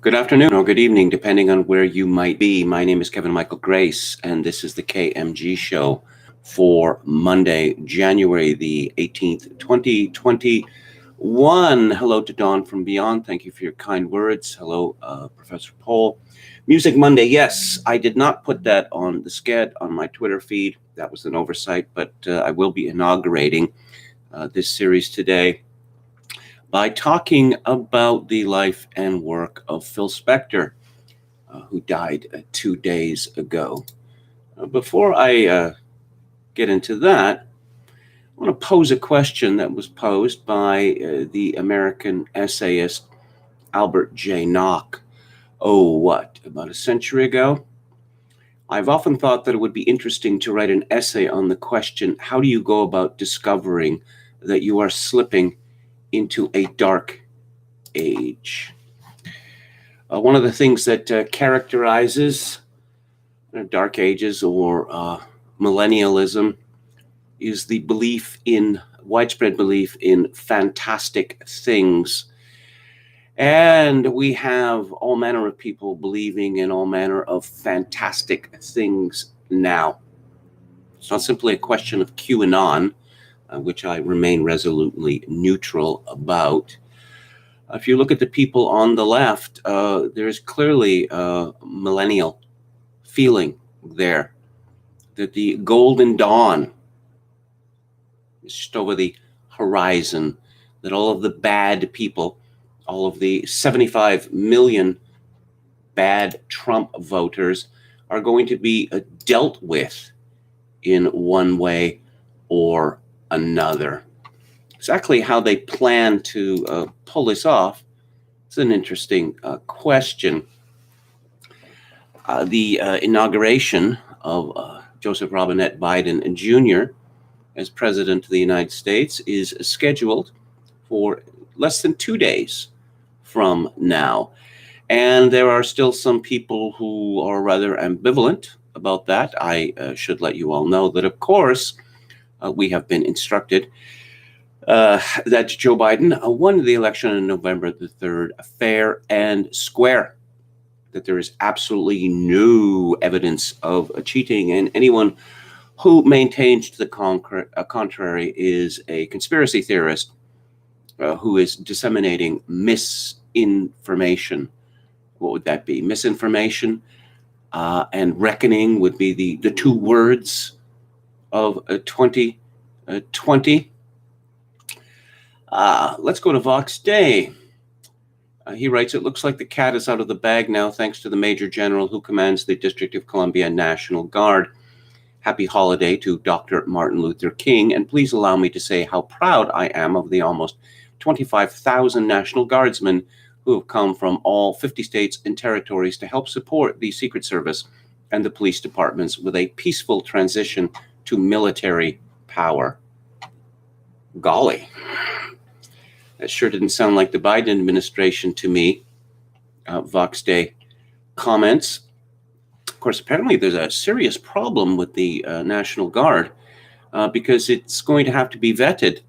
Good afternoon or good evening, depending on where you might be. My name is Kevin Michael Grace, and this is the KMG show for Monday, January the 18th, 2021. Hello to Dawn from Beyond. Thank you for your kind words. Hello, Professor Paul. Music Monday. Yes, I did not put that on the sched on my Twitter feed. That was an oversight, but I will be inaugurating this series today by talking about the life and work of Phil Spector, who died 2 days ago. Before I get into that, I want to pose a question that was posed by the American essayist Albert J. Nock. About a century ago? I've often thought that it would be interesting to write an essay on the question, how do you go about discovering that you are slipping into a dark age? One of the things that characterizes dark ages or millennialism is the widespread belief in fantastic things. And we have all manner of people believing in all manner of fantastic things now. It's not simply a question of QAnon, which I remain resolutely neutral about. If you look at the people on the left, there's clearly a millennial feeling there, that the golden dawn is just over the horizon, that all of the bad people, all of the 75 million bad Trump voters are going to be dealt with in one way or another. Exactly how they plan to pull this off is an interesting question. The inauguration of Joseph Robinette Biden Jr. as President of the United States is scheduled for less than 2 days from now. And there are still some people who are rather ambivalent about that. I should let you all know that, of course, we have been instructed that Joe Biden won the election on November the 3rd, fair and square, that there is absolutely no evidence of cheating, and anyone who maintains to the contrary is a conspiracy theorist who is disseminating misinformation. What would that be? Misinformation and reckoning would be the two words of 2020. Let's go to Vox Day. He writes, it looks like the cat is out of the bag now, thanks to the Major General who commands the District of Columbia National Guard. Happy holiday to Dr. Martin Luther King, and please allow me to say how proud I am of the almost 25,000 National Guardsmen who have come from all 50 states and territories to help support the Secret Service and the police departments with a peaceful transition to military power. Golly. That sure didn't sound like the Biden administration to me. Vox Day comments. Of course, apparently there's a serious problem with the National Guard because it's going to have to be vetted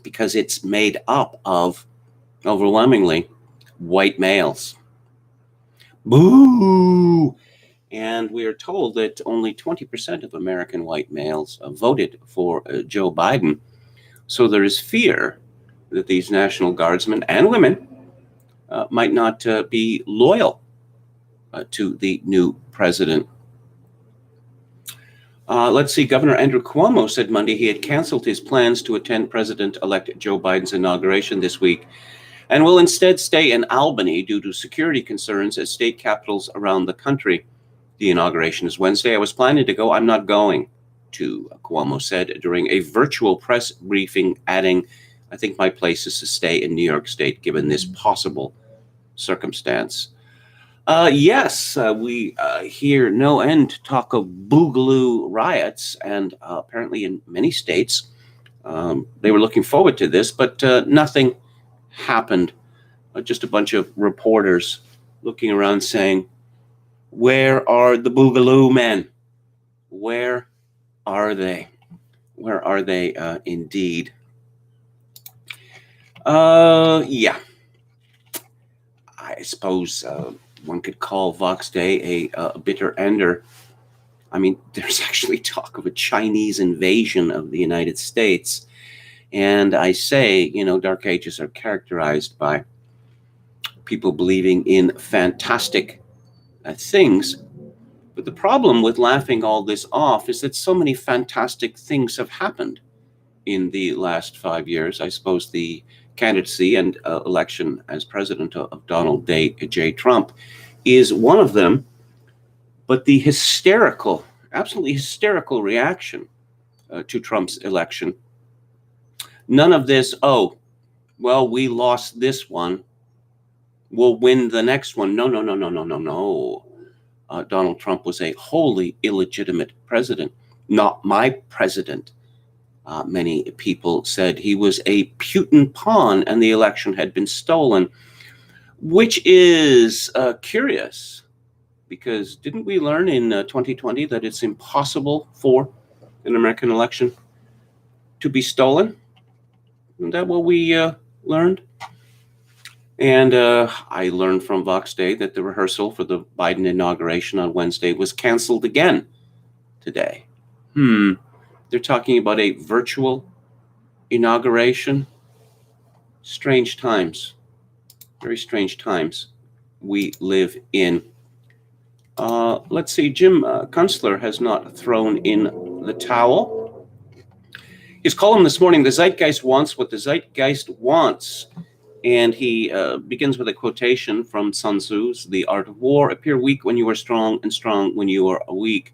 because it's made up of overwhelmingly white males. Boo! And we are told that only 20% of American white males voted for Joe Biden. So there is fear that these National Guardsmen and women might not be loyal to the new president. Let's see. Governor Andrew Cuomo said Monday he had canceled his plans to attend President-elect Joe Biden's inauguration this week and will instead stay in Albany due to security concerns at state capitals around the country. The inauguration is Wednesday. I was planning to go. I'm not going to, Cuomo said during a virtual press briefing, adding, I think my place is to stay in New York State given this possible circumstance. Yes, we hear no end talk of boogaloo riots, and apparently in many states they were looking forward to this, but nothing happened. Just a bunch of reporters looking around saying, where are the boogaloo men? Where are they? Where are they indeed? Yeah. I suppose one could call Vox Day a bitter ender. I mean, there's actually talk of a Chinese invasion of the United States. And I say, dark ages are characterized by people believing in fantastic things. But the problem with laughing all this off is that so many fantastic things have happened in the last 5 years. I suppose the candidacy and election as president of Donald J. Trump is one of them. But the absolutely hysterical reaction to Trump's election, none of this, we lost this one, we'll win the next one. No. Donald Trump was a wholly illegitimate president, not my president. Many people said he was a Putin pawn and the election had been stolen, which is curious, because didn't we learn in 2020 that it's impossible for an American election to be stolen? Isn't that what we learned? And I learned from Vox Day that the rehearsal for the Biden inauguration on Wednesday was canceled again today. They're talking about a virtual inauguration. Strange times. Very strange times we live in. Let's see, Jim Kunstler has not thrown in the towel. His column this morning, The Zeitgeist Wants What the Zeitgeist Wants. And he begins with a quotation from Sun Tzu's The Art of War. Appear weak when you are strong and strong when you are weak.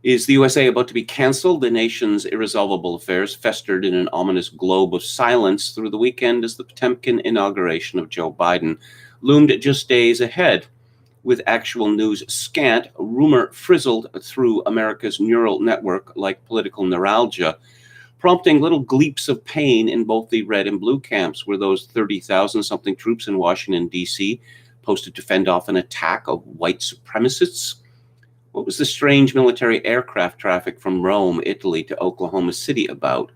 Is the USA about to be canceled? The nation's irresolvable affairs festered in an ominous globe of silence through the weekend as the Potemkin inauguration of Joe Biden loomed just days ahead. With actual news scant, rumor frizzled through America's neural network like political neuralgia, prompting little gleeps of pain in both the red and blue camps. Were those 30,000-something troops in Washington, D.C., posted to fend off an attack of white supremacists? What was the strange military aircraft traffic from Rome, Italy, to Oklahoma City about?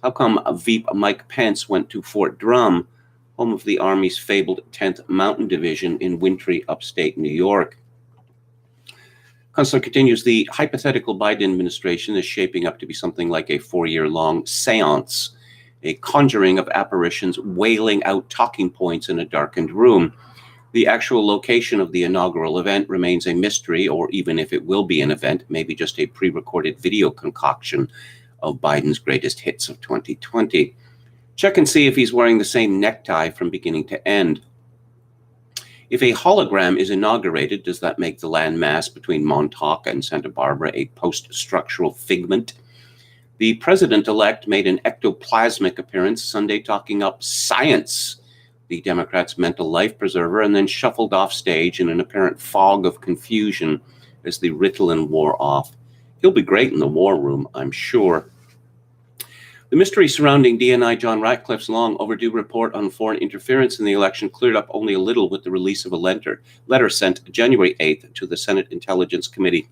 How come Veep Mike Pence went to Fort Drum, home of the Army's fabled 10th Mountain Division in wintry upstate New York? Kunstler continues, the hypothetical Biden administration is shaping up to be something like a 4-year-long seance, a conjuring of apparitions wailing out talking points in a darkened room. The actual location of the inaugural event remains a mystery, or even if it will be an event, maybe just a pre-recorded video concoction of Biden's greatest hits of 2020. Check and see if he's wearing the same necktie from beginning to end. If a hologram is inaugurated, does that make the landmass between Montauk and Santa Barbara a post-structural figment? The president-elect made an ectoplasmic appearance Sunday talking up science, the Democrats' mental life preserver, and then shuffled off stage in an apparent fog of confusion as the Ritalin wore off. He'll be great in the war room, I'm sure. The mystery surrounding DNI John Ratcliffe's long overdue report on foreign interference in the election cleared up only a little with the release of a letter sent January 8th to the Senate Intelligence Committee.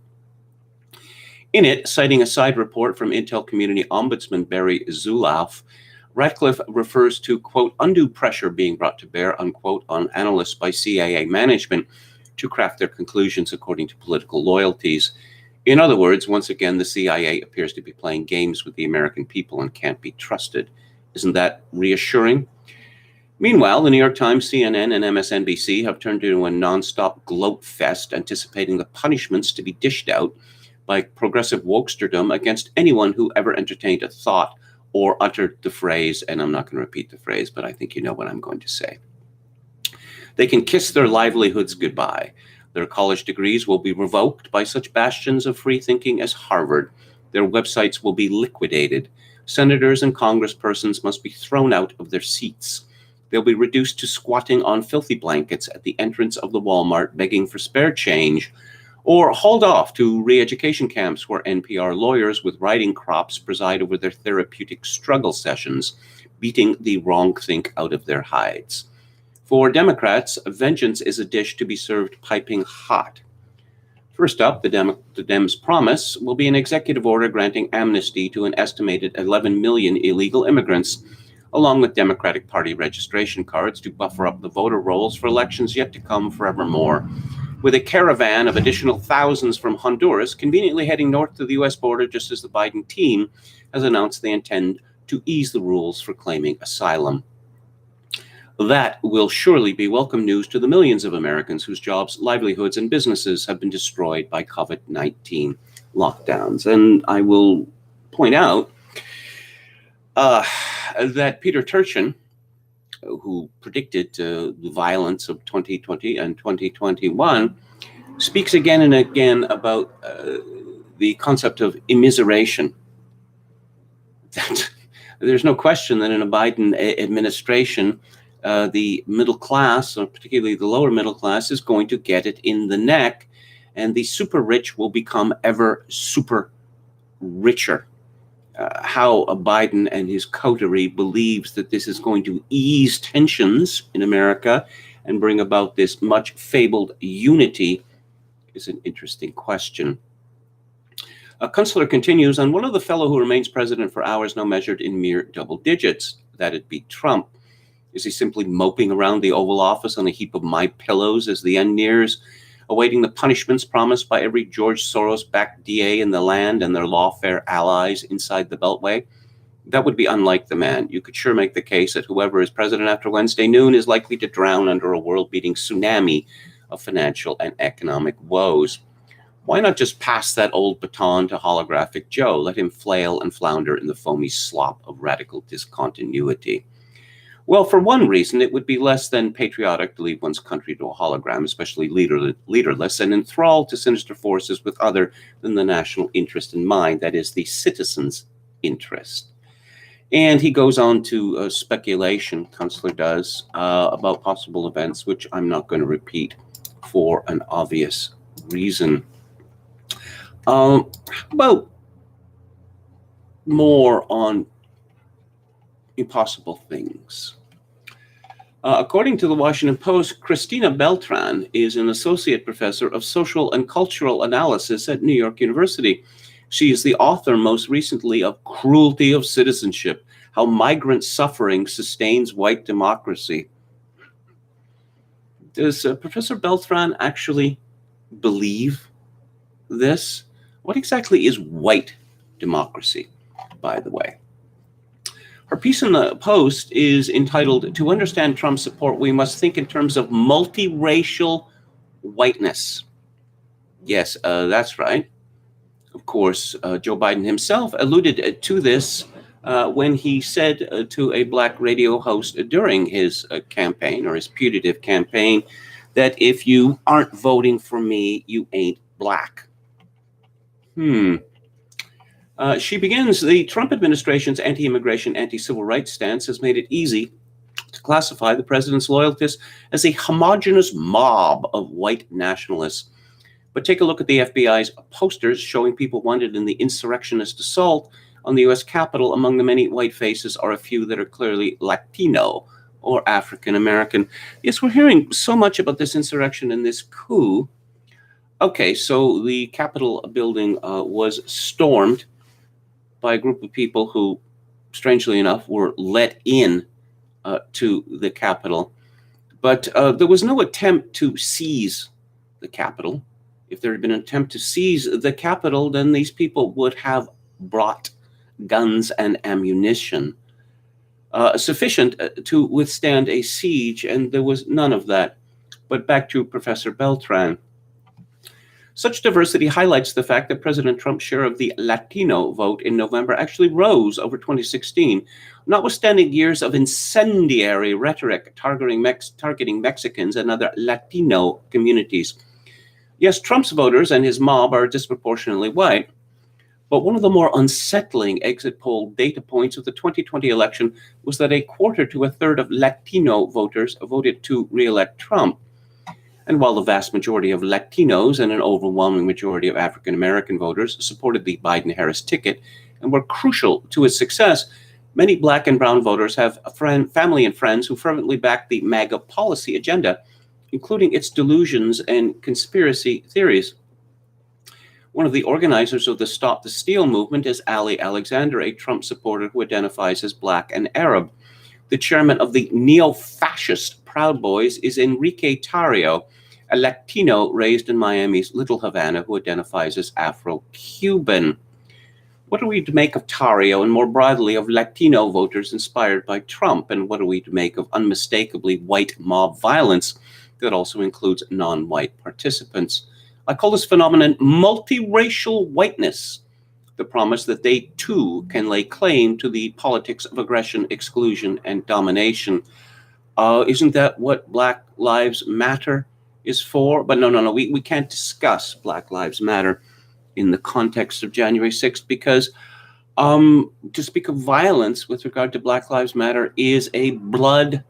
In it, citing a side report from Intel Community Ombudsman Barry Zulauf, Ratcliffe refers to, quote, undue pressure being brought to bear, unquote, on analysts by CIA management to craft their conclusions according to political loyalties. In other words, once again, the CIA appears to be playing games with the American people and can't be trusted. Isn't that reassuring? Meanwhile, the New York Times, CNN, and MSNBC have turned into a nonstop gloat fest, anticipating the punishments to be dished out by progressive wokesterdom against anyone who ever entertained a thought or uttered the phrase, and I'm not going to repeat the phrase, but I think you know what I'm going to say. They can kiss their livelihoods goodbye. Their college degrees will be revoked by such bastions of free thinking as Harvard. Their websites will be liquidated. Senators and congresspersons must be thrown out of their seats. They'll be reduced to squatting on filthy blankets at the entrance of the Walmart begging for spare change, or hauled off to re-education camps where NPR lawyers with riding crops preside over their therapeutic struggle sessions, beating the wrong think out of their hides. For Democrats, vengeance is a dish to be served piping hot. First up, the Dems' promise will be an executive order granting amnesty to an estimated 11 million illegal immigrants, along with Democratic Party registration cards to buffer up the voter rolls for elections yet to come forevermore, with a caravan of additional thousands from Honduras conveniently heading north to the U.S. border just as the Biden team has announced they intend to ease the rules for claiming asylum. That will surely be welcome news to the millions of Americans whose jobs, livelihoods, and businesses have been destroyed by COVID-19 lockdowns. And I will point out that Peter Turchin, who predicted the violence of 2020 and 2021, speaks again and again about the concept of immiseration. There's no question that in a Biden administration, the middle class, or particularly the lower middle class, is going to get it in the neck, and the super rich will become ever super richer. How Biden and his coterie believes that this is going to ease tensions in America and bring about this much fabled unity is an interesting question. Kunstler continues, on one of the fellow who remains president for hours now measured in mere double digits, that'd be Trump. Is he simply moping around the Oval Office on a heap of my pillows as the end nears, awaiting the punishments promised by every George Soros-backed DA in the land and their lawfare allies inside the Beltway? That would be unlike the man. You could sure make the case that whoever is president after Wednesday noon is likely to drown under a world-beating tsunami of financial and economic woes. Why not just pass that old baton to holographic Joe? Let him flail and flounder in the foamy slop of radical discontinuity. Well, for one reason, it would be less than patriotic to leave one's country to a hologram, especially leaderless and enthralled to sinister forces with other than the national interest in mind, that is, the citizens' interest. And he goes on to speculation, Kunstler does, about possible events, which I'm not going to repeat for an obvious reason. About more on impossible things. According to the Washington Post, Cristina Beltran is an associate professor of social and cultural analysis at New York University. She is the author most recently of Cruelty of Citizenship, How Migrant Suffering Sustains White Democracy. Does Professor Beltran actually believe this? What exactly is white democracy, by the way? Her piece in the Post is entitled, To Understand Trump's Support, We Must Think in Terms of Multiracial Whiteness. Yes, that's right. Of course, Joe Biden himself alluded to this when he said to a black radio host during his campaign, or his putative campaign, that if you aren't voting for me, you ain't black. She begins, the Trump administration's anti-immigration, anti-civil rights stance has made it easy to classify the president's loyalists as a homogenous mob of white nationalists. But take a look at the FBI's posters showing people wanted in the insurrectionist assault on the U.S. Capitol. Among the many white faces are a few that are clearly Latino or African American. Yes, we're hearing so much about this insurrection and this coup. Okay, so the Capitol building was stormed by a group of people who, strangely enough, were let in to the Capitol. But there was no attempt to seize the Capitol. If there had been an attempt to seize the Capitol, then these people would have brought guns and ammunition sufficient to withstand a siege, and there was none of that. But back to Professor Beltran. Such diversity highlights the fact that President Trump's share of the Latino vote in November actually rose over 2016, notwithstanding years of incendiary rhetoric targeting Mexicans and other Latino communities. Yes, Trump's voters and his mob are disproportionately white, but one of the more unsettling exit poll data points of the 2020 election was that a quarter to a third of Latino voters voted to re-elect Trump. And while the vast majority of Latinos and an overwhelming majority of African American voters supported the Biden-Harris ticket and were crucial to its success, many Black and brown voters have family and friends who fervently back the MAGA policy agenda, including its delusions and conspiracy theories. One of the organizers of the Stop the Steal movement is Ali Alexander, a Trump supporter who identifies as Black and Arab. The chairman of the neo-fascist Proud Boys is Enrique Tarrio, a Latino raised in Miami's Little Havana who identifies as Afro-Cuban. What are we to make of Tarrio and more broadly of Latino voters inspired by Trump? And what are we to make of unmistakably white mob violence that also includes non-white participants? I call this phenomenon multiracial whiteness, the promise that they too can lay claim to the politics of aggression, exclusion, and domination. Isn't that what Black Lives Matter is for? But no, we can't discuss Black Lives Matter in the context of January 6th because to speak of violence with regard to Black Lives Matter is a blood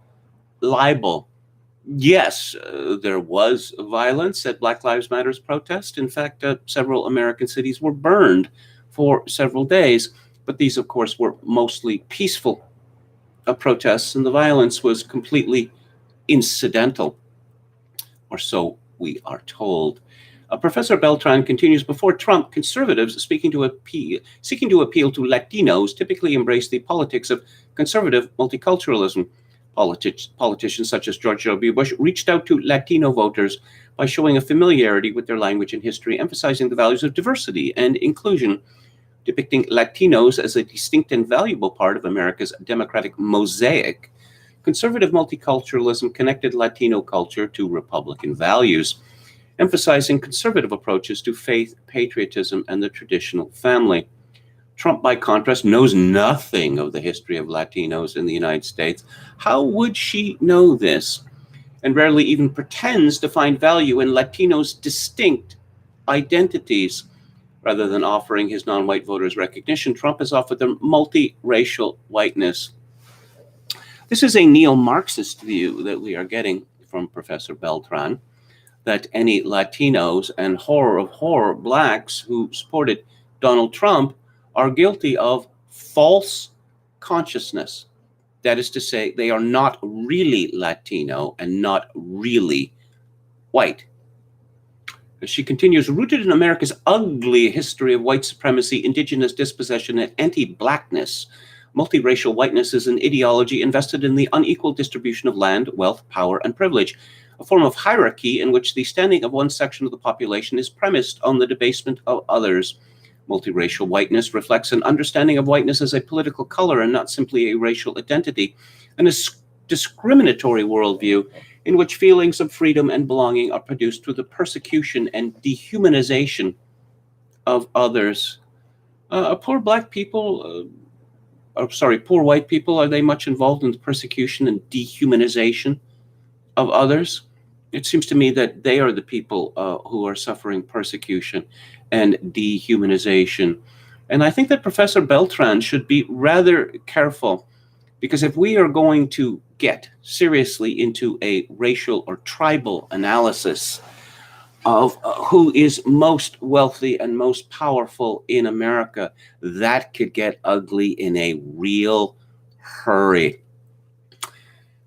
libel. Yes, there was violence at Black Lives Matter's protest. In fact, several American cities were burned for several days, but these, of course, were mostly peaceful protests, and the violence was completely incidental, or so we are told. Professor Beltran continues, before Trump, conservatives seeking to appeal to Latinos typically embrace the politics of conservative multiculturalism. Politicians such as George W. Bush reached out to Latino voters by showing a familiarity with their language and history, emphasizing the values of diversity and inclusion, depicting Latinos as a distinct and valuable part of America's democratic mosaic. Conservative multiculturalism connected Latino culture to Republican values, emphasizing conservative approaches to faith, patriotism, and the traditional family. Trump, by contrast, knows nothing of the history of Latinos in the United States. How would she know this? And rarely even pretends to find value in Latinos' distinct identities. Rather than offering his non-white voters recognition, Trump has offered them multiracial whiteness. This is a neo-Marxist view that we are getting from Professor Beltran, that any Latinos and horror of horror Blacks who supported Donald Trump are guilty of false consciousness. That is to say, they are not really Latino and not really white. As she continues, rooted in America's ugly history of white supremacy, indigenous dispossession, and anti-Blackness, multiracial whiteness is an ideology invested in the unequal distribution of land, wealth, power, and privilege, a form of hierarchy in which the standing of one section of the population is premised on the debasement of others. Multiracial whiteness reflects an understanding of whiteness as a political color and not simply a racial identity, and a discriminatory worldview in which feelings of freedom and belonging are produced through the persecution and dehumanization of others. Poor white people, are they much involved in the persecution and dehumanization of others? It seems to me that they are the people who are suffering persecution and dehumanization. And I think that Professor Beltran should be rather careful, because if we are going to get seriously into a racial or tribal analysis of who is most wealthy and most powerful in America, that could get ugly in a real hurry.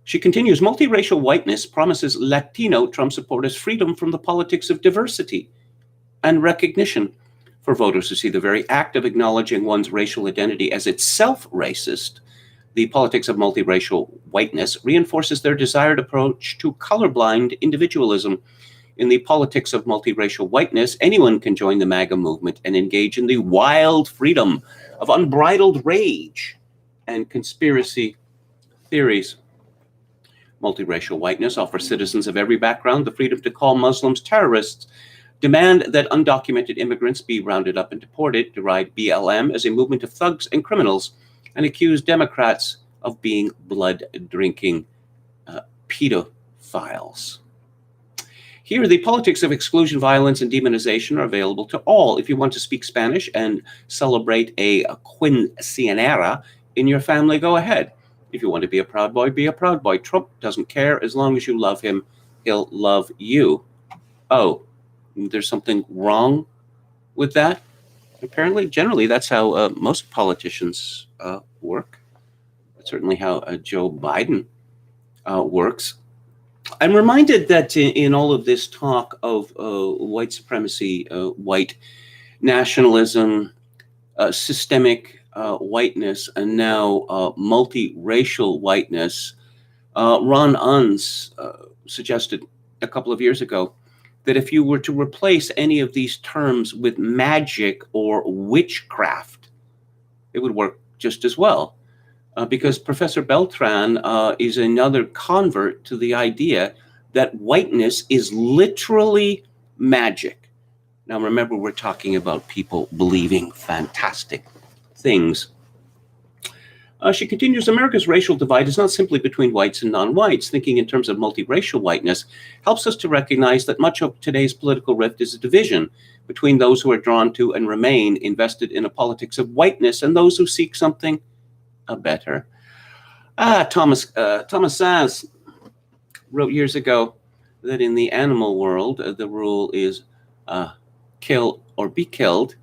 She continues, multiracial whiteness promises Latino Trump supporters freedom from the politics of diversity and recognition. For voters who see the very act of acknowledging one's racial identity as itself racist, the politics of multiracial whiteness reinforces their desired approach to colorblind individualism. In the politics of multiracial whiteness, anyone can join the MAGA movement and engage in the wild freedom of unbridled rage and conspiracy theories. Multiracial whiteness offers citizens of every background the freedom to call Muslims terrorists, demand that undocumented immigrants be rounded up and deported, deride BLM as a movement of thugs and criminals, and accuse Democrats of being blood-drinking pedophiles. Here, the politics of exclusion, violence, and demonization are available to all. If you want to speak Spanish and celebrate a quinceañera in your family, go ahead. If you want to be a Proud Boy, be a Proud Boy. Trump doesn't care. As long as you love him, he'll love you. Oh, there's something wrong with that? Apparently, generally, that's how most politicians work. That's certainly how Joe Biden works. I'm reminded that in all of this talk of white supremacy, white nationalism, systemic whiteness and now multiracial whiteness. Ron Unz suggested a couple of years ago that if you were to replace any of these terms with magic or witchcraft, it would work just as well. Because Professor Beltran is another convert to the idea that whiteness is literally magic. Now, remember, we're talking about people believing fantastic things. She continues, America's racial divide is not simply between whites and non-whites. Thinking in terms of multiracial whiteness helps us to recognize that much of today's political rift is a division between those who are drawn to and remain invested in a politics of whiteness and those who seek something better. Thomas Sanz wrote years ago that in the animal world, the rule is kill or be killed.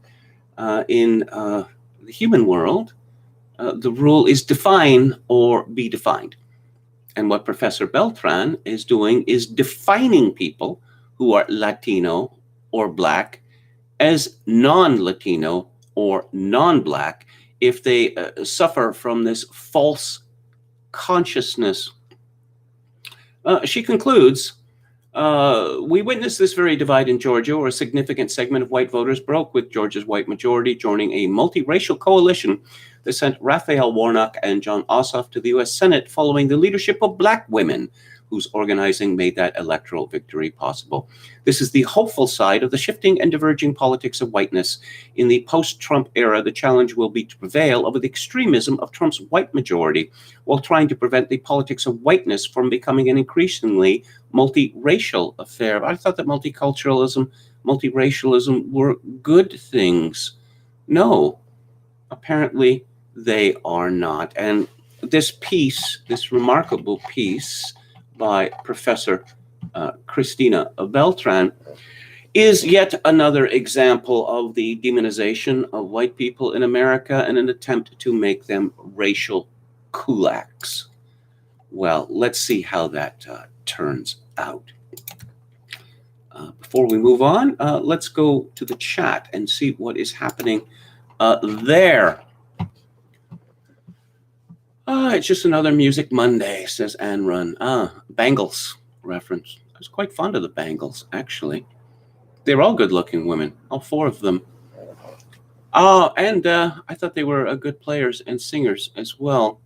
In the human world, the rule is define or be defined. And what Professor Beltran is doing is defining people who are Latino or Black as non-Latino or non-Black if they suffer from this false consciousness. She concludes, we witnessed this very divide in Georgia, where a significant segment of white voters broke with Georgia's white majority, joining a multiracial coalition that sent Raphael Warnock and John Ossoff to the U.S. Senate following the leadership of Black women, whose organizing made that electoral victory possible. This is the hopeful side of the shifting and diverging politics of whiteness. In the post-Trump era, the challenge will be to prevail over the extremism of Trump's white majority while trying to prevent the politics of whiteness from becoming an increasingly multiracial affair. I thought that multiculturalism, multiracialism were good things. No, apparently they are not. And this piece, this remarkable piece by Professor Christina Beltran, is yet another example of the demonization of white people in America and an attempt to make them racial kulaks. Well, let's see how that turns out. Before we move on, let's go to the chat and see what is happening there. It's just another Music Monday, says Anne Run. Bangles reference. I was quite fond of the Bangles, actually. They're all good-looking women, all four of them. And I thought they were good players and singers as well.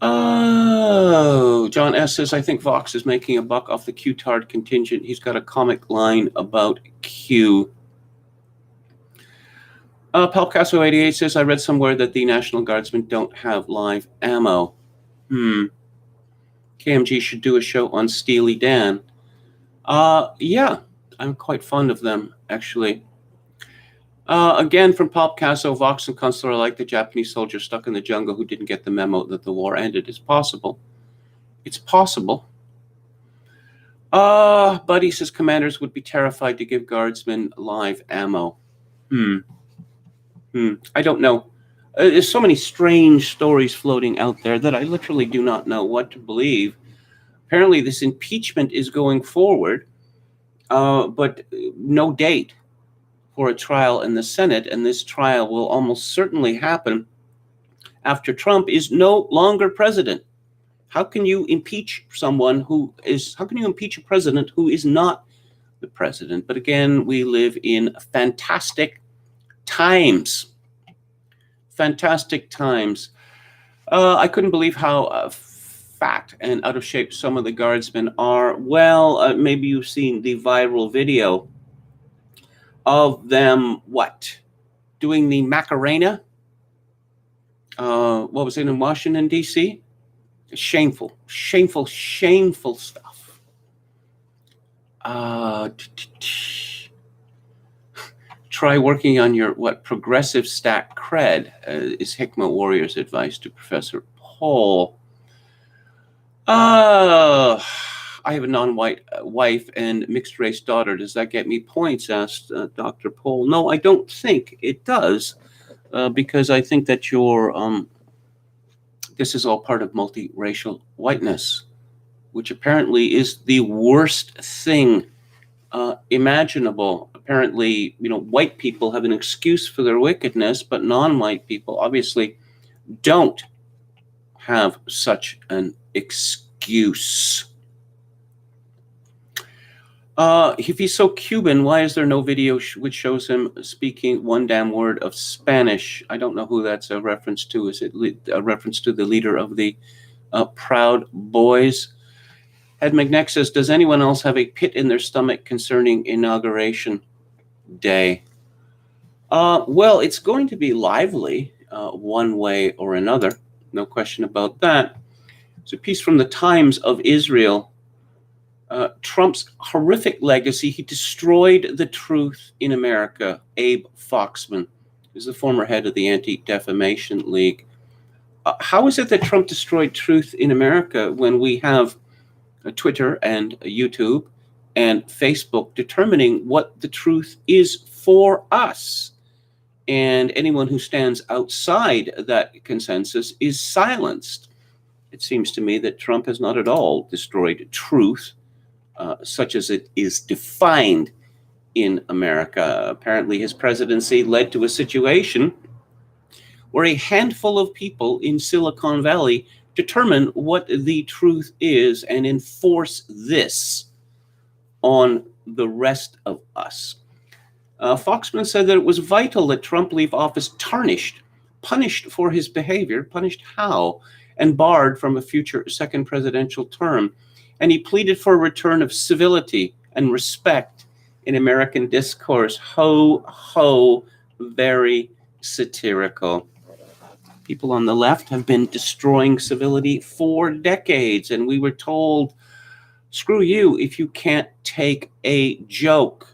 Oh, John S. says, I think Vox is making a buck off the Q-tard contingent. He's got a comic line about Q. Palcasso 88 says, I read somewhere that the National Guardsmen don't have live ammo. KMG should do a show on Steely Dan. Yeah, I'm quite fond of them, actually. Again, from Palcasso, Vox and Kunstler are like the Japanese soldier stuck in the jungle who didn't get the memo that the war ended. It's possible. It's possible. Buddy says, commanders would be terrified to give guardsmen live ammo. I don't know. There's so many strange stories floating out there that I literally do not know what to believe. Apparently, this impeachment is going forward, but no date for a trial in the Senate, and this trial will almost certainly happen after Trump is no longer president. How can you impeach someone how can you impeach a president who is not the president? But again, we live in fantastic times. Fantastic times. I couldn't believe how fat and out of shape some of the guardsmen are. Well, maybe you've seen the viral video of them, doing the Macarena? What was it, in Washington, D.C.? Shameful, shameful, shameful stuff. Try working on your, progressive stack cred, is Hikmah Warrior's advice to Professor Paul. I have a non-white wife and mixed-race daughter. Does that get me points, asked Dr. Paul. No, I don't think it does, because I think that this is all part of multiracial whiteness, which apparently is the worst thing imaginable. Apparently, white people have an excuse for their wickedness, but non-white people obviously don't have such an excuse. If he's so Cuban, why is there no video which shows him speaking one damn word of Spanish? I don't know who that's a reference to. Is it a reference to the leader of the Proud Boys? Ed McNeck says, does anyone else have a pit in their stomach concerning Inauguration Day? Well, it's going to be lively one way or another. No question about that. It's a piece from the Times of Israel. Trump's horrific legacy. He destroyed the truth in America. Abe Foxman is the former head of the Anti-Defamation League. How is it that Trump destroyed truth in America when we have Twitter and YouTube and Facebook determining what the truth is for us? And anyone who stands outside that consensus is silenced. It seems to me that Trump has not at all destroyed truth, such as it is defined in America. Apparently, his presidency led to a situation where a handful of people in Silicon Valley determine what the truth is and enforce this on the rest of us. Foxman said that it was vital that Trump leave office tarnished, punished for his behavior, punished how, and barred from a future second presidential term. And he pleaded for a return of civility and respect in American discourse. Ho, ho, very satirical. People on the left have been destroying civility for decades, and we were told, screw you if you can't take a joke.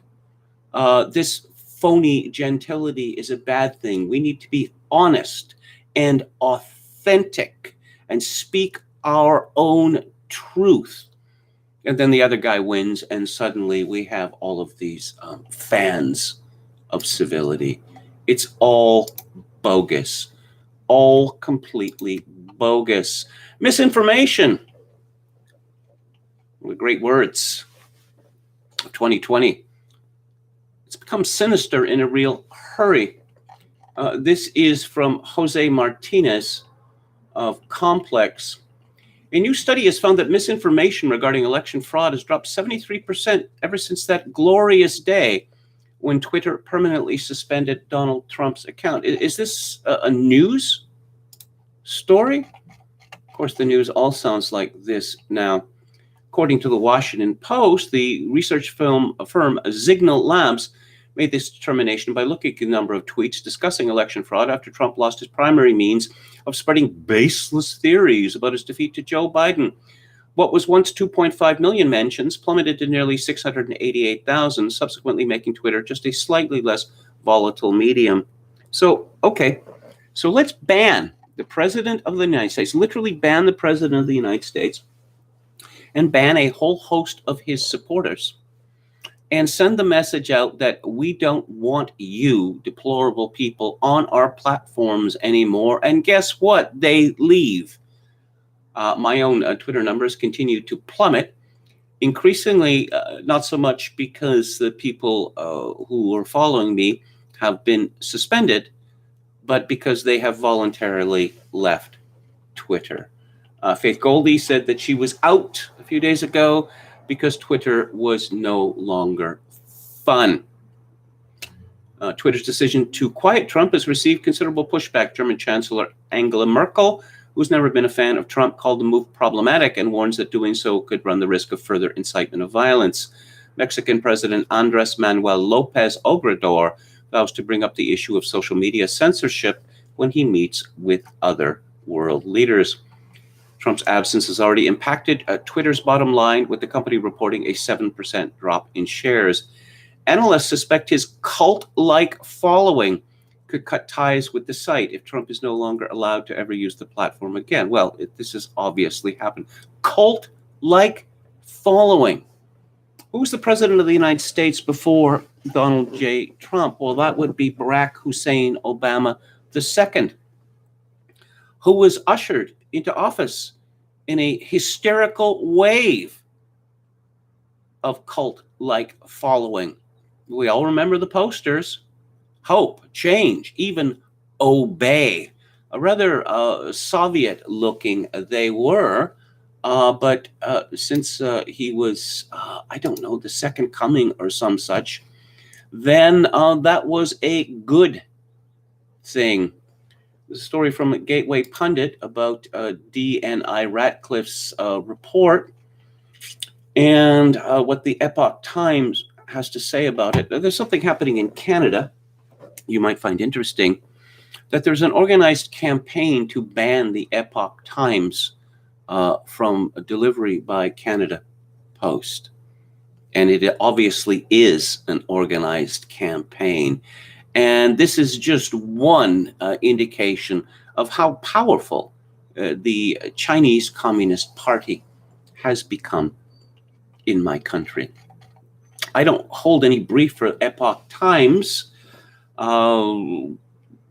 This phony gentility is a bad thing. We need to be honest and authentic and speak our own truth. And then the other guy wins, and suddenly we have all of these fans of civility. It's all bogus, all completely bogus. Misinformation. With great words of 2020. It's become sinister in a real hurry. This is from Jose Martinez of Complex. A new study has found that misinformation regarding election fraud has dropped 73% ever since that glorious day when Twitter permanently suspended Donald Trump's account. Is this a news story? Of course, the news all sounds like this now. According to the Washington Post, the research firm Signal Labs made this determination by looking at the number of tweets discussing election fraud after Trump lost his primary means of spreading baseless theories about his defeat to Joe Biden. What was once 2.5 million mentions plummeted to nearly 688,000, subsequently making Twitter just a slightly less volatile medium. So let's ban the President of the United States, literally ban the President of the United States, and ban a whole host of his supporters, and send the message out that we don't want you, deplorable people, on our platforms anymore. And guess what? They leave. My own Twitter numbers continue to plummet, increasingly not so much because the people who are following me have been suspended, but because they have voluntarily left Twitter. Faith Goldie said that she was out a few days ago because Twitter was no longer fun. Twitter's decision to quiet Trump has received considerable pushback. German Chancellor Angela Merkel, who's never been a fan of Trump, called the move problematic and warns that doing so could run the risk of further incitement of violence. Mexican President Andrés Manuel López Obrador vows to bring up the issue of social media censorship when he meets with other world leaders. Trump's absence has already impacted Twitter's bottom line, with the company reporting a 7% drop in shares. Analysts suspect his cult-like following could cut ties with the site if Trump is no longer allowed to ever use the platform again. Well, this has obviously happened. Cult-like following. Who was the president of the United States before Donald J. Trump? Well, that would be Barack Hussein Obama II, who was ushered into office in a hysterical wave of cult-like following. We all remember the posters: hope, change, even obey. A rather Soviet-looking they were, but since he was, I don't know, the second coming or some such, then that was a good thing. The story from Gateway Pundit about D.N.I. Ratcliffe's report and what the Epoch Times has to say about it. There's something happening in Canada you might find interesting, that there's an organized campaign to ban the Epoch Times from delivery by Canada Post. And it obviously is an organized campaign. And this is just one indication of how powerful the Chinese Communist Party has become in my country. I don't hold any brief for Epoch Times.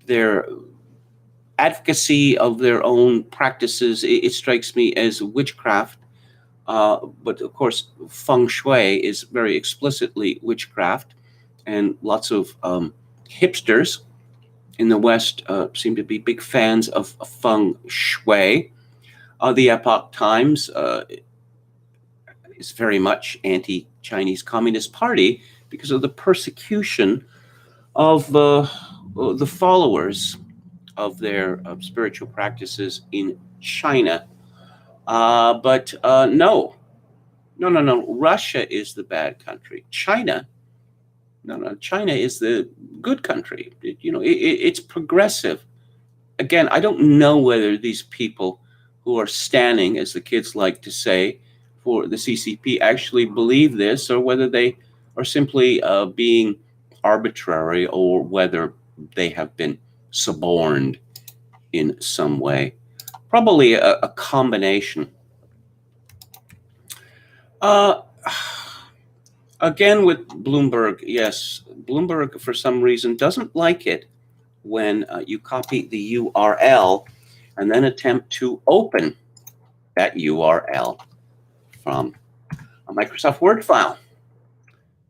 Their advocacy of their own practices, it strikes me as witchcraft. But of course, feng shui is very explicitly witchcraft, and lots of hipsters in the West seem to be big fans of feng shui. The Epoch Times is very much anti-Chinese Communist Party because of the persecution of the followers of their spiritual practices in China. But no. Russia is the bad country. China is the good country. It's progressive. Again, I don't know whether these people who are standing, as the kids like to say, for the CCP actually believe this, or whether they are simply being arbitrary, or whether they have been suborned in some way. Probably a combination. Again with Bloomberg, yes, Bloomberg for some reason doesn't like it when you copy the URL and then attempt to open that URL from a Microsoft Word file.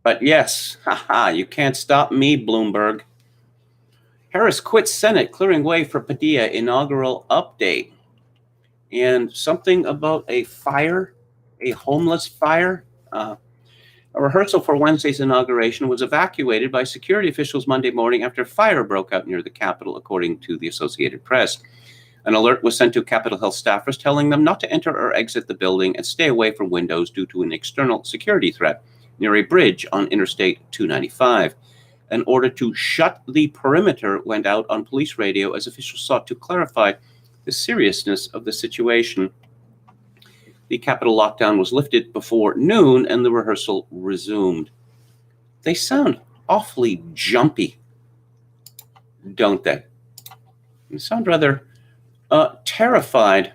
But yes, you can't stop me, Bloomberg. Harris quits Senate, clearing way for Padilla inaugural update. And something about a fire, a homeless fire. A rehearsal for Wednesday's inauguration was evacuated by security officials Monday morning after a fire broke out near the Capitol, according to the Associated Press. An alert was sent to Capitol Hill staffers telling them not to enter or exit the building and stay away from windows due to an external security threat near a bridge on Interstate 295. An order to shut the perimeter went out on police radio as officials sought to clarify the seriousness of the situation. The Capitol lockdown was lifted before noon and the rehearsal resumed. They sound awfully jumpy, don't they? They sound rather terrified.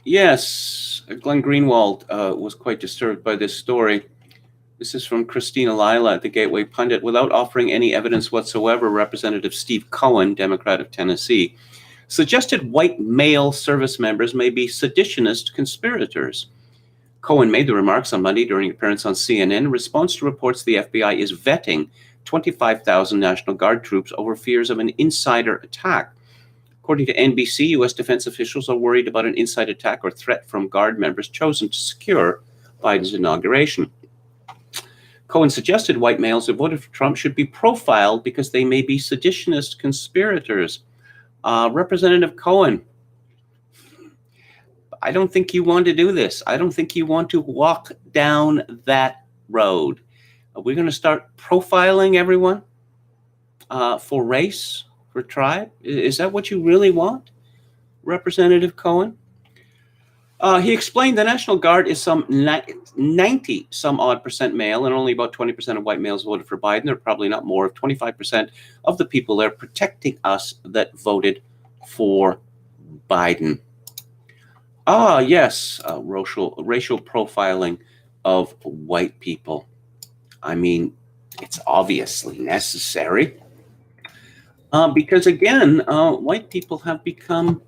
Yes, Glenn Greenwald was quite disturbed by this story. This is from Christina Lila at the Gateway Pundit. Without offering any evidence whatsoever, Representative Steve Cohen, Democrat of Tennessee, suggested white male service members may be seditionist conspirators. Cohen made the remarks on Monday during an appearance on CNN in response to reports the FBI is vetting 25,000 National Guard troops over fears of an insider attack. According to NBC, U.S. defense officials are worried about an inside attack or threat from Guard members chosen to secure Biden's inauguration. Cohen suggested white males who voted for Trump should be profiled because they may be seditionist conspirators. Representative Cohen, I don't think you want to do this. I don't think you want to walk down that road. Are we going to start profiling everyone for race, for tribe? Is that what you really want, Representative Cohen? He explained the National Guard is some 90 some odd percent male, and only about 20% of white males voted for Biden. There are probably not more of 25% of the people there protecting us that voted for Biden. Yes, racial profiling of white people. I mean, it's obviously necessary because, again, white people have become,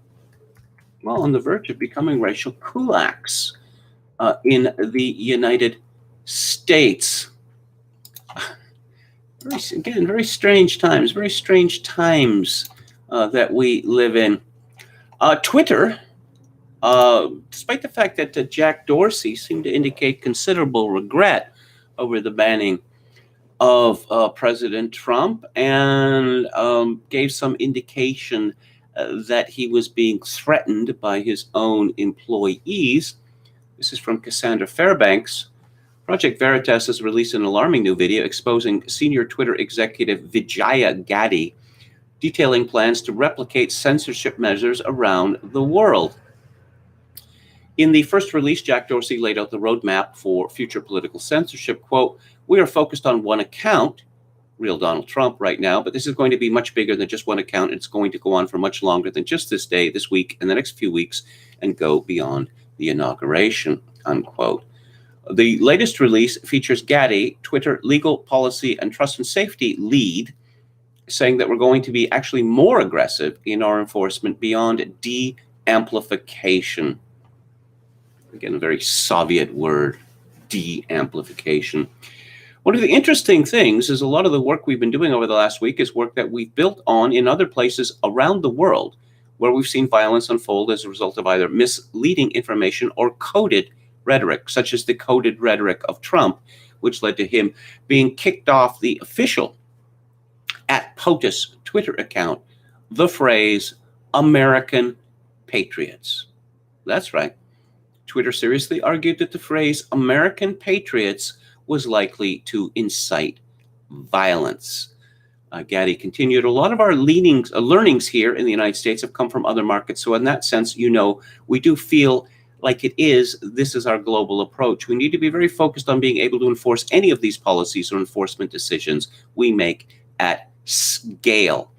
well, on the verge of becoming racial kulaks. in the United States. Very strange times, that we live in. Twitter, despite the fact that Jack Dorsey seemed to indicate considerable regret over the banning of President Trump and gave some indication that he was being threatened by his own employees. This is from Cassandra Fairbanks. Project Veritas has released an alarming new video exposing senior Twitter executive Vijaya Gadde, detailing plans to replicate censorship measures around the world. In the first release, Jack Dorsey laid out the roadmap for future political censorship. Quote, "We are focused on one account, real Donald Trump right now, but this is going to be much bigger than just one account. It's going to go on for much longer than just this day, this week, and the next few weeks, and go beyond the inauguration," unquote. The latest release features Gadde, Twitter legal policy and trust and safety lead, saying that we're going to be actually more aggressive in our enforcement beyond de-amplification. Again, a very Soviet word, de-amplification. One of the interesting things is a lot of the work we've been doing over the last week is work that we've built on in other places around the world where we've seen violence unfold as a result of either misleading information or coded rhetoric, such as the coded rhetoric of Trump, which led to him being kicked off the official @POTUS Twitter account, the phrase American Patriots. That's right. Twitter seriously argued that the phrase American Patriots was likely to incite violence. Gadde continued, "A lot of our learnings here in the United States have come from other markets. So in that sense, we do feel like this is our global approach. We need to be very focused on being able to enforce any of these policies or enforcement decisions we make at scale.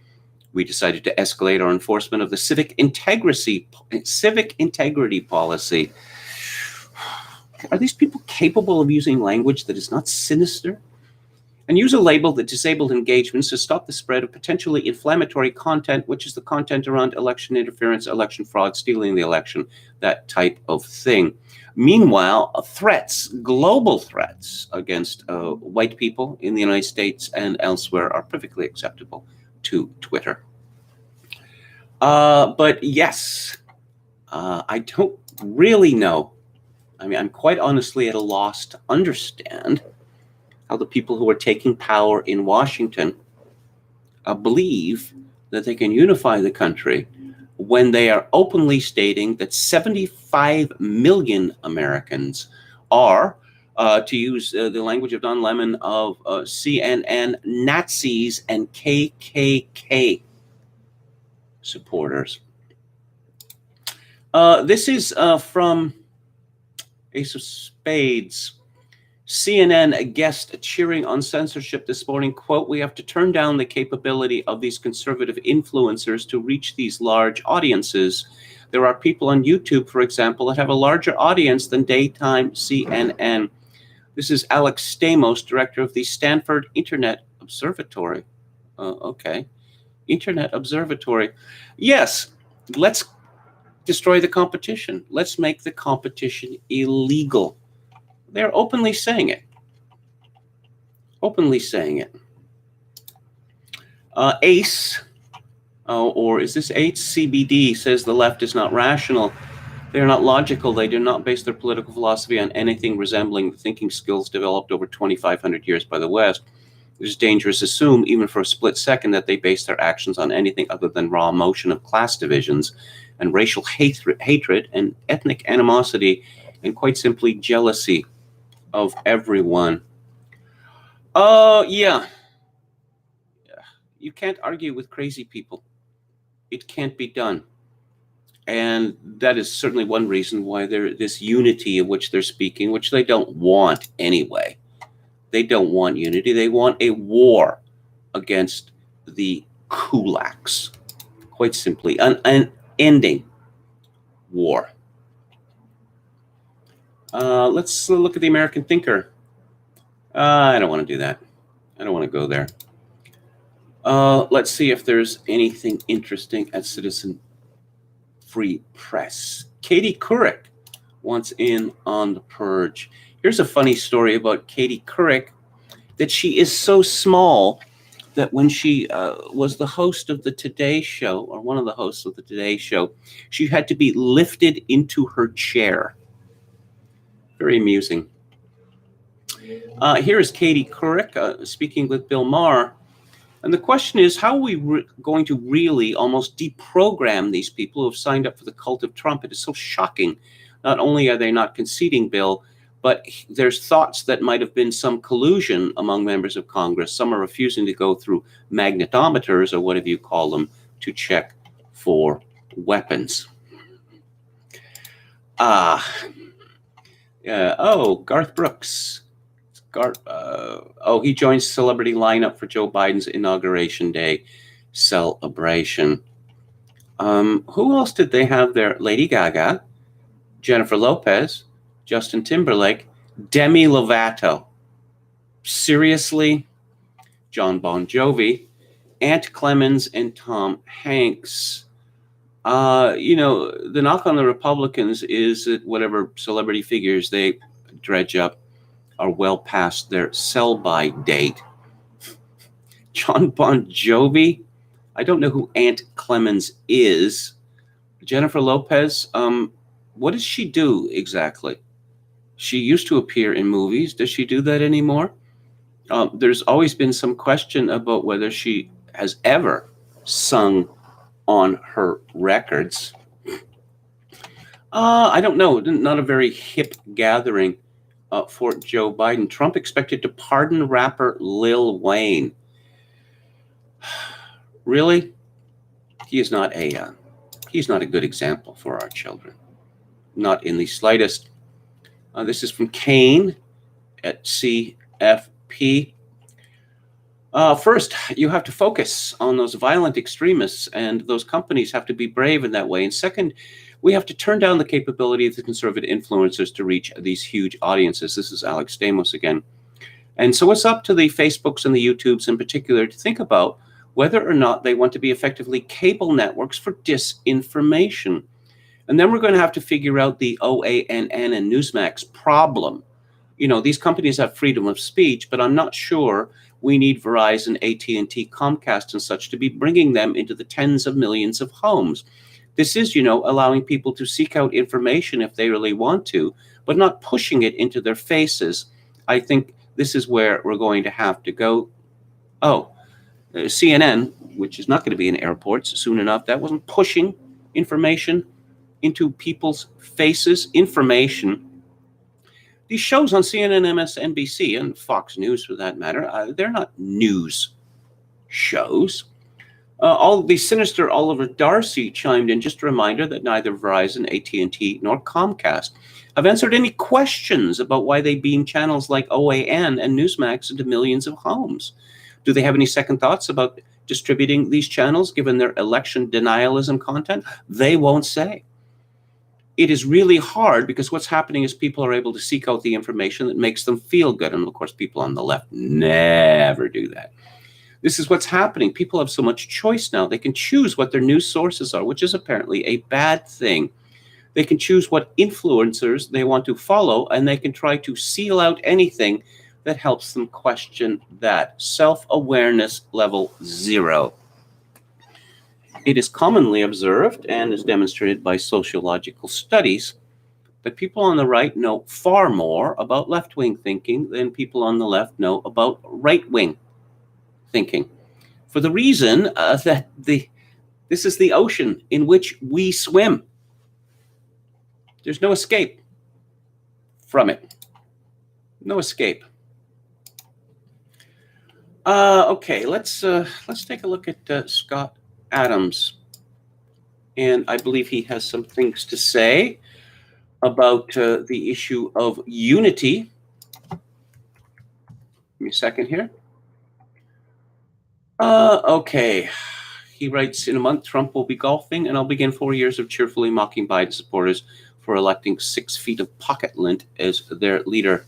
We decided to escalate our enforcement of the civic integrity policy." Are these people capable of using language that is not sinister? "And use a label that disabled engagements to stop the spread of potentially inflammatory content, which is the content around election interference, election fraud, stealing the election, that type of thing." Meanwhile, global threats against white people in the United States and elsewhere are perfectly acceptable to Twitter. But yes, I don't really know. I mean, I'm quite honestly at a loss to understand how the people who are taking power in Washington believe that they can unify the country when they are openly stating that 75 million Americans are, to use the language of Don Lemon of CNN, Nazis and KKK supporters. This is from Ace of Spades. CNN guest cheering on censorship this morning. Quote, "We have to turn down the capability of these conservative influencers to reach these large audiences. There are people on YouTube, for example, that have a larger audience than daytime CNN." This is Alex Stamos, director of the Stanford Internet Observatory. Okay. Internet Observatory. Yes, let's destroy the competition. Let's make the competition illegal. They're openly saying it. Ace, or is this HCBD, says the left is not rational. They are not logical. They do not base their political philosophy on anything resembling the thinking skills developed over 2,500 years by the West. It is dangerous to assume, even for a split second, that they base their actions on anything other than raw emotion of class divisions and racial hatred and ethnic animosity and quite simply jealousy of everyone. Yeah. You can't argue with crazy people. It can't be done. And that is certainly one reason why this unity of which they're speaking, which they don't want anyway. They don't want unity. They want a war against the kulaks. Quite simply, an ending war. Let's look at the American Thinker. I don't want to do that. I don't want to go there. Let's see if there's anything interesting at Citizen Free Press. Katie Couric wants in on the purge. Here's a funny story about Katie Couric, that she is so small that when she was the host of the Today Show, or one of the hosts of the Today Show, she had to be lifted into her chair. Very amusing. Here is Katie Couric speaking with Bill Maher. And the question is, how are we going to really almost deprogram these people who have signed up for the cult of Trump? It is so shocking. Not only are they not conceding, Bill, but there's thoughts that might have been some collusion among members of Congress. Some are refusing to go through magnetometers, or whatever you call them, to check for weapons. Garth Brooks. He joins celebrity lineup for Joe Biden's Inauguration Day celebration. Who else did they have there? Lady Gaga, Jennifer Lopez, Justin Timberlake, Demi Lovato. Seriously? John Bon Jovi, Aunt Clemens, and Tom Hanks. The knock on the Republicans is that whatever celebrity figures they dredge up are well past their sell-by date. John Bon Jovi? I don't know who Aunt Clemens is. Jennifer Lopez? What does she do exactly? She used to appear in movies. Does she do that anymore? There's always been some question about whether she has ever sung on her records. I don't know. Not a very hip gathering for Joe Biden. Trump expected to pardon rapper Lil Wayne. Really? He's not a good example for our children. Not in the slightest. This is from Kane at CFP. First, you have to focus on those violent extremists, and those companies have to be brave in that way. And second, we have to turn down the capability of the conservative influencers to reach these huge audiences. This is Alex Stamos again. And so it's up to the Facebooks and the YouTubes in particular to think about whether or not they want to be effectively cable networks for disinformation. And then we're going to have to figure out the OANN and Newsmax problem. These companies have freedom of speech, but I'm not sure we need Verizon, AT&T, Comcast, and such to be bringing them into the tens of millions of homes. This is, allowing people to seek out information if they really want to, but not pushing it into their faces. I think this is where we're going to have to go. CNN, which is not going to be in airports soon enough, that wasn't pushing information into people's faces. Information. These shows on CNN, MSNBC, and Fox News for that matter, they're not news shows. All the sinister Oliver Darcy chimed in. Just a reminder that neither Verizon, AT&T, nor Comcast have answered any questions about why they beam channels like OAN and Newsmax into millions of homes. Do they have any second thoughts about distributing these channels given their election denialism content? They won't say. It is really hard because what's happening is people are able to seek out the information that makes them feel good. And of course, people on the left never do that. This is what's happening. People have so much choice now. They can choose what their news sources are, which is apparently a bad thing. They can choose what influencers they want to follow, and they can try to seal out anything that helps them question that. Self-awareness level 0. It is commonly observed and is demonstrated by sociological studies that people on the right know far more about left-wing thinking than people on the left know about right-wing thinking, for the reason that this is the ocean in which we swim. There's no escape from it. No escape. Okay, let's take a look at Scott Adams, and I believe he has some things to say about the issue of unity. Give me a second here. Okay. He writes, in a month, Trump will be golfing, and I'll begin 4 years of cheerfully mocking Biden supporters for electing 6 feet of pocket lint as their leader.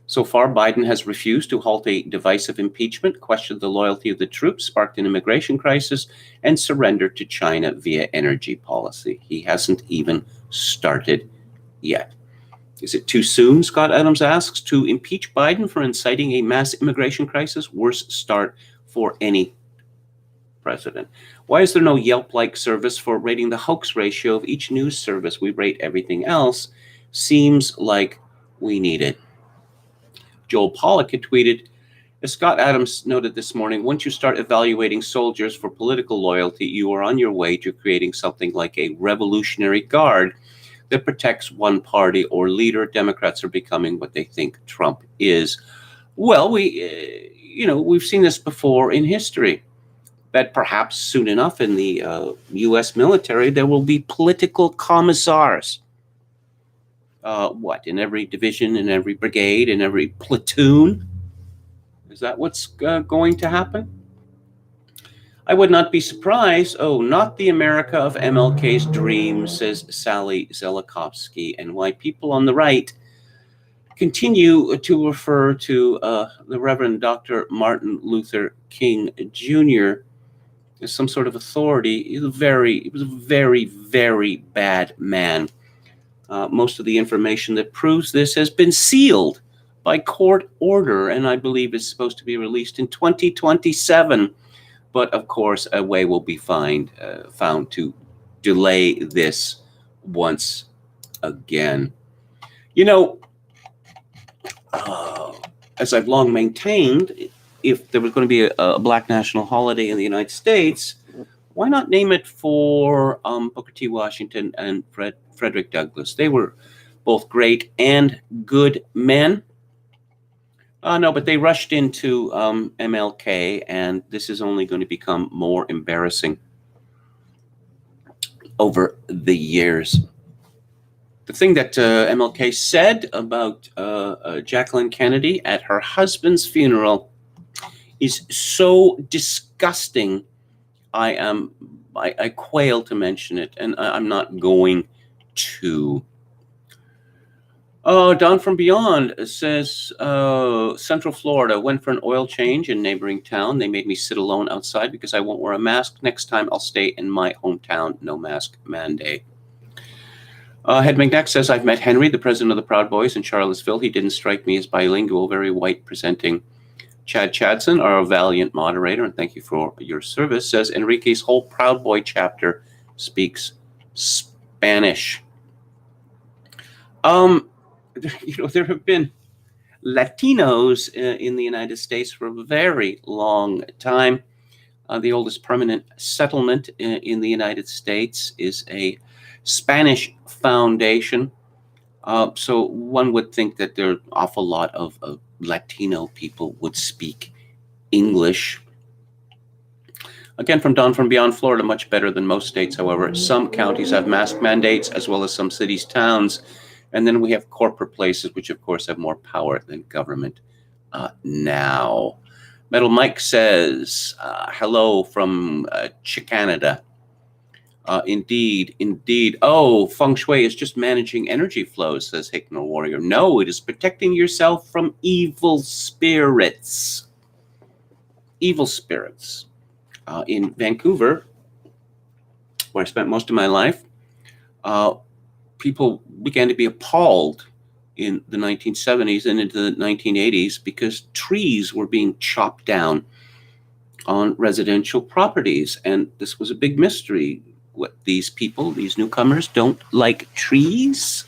So far, Biden has refused to halt a divisive impeachment, questioned the loyalty of the troops, sparked an immigration crisis, and surrendered to China via energy policy. He hasn't even started yet. Is it too soon, Scott Adams asks, to impeach Biden for inciting a mass immigration crisis? Worst start for any president. Why is there no Yelp-like service for rating the hoax ratio of each news service? We rate everything else. Seems like we need it. Joel Pollack had tweeted, as Scott Adams noted this morning, once you start evaluating soldiers for political loyalty, you are on your way to creating something like a Revolutionary Guard that protects one party or leader. Democrats are becoming what they think Trump is. Well, we've seen this before in history, that perhaps soon enough in the U.S. military, there will be political commissars. In every division, in every brigade, in every platoon? Is that what's going to happen? I would not be surprised. Oh, not the America of MLK's dream, says Sally Zelikovsky, and why people on the right continue to refer to the Reverend Dr. Martin Luther King Jr. as some sort of authority. He was a very, very bad man. Most of the information that proves this has been sealed by court order, and I believe is supposed to be released in 2027. But of course, a way will be found to delay this once again. As I've long maintained, if there was going to be a Black national holiday in the United States, why not name it for Booker T. Washington and Frederick Douglass? They were both great and good men. No, but they rushed into MLK, and this is only going to become more embarrassing over the years. The thing that MLK said about Jacqueline Kennedy at her husband's funeral is so disgusting. I quail to mention it, and I'm not going to. Don from Beyond says, Central Florida went for an oil change in neighboring town. They made me sit alone outside because I won't wear a mask. Next time I'll stay in my hometown. No mask mandate. Head McNack says, I've met Henry, the president of the Proud Boys in Charlottesville. He didn't strike me as bilingual, very white presenting. Chad Chadson, our valiant moderator, and thank you for your service, says Enrique's whole Proud Boy chapter speaks Spanish. There have been Latinos in the United States for a very long time. The oldest permanent settlement in the United States is a Spanish foundation. So one would think that there are an awful lot of Latino people would speak English. Again, from Don from Beyond, Florida, much better than most states, however. Some counties have mask mandates, as well as some cities, towns. And then we have corporate places, which, of course, have more power than government now. Metal Mike says, hello from Canada. Indeed. Oh, feng shui is just managing energy flows, says Hickman Warrior. No, it is protecting yourself from evil spirits. Evil spirits. In Vancouver, where I spent most of my life, people began to be appalled in the 1970s and into the 1980s because trees were being chopped down on residential properties. And this was a big mystery. What, these people, these newcomers, don't like trees?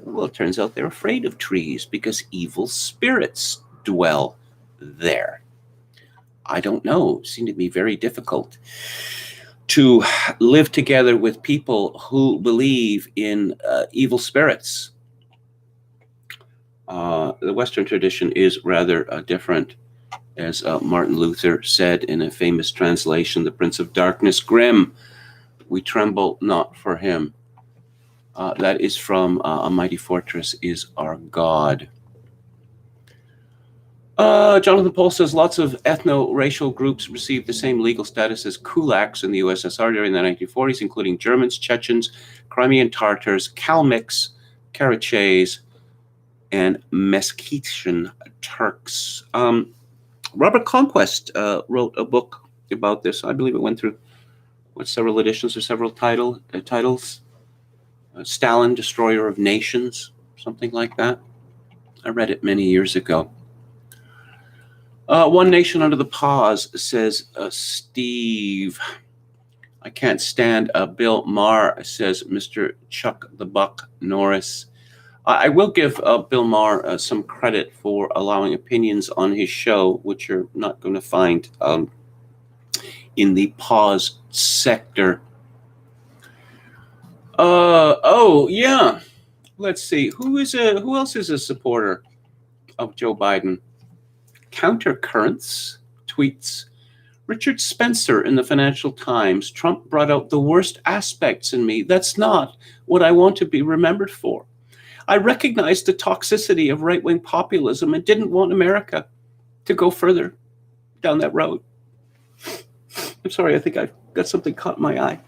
Well, it turns out they're afraid of trees because evil spirits dwell there. I don't know. It seemed to be very difficult to live together with people who believe in evil spirits. The Western tradition is rather different. As Martin Luther said in a famous translation, the Prince of Darkness, grim, we tremble not for him. That is from A Mighty Fortress is Our God. Jonathan Pohl says lots of ethno-racial groups received the same legal status as kulaks in the USSR during the 1940s, including Germans, Chechens, Crimean Tatars, Kalmyks, Karachays, and Meskhetian Turks. Robert Conquest wrote a book about this. I believe it went through several editions or several titles. Stalin, Destroyer of Nations, something like that. I read it many years ago. One Nation Under the Pause says, Steve. I can't stand Bill Maher, says Mr. Chuck the Buck Norris. I will give Bill Maher some credit for allowing opinions on his show, which you're not going to find in the pause sector. Oh, yeah. Let's see. Who else is a supporter of Joe Biden? Countercurrents tweets, Richard Spencer in the Financial Times, Trump brought out the worst aspects in me. That's not what I want to be remembered for. I recognized the toxicity of right-wing populism and didn't want America to go further down that road. I'm sorry, I think I've got something caught in my eye.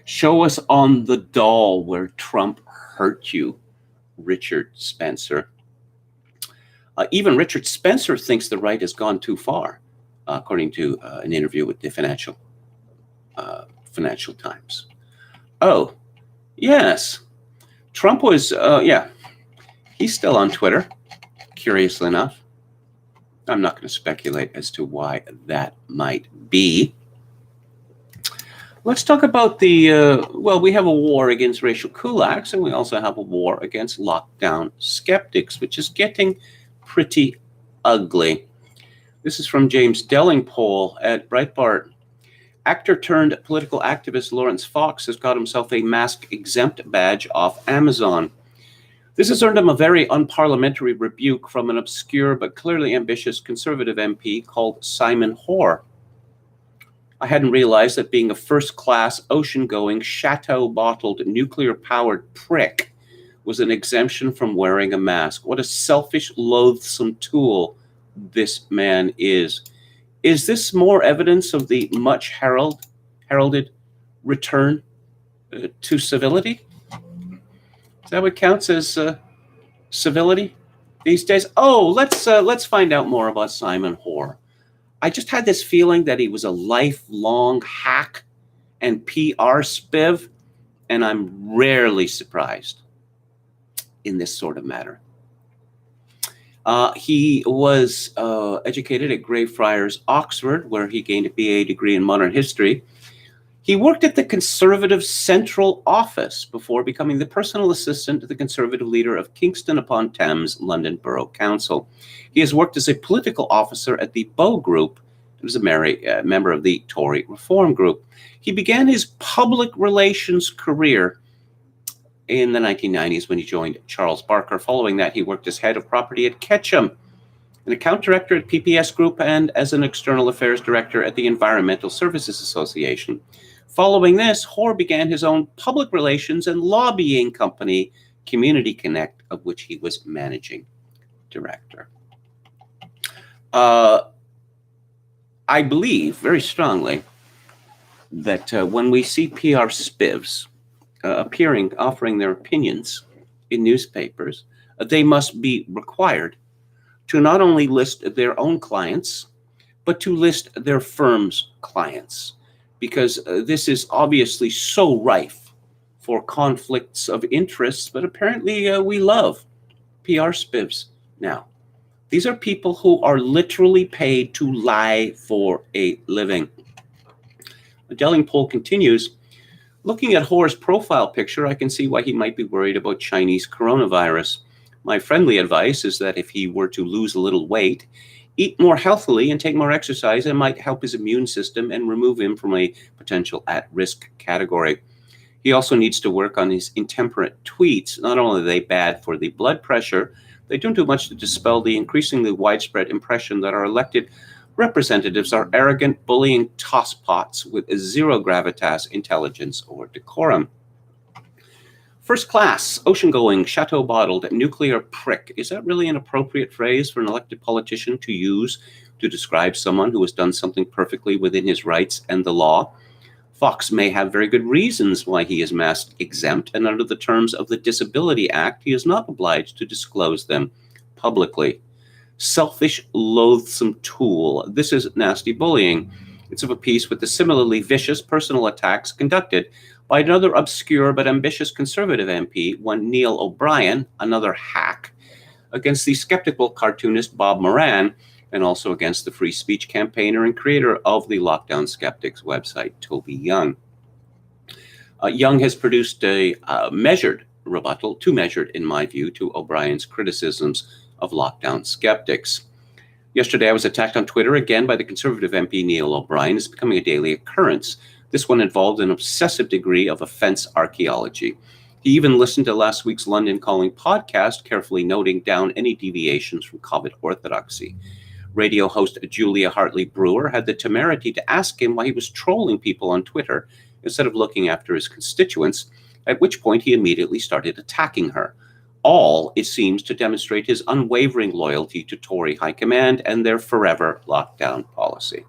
Show us on the doll where Trump hurt you, Richard Spencer. Even Richard Spencer thinks the right has gone too far, according to an interview with the Financial Times. Oh, yes. Trump was, he's still on Twitter, curiously enough. I'm not going to speculate as to why that might be. Let's talk about we have a war against racial kulaks, and we also have a war against lockdown skeptics, which is getting pretty ugly. This is from James Dellingpole at Breitbart. Actor turned political activist Lawrence Fox has got himself a mask exempt badge off Amazon. This has earned him a very unparliamentary rebuke from an obscure but clearly ambitious conservative MP called Simon Hoare. I hadn't realized that being a first-class, ocean-going, chateau-bottled, nuclear-powered prick was an exemption from wearing a mask. What a selfish, loathsome tool this man is. Is this more evidence of the much heralded return to civility? Is that what counts as civility these days? Oh, let's find out more about Simon Hoare. I just had this feeling that he was a lifelong hack and PR spiv, and I'm rarely surprised in this sort of matter. He was educated at Greyfriars, Oxford, where he gained a BA degree in modern history. He worked at the Conservative Central Office before becoming the personal assistant to the Conservative leader of Kingston upon Thames, London Borough Council. He has worked as a political officer at the Bow Group. He was a member of the Tory Reform Group. He began his public relations career in the 1990s when he joined Charles Barker. Following that, he worked as head of property at Ketchum, an account director at PPS Group, and as an external affairs director at the Environmental Services Association. Following this, Hoare began his own public relations and lobbying company, Community Connect, of which he was managing director. I believe very strongly that when we see PR spivs offering their opinions in newspapers, they must be required to not only list their own clients, but to list their firm's clients, because this is obviously so rife for conflicts of interest, but apparently we love PR spivs now. These are people who are literally paid to lie for a living. Dellingpole continues, looking at Hoare's profile picture, I can see why he might be worried about Chinese coronavirus. My friendly advice is that if he were to lose a little weight, eat more healthily and take more exercise, it might help his immune system and remove him from a potential at-risk category. He also needs to work on his intemperate tweets. Not only are they bad for the blood pressure, they don't do much to dispel the increasingly widespread impression that our elected representatives are arrogant, bullying tosspots with zero gravitas, intelligence, or decorum. First class, ocean-going, chateau-bottled, nuclear prick. Is that really an appropriate phrase for an elected politician to use to describe someone who has done something perfectly within his rights and the law? Fox may have very good reasons why he is mask exempt, and under the terms of the Disability Act, he is not obliged to disclose them publicly. Selfish, loathsome tool. This is nasty bullying. It's of a piece with the similarly vicious personal attacks conducted by another obscure but ambitious Conservative MP, one Neil O'Brien, another hack, against the skeptical cartoonist Bob Moran, and also against the free speech campaigner and creator of the Lockdown Skeptics website, Toby Young. Young has produced a measured rebuttal, too measured in my view, to O'Brien's criticisms of lockdown skeptics. Yesterday, I was attacked on Twitter again by the Conservative MP Neil O'Brien. It's becoming a daily occurrence. This one involved an obsessive degree of offense archaeology. He even listened to last week's London Calling podcast, carefully noting down any deviations from COVID orthodoxy. Radio host Julia Hartley Brewer had the temerity to ask him why he was trolling people on Twitter instead of looking after his constituents, at which point he immediately started attacking her. All, it seems, to demonstrate his unwavering loyalty to Tory High Command and their forever lockdown policy.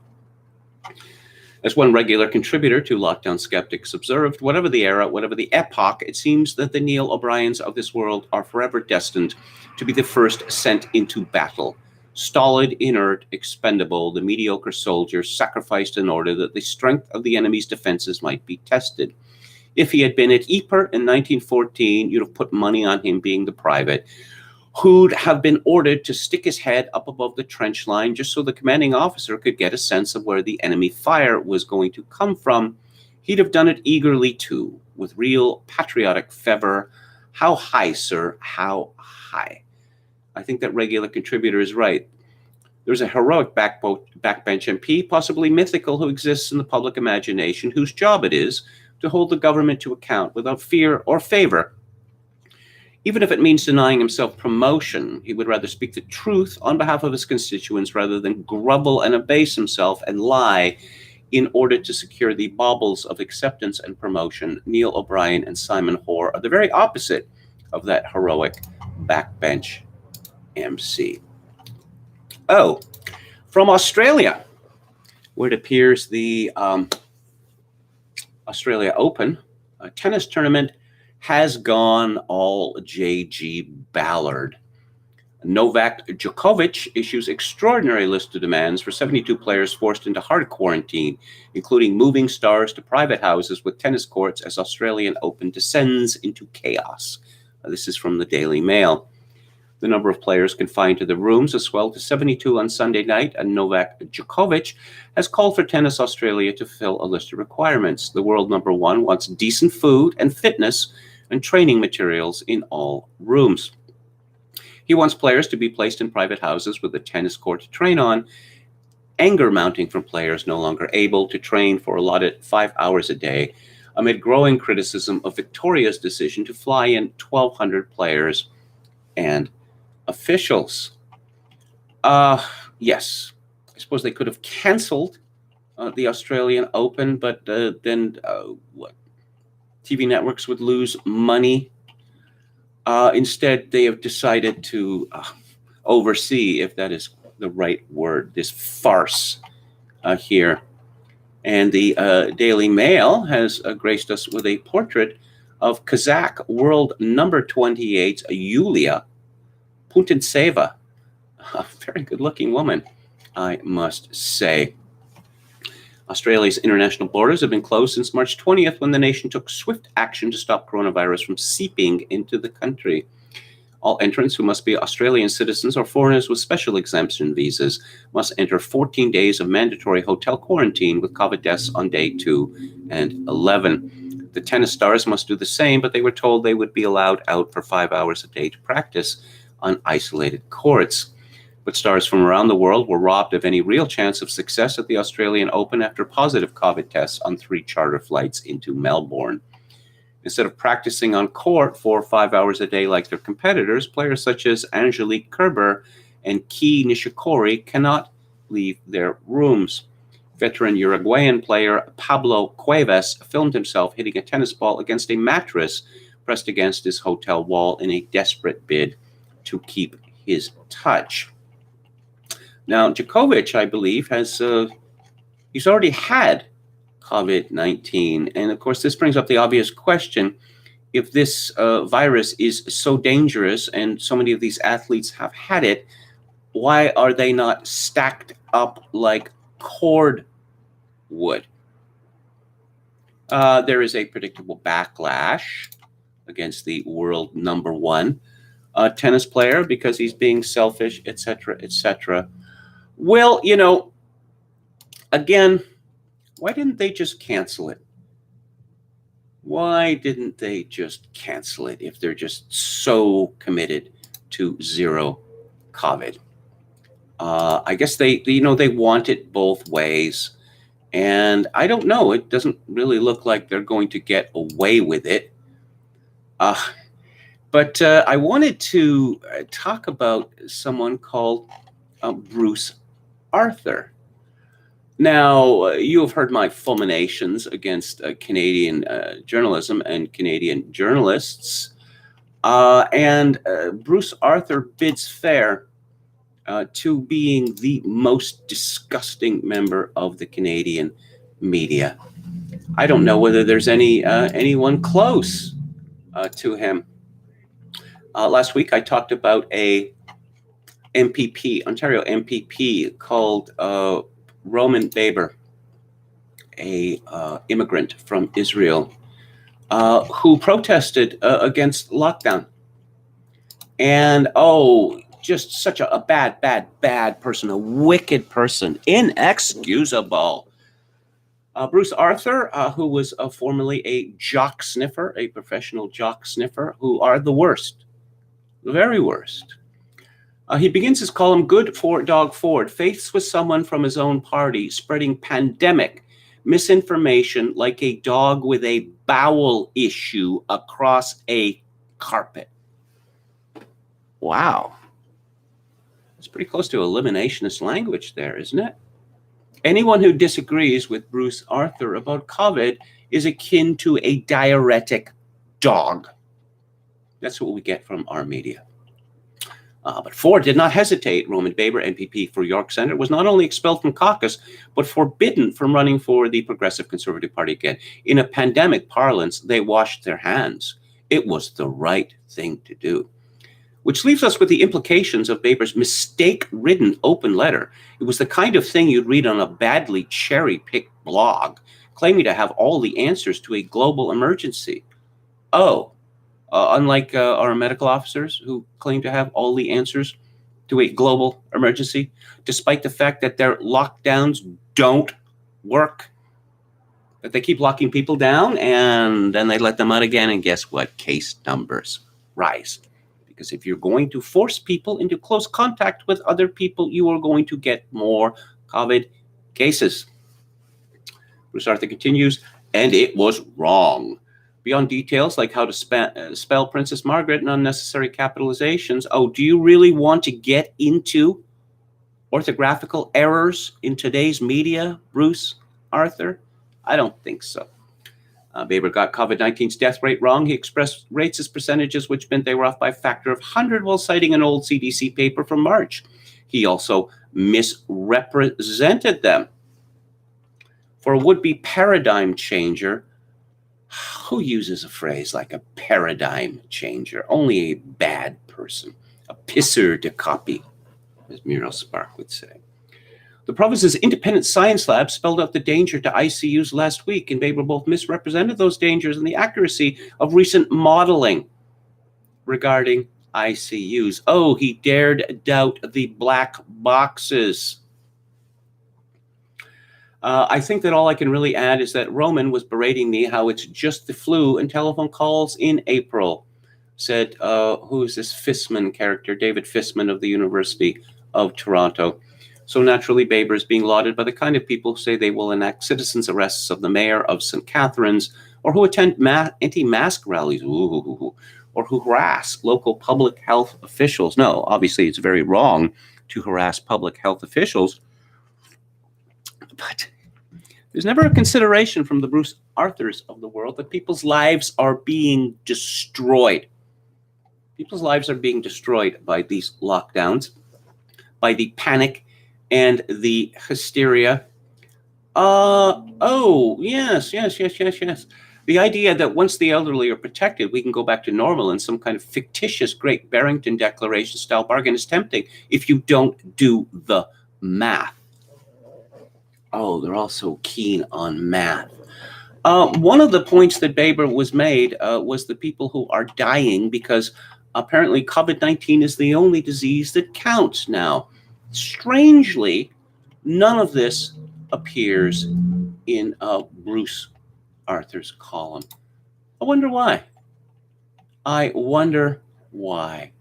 As one regular contributor to Lockdown Skeptics observed, whatever the era, whatever the epoch, it seems that the Neil O'Briens of this world are forever destined to be the first sent into battle. Stolid, inert, expendable, the mediocre soldier sacrificed in order that the strength of the enemy's defenses might be tested. If he had been at Ypres in 1914, you'd have put money on him being the private who'd have been ordered to stick his head up above the trench line just so the commanding officer could get a sense of where the enemy fire was going to come from. He'd have done it eagerly too, with real patriotic fervor. How high, sir, how high? I think that regular contributor is right. There's a heroic backbench MP, possibly mythical, who exists in the public imagination, whose job it is to hold the government to account without fear or favor. Even if it means denying himself promotion, he would rather speak the truth on behalf of his constituents rather than grovel and abase himself and lie in order to secure the baubles of acceptance and promotion. Neil O'Brien and Simon Hoare are the very opposite of that heroic backbench MC. Oh, from Australia, where it appears the Australia Open tennis tournament has gone all J.G. Ballard. Novak Djokovic issues extraordinary list of demands for 72 players forced into hard quarantine, including moving stars to private houses with tennis courts as Australian Open descends into chaos. This is from the Daily Mail. The number of players confined to the rooms has swelled to 72 on Sunday night, and Novak Djokovic has called for Tennis Australia to fill a list of requirements. The world number one wants decent food and fitness and training materials in all rooms. He wants players to be placed in private houses with a tennis court to train on. Anger mounting from players no longer able to train for allotted 5 hours a day amid growing criticism of Victoria's decision to fly in 1,200 players and officials. Yes, I suppose they could have canceled the Australian Open, but then what? TV networks would lose money. Instead, they have decided to oversee, if that is the right word, this farce here. And the Daily Mail has graced us with a portrait of Kazakh world number 28, Yulia Putintseva. A very good-looking woman, I must say. Australia's international borders have been closed since March 20th, when the nation took swift action to stop coronavirus from seeping into the country. All entrants who must be Australian citizens or foreigners with special exemption visas must enter 14 days of mandatory hotel quarantine with COVID tests on day 2 and 11. The tennis stars must do the same, but they were told they would be allowed out for 5 hours a day to practice on isolated courts. But stars from around the world were robbed of any real chance of success at the Australian Open after positive COVID tests on 3 charter flights into Melbourne. Instead of practicing on court 4 or 5 hours a day like their competitors, players such as Angelique Kerber and Kei Nishikori cannot leave their rooms. Veteran Uruguayan player Pablo Cuevas filmed himself hitting a tennis ball against a mattress pressed against his hotel wall in a desperate bid to keep his touch. Now, Djokovic, I believe, he's already had COVID-19. And of course, this brings up the obvious question. If this virus is so dangerous and so many of these athletes have had it, why are they not stacked up like cord would. There is a predictable backlash against the world number one tennis player because he's being selfish, etc., etc. Well, you know, again, why didn't they just cancel it? Why didn't they just cancel it if they're just so committed to zero COVID? I guess they want it both ways. And I don't know. It doesn't really look like they're going to get away with it. But I wanted to talk about someone called Bruce Arthur. Now, you have heard my fulminations against Canadian journalism and Canadian journalists. And Bruce Arthur bids fair to being the most disgusting member of the Canadian media. I don't know whether there's anyone close to him. Last week I talked about a MPP, Ontario MPP, called Roman Baber, a immigrant from Israel, who protested against lockdown. And just such a bad person, a wicked person, inexcusable. Bruce Arthur, who was formerly a jock sniffer, a professional jock sniffer, who are the worst, the very worst. He begins his column, "Good for Dog Ford, faiths with someone from his own party, spreading pandemic misinformation like a dog with a bowel issue across a carpet." Wow. It's pretty close to eliminationist language there, isn't it? Anyone who disagrees with Bruce Arthur about COVID is akin to a diuretic dog. That's what we get from our media. But Ford did not hesitate. Roman Baber, MPP for York Centre, was not only expelled from caucus, but forbidden from running for the Progressive Conservative Party again. In a pandemic parlance, they washed their hands. It was the right thing to do. Which leaves us with the implications of Baber's mistake-ridden open letter. It was the kind of thing you'd read on a badly cherry-picked blog, claiming to have all the answers to a global emergency. Unlike our medical officers who claim to have all the answers to a global emergency, despite the fact that their lockdowns don't work, that they keep locking people down and then they let them out again, and guess what? Case numbers rise. Because if you're going to force people into close contact with other people, you are going to get more COVID cases. Bruce Arthur continues, and it was wrong. Beyond details like how to spell Princess Margaret and unnecessary capitalizations, do you really want to get into orthographical errors in today's media, Bruce Arthur? I don't think so. Baber got COVID-19's death rate wrong. He expressed rates as percentages, which meant they were off by a factor of 100 while citing an old CDC paper from March. He also misrepresented them. For a would-be paradigm changer, who uses a phrase like a paradigm changer? Only a bad person, a pisser de copy, as Muriel Spark would say. The province's independent science lab spelled out the danger to ICUs last week, and Baber both misrepresented those dangers and the accuracy of recent modeling regarding ICUs. He dared doubt the black boxes. I think that all I can really add is that Roman was berating me how it's just the flu and telephone calls in April, said, who is this Fissman character, David Fissman of the University of Toronto. So naturally, Baber is being lauded by the kind of people who say they will enact citizens' arrests of the mayor of St. Catharines, or who attend anti-mask rallies, or who harass local public health officials. No, obviously it's very wrong to harass public health officials, but there's never a consideration from the Bruce Arthurs of the world that people's lives are being destroyed. People's lives are being destroyed by these lockdowns, by the panic and the hysteria. Yes. The idea that once the elderly are protected, we can go back to normal in some kind of fictitious Great Barrington Declaration style bargain is tempting if you don't do the math. Oh, they're all so keen on math. One of the points that Baber was made was the people who are dying because apparently COVID-19 is the only disease that counts now. Strangely, none of this appears in Bruce Arthur's column. I wonder why. I wonder why.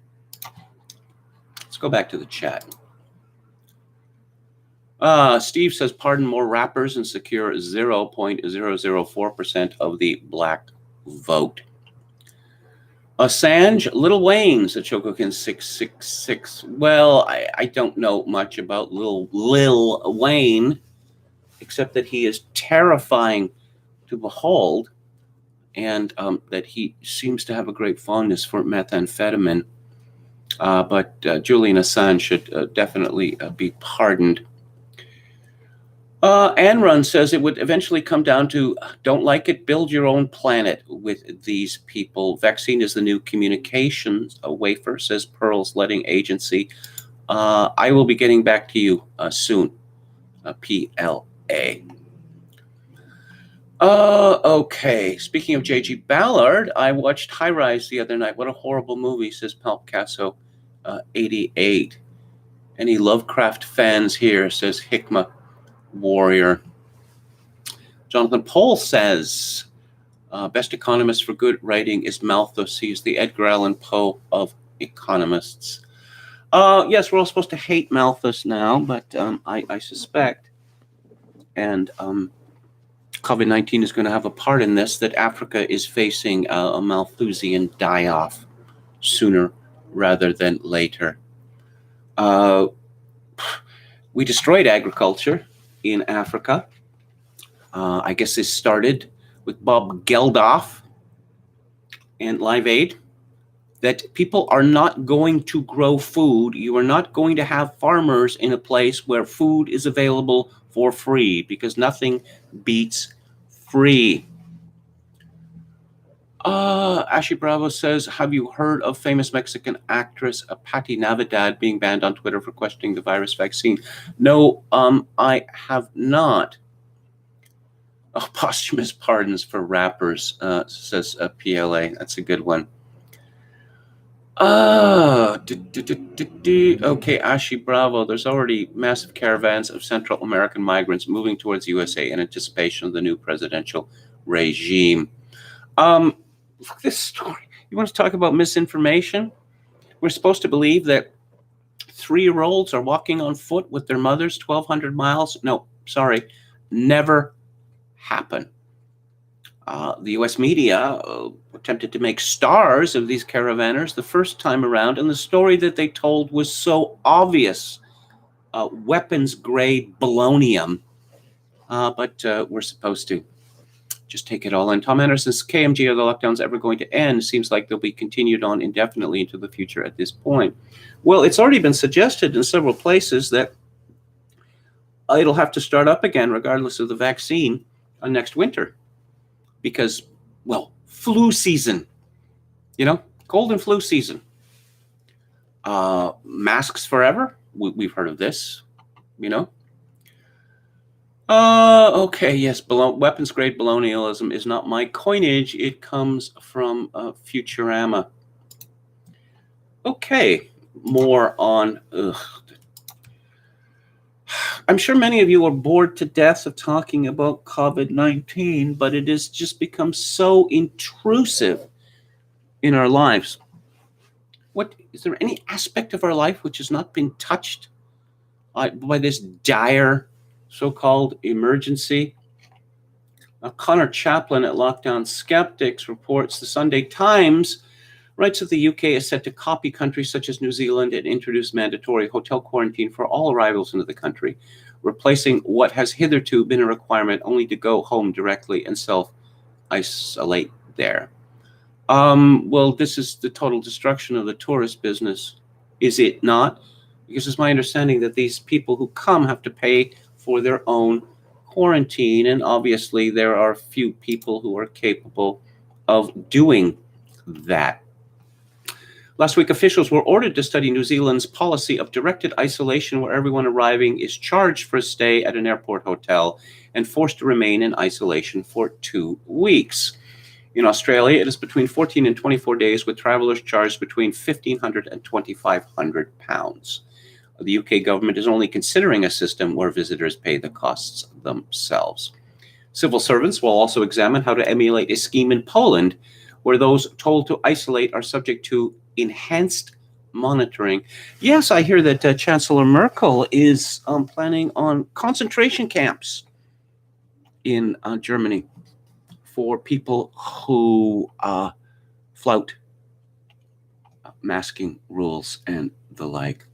Let's go back to the chat. Steve says, pardon, more rappers and secure 0.004% of the black vote. Assange, Lil Wayne, said Chocokin 666. Well, I don't know much about Lil Wayne, except that he is terrifying to behold, and that he seems to have a great fondness for methamphetamine. But Julian Assange should definitely be pardoned. Anrun says it would eventually come down to don't like it, build your own planet with these people. Vaccine is the new communications wafer, says Pearl's letting agency. I will be getting back to you soon. PLA. Okay. Speaking of J.G. Ballard, I watched High Rise the other night. What a horrible movie, says Palpicasso 88. Any Lovecraft fans here, says Hikmah Warrior. Jonathan Pohl says, best economist for good writing is Malthus. He is the Edgar Allan Poe of economists. Yes, we're all supposed to hate Malthus now, but I suspect, and COVID-19 is going to have a part in this, that Africa is facing a Malthusian die-off sooner rather than later. We destroyed agriculture in Africa. I guess this started with Bob Geldof and Live Aid, that people are not going to grow food. You are not going to have farmers in a place where food is available for free, because nothing beats free. Ashley Bravo says, have you heard of famous Mexican actress Patti Navidad being banned on Twitter for questioning the virus vaccine? No, I have not. Oh, posthumous pardons for rappers, says PLA. That's a good one. Okay, Ashi Bravo. There's already massive caravans of Central American migrants moving towards USA in anticipation of the new presidential regime. Look at this story. You want to talk about misinformation? We're supposed to believe that 3-year-olds are walking on foot with their mothers 1,200 miles. No, sorry, never happen. The U.S. media attempted to make stars of these caravanners the first time around, and the story that they told was so obvious, weapons-grade polonium, but we're supposed to just take it all in. Tom Anderson's KMG, are the lockdowns ever going to end? Seems like they'll be continued on indefinitely into the future at this point. Well, it's already been suggested in several places that it'll have to start up again regardless of the vaccine next winter. Because, well, flu season, cold and flu season. Masks forever. We've heard of this, Okay, yes, weapons-grade colonialism is not my coinage. It comes from Futurama. Okay, more on... I'm sure many of you are bored to death of talking about COVID-19, but it has just become so intrusive in our lives. Is there any aspect of our life which has not been touched by this dire so-called emergency? Connor Chaplin at Lockdown Skeptics reports the Sunday Times writes that the UK is set to copy countries such as New Zealand and introduce mandatory hotel quarantine for all arrivals into the country, replacing what has hitherto been a requirement only to go home directly and self-isolate there. Well, this is the total destruction of the tourist business, is it not? Because it's my understanding that these people who come have to pay for their own quarantine, and obviously there are few people who are capable of doing that. Last week, officials were ordered to study New Zealand's policy of directed isolation, where everyone arriving is charged for a stay at an airport hotel and forced to remain in isolation for 2 weeks. In Australia, it is between 14 and 24 days, with travelers charged between £1,500 and £2,500. The UK government is only considering a system where visitors pay the costs themselves. Civil servants will also examine how to emulate a scheme in Poland, where those told to isolate are subject to enhanced monitoring. Yes, I hear that Chancellor Merkel is planning on concentration camps in Germany for people who flout masking rules and the like.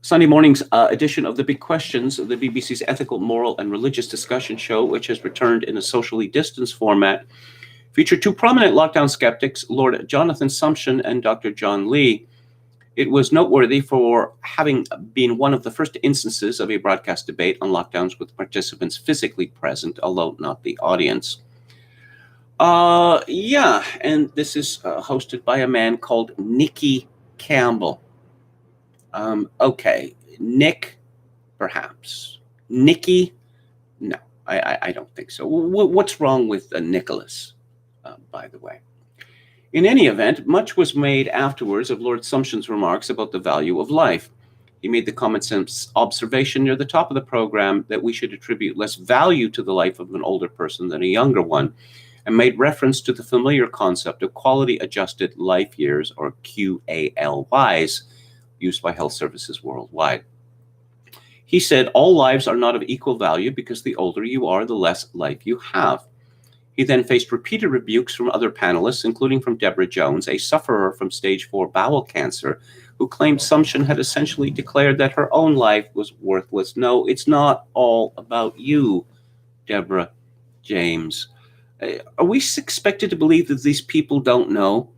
Sunday morning's edition of The Big Questions, the BBC's ethical, moral, and religious discussion show, which has returned in a socially distanced format, featured two prominent lockdown skeptics, Lord Jonathan Sumption and Dr. John Lee. It was noteworthy for having been one of the first instances of a broadcast debate on lockdowns with participants physically present, although not the audience. And this is hosted by a man called Nicky Campbell. Okay, Nick, perhaps. Nicky? No, I don't think so. What's wrong with Nicholas, by the way? In any event, much was made afterwards of Lord Sumption's remarks about the value of life. He made the common sense observation near the top of the program that we should attribute less value to the life of an older person than a younger one, and made reference to the familiar concept of quality-adjusted life years, or QALYs, used by health services worldwide. He said, all lives are not of equal value because the older you are, the less life you have. He then faced repeated rebukes from other panelists, including from Deborah Jones, a sufferer from stage 4 bowel cancer, who claimed Sumption had essentially declared that her own life was worthless. No, it's not all about you, Deborah James. Are we expected to believe that these people don't know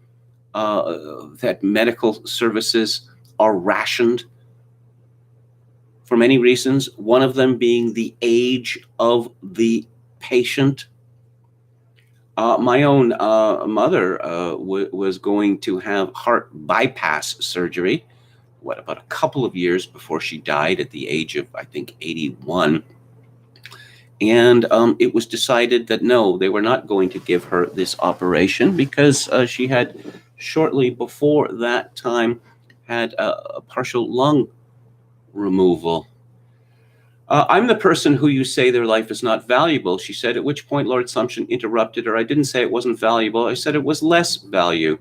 that medical services are rationed for many reasons, one of them being the age of the patient? My own mother was going to have heart bypass surgery, about a couple of years before she died at the age of, I think, 81. And it was decided that no, they were not going to give her this operation because she had shortly before that time had a partial lung removal. I'm the person who you say their life is not valuable, she said, at which point Lord Sumption interrupted her. I didn't say it wasn't valuable. I said it was less value.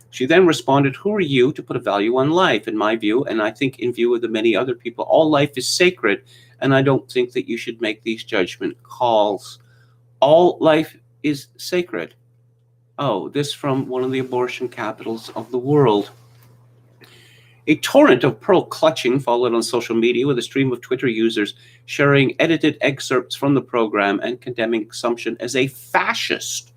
She then responded, who are you to put a value on life? In my view, and I think in view of the many other people, all life is sacred, and I don't think that you should make these judgment calls. All life is sacred. Oh, this from one of the abortion capitals of the world. A torrent of pearl clutching followed on social media, with a stream of Twitter users sharing edited excerpts from the program and condemning Sumption as a fascist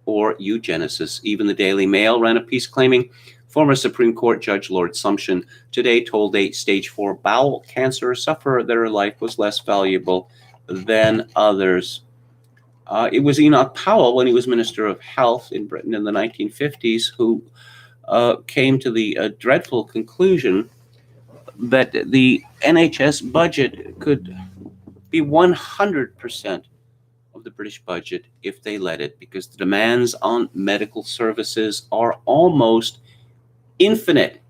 or eugenicist. Even the Daily Mail ran a piece claiming former Supreme Court Judge Lord Sumption today told a stage 4 bowel cancer sufferer that her life was less valuable than others. It was Enoch Powell, when he was Minister of Health in Britain in the 1950s, who came to the dreadful conclusion that the NHS budget could be 100% of the British budget if they let it, because the demands on medical services are almost infinite.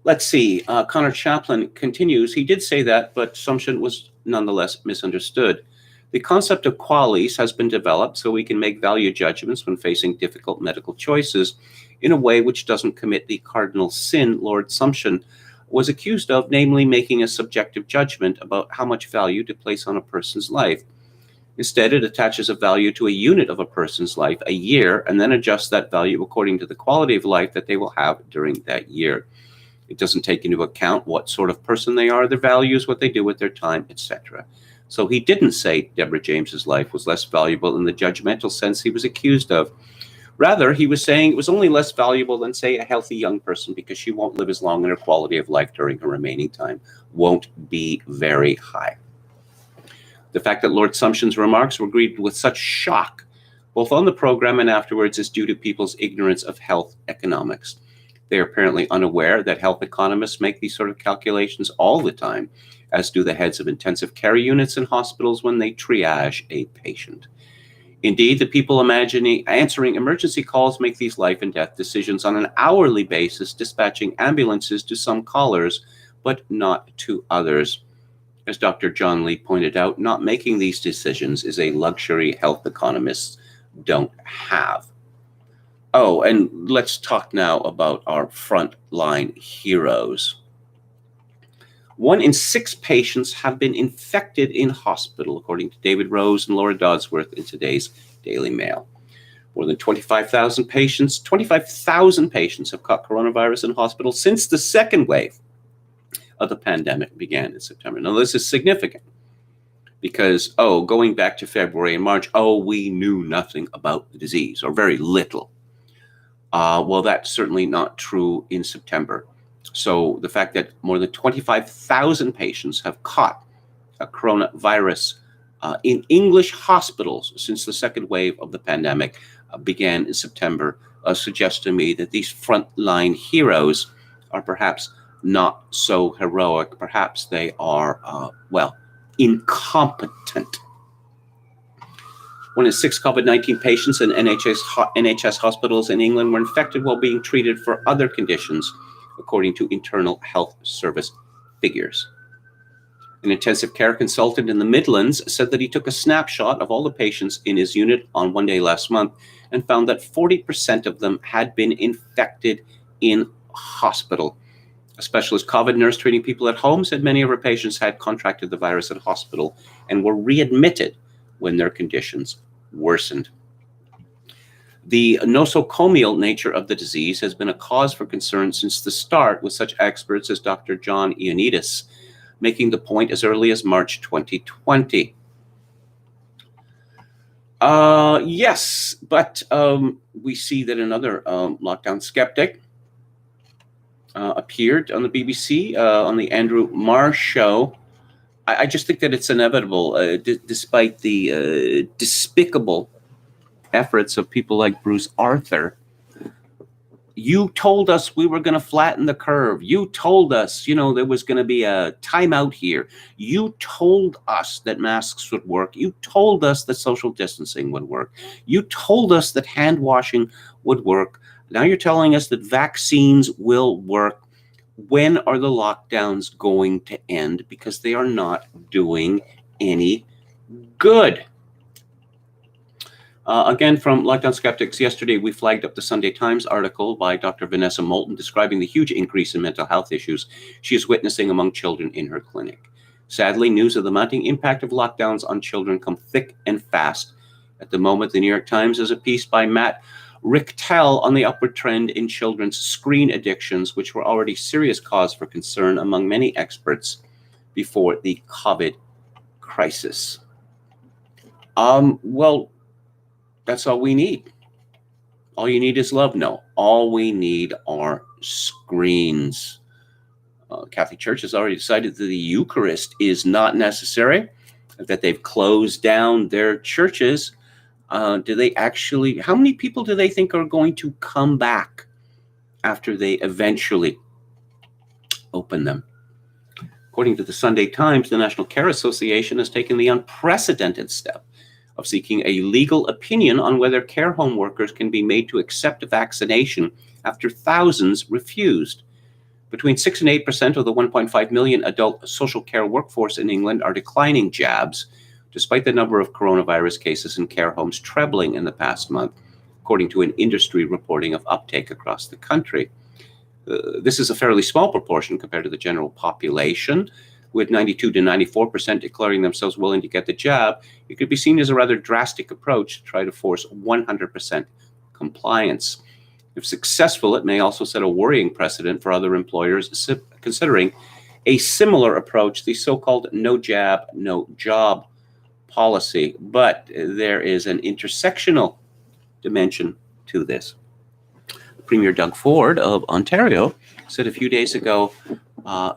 Let's see, Connor Chaplin continues. He did say that, but Sumption was nonetheless misunderstood. The concept of qualities has been developed so we can make value judgments when facing difficult medical choices in a way which doesn't commit the cardinal sin Lord Sumption was accused of, namely making a subjective judgment about how much value to place on a person's life. Instead, it attaches a value to a unit of a person's life, a year, and then adjusts that value according to the quality of life that they will have during that year. It doesn't take into account what sort of person they are, their values, what they do with their time, etc. So he didn't say Deborah James's life was less valuable in the judgmental sense he was accused of. Rather, he was saying it was only less valuable than, say, a healthy young person because she won't live as long and her quality of life during her remaining time won't be very high. The fact that Lord Sumption's remarks were greeted with such shock both on the program and afterwards, is due to people's ignorance of health economics. They are apparently unaware that health economists make these sort of calculations all the time, as do the heads of intensive care units in hospitals when they triage a patient. Indeed, the people answering emergency calls make these life and death decisions on an hourly basis, dispatching ambulances to some callers, but not to others. As Dr. John Lee pointed out, not making these decisions is a luxury health economists don't have. Oh, and let's talk now about our frontline heroes. 1 in 6 patients have been infected in hospital, according to David Rose and Laura Dodsworth in today's Daily Mail. More than 25,000 patients have caught coronavirus in hospital since the second wave of the pandemic began in September. Now, this is significant because, going back to February and March, we knew nothing about the disease, or very little. Well, that's certainly not true in September. So the fact that more than 25,000 patients have caught a coronavirus in English hospitals since the second wave of the pandemic began in September suggests to me that these frontline heroes are perhaps not so heroic. Perhaps they are, incompetent. 1 in 6 COVID-19 patients in NHS hospitals in England were infected while being treated for other conditions, according to Internal Health Service figures. An intensive care consultant in the Midlands said that he took a snapshot of all the patients in his unit on one day last month and found that 40% of them had been infected in hospital. A specialist COVID nurse treating people at home said many of her patients had contracted the virus at hospital and were readmitted when their conditions worsened. The nosocomial nature of the disease has been a cause for concern since the start, with such experts as Dr. John Ioannidis making the point as early as March 2020. Yes, but we see that another lockdown skeptic appeared on the BBC on the Andrew Marr show. I just think that it's inevitable, despite the despicable efforts of people like Bruce Arthur. You told us we were going to flatten the curve. You told us, there was going to be a timeout here. You told us that masks would work. You told us that social distancing would work. You told us that hand washing would work. Now you're telling us that vaccines will work. When are the lockdowns going to end? Because they are not doing any good. Again, from Lockdown Skeptics, yesterday we flagged up the Sunday Times article by Dr. Vanessa Moulton describing the huge increase in mental health issues she is witnessing among children in her clinic. Sadly, news of the mounting impact of lockdowns on children come thick and fast. At the moment, the New York Times has a piece by Matt Richtel on the upward trend in children's screen addictions, which were already serious cause for concern among many experts before the COVID crisis. That's all we need. All you need is love? No. All we need are screens. Catholic Church has already decided that the Eucharist is not necessary, that they've closed down their churches. How many people do they think are going to come back after they eventually open them? According to the Sunday Times, the National Care Association has taken the unprecedented step of seeking a legal opinion on whether care home workers can be made to accept vaccination after thousands refused. Between 6 and 8% of the 1.5 million adult social care workforce in England are declining jabs, despite the number of coronavirus cases in care homes trebling in the past month, according to an industry reporting of uptake across the country. This is a fairly small proportion compared to the general population, with 92 to 94% declaring themselves willing to get the jab. It could be seen as a rather drastic approach to try to force 100% compliance. If successful, it may also set a worrying precedent for other employers considering a similar approach, the so-called no jab, no job policy. But there is an intersectional dimension to this. Premier Doug Ford of Ontario said a few days ago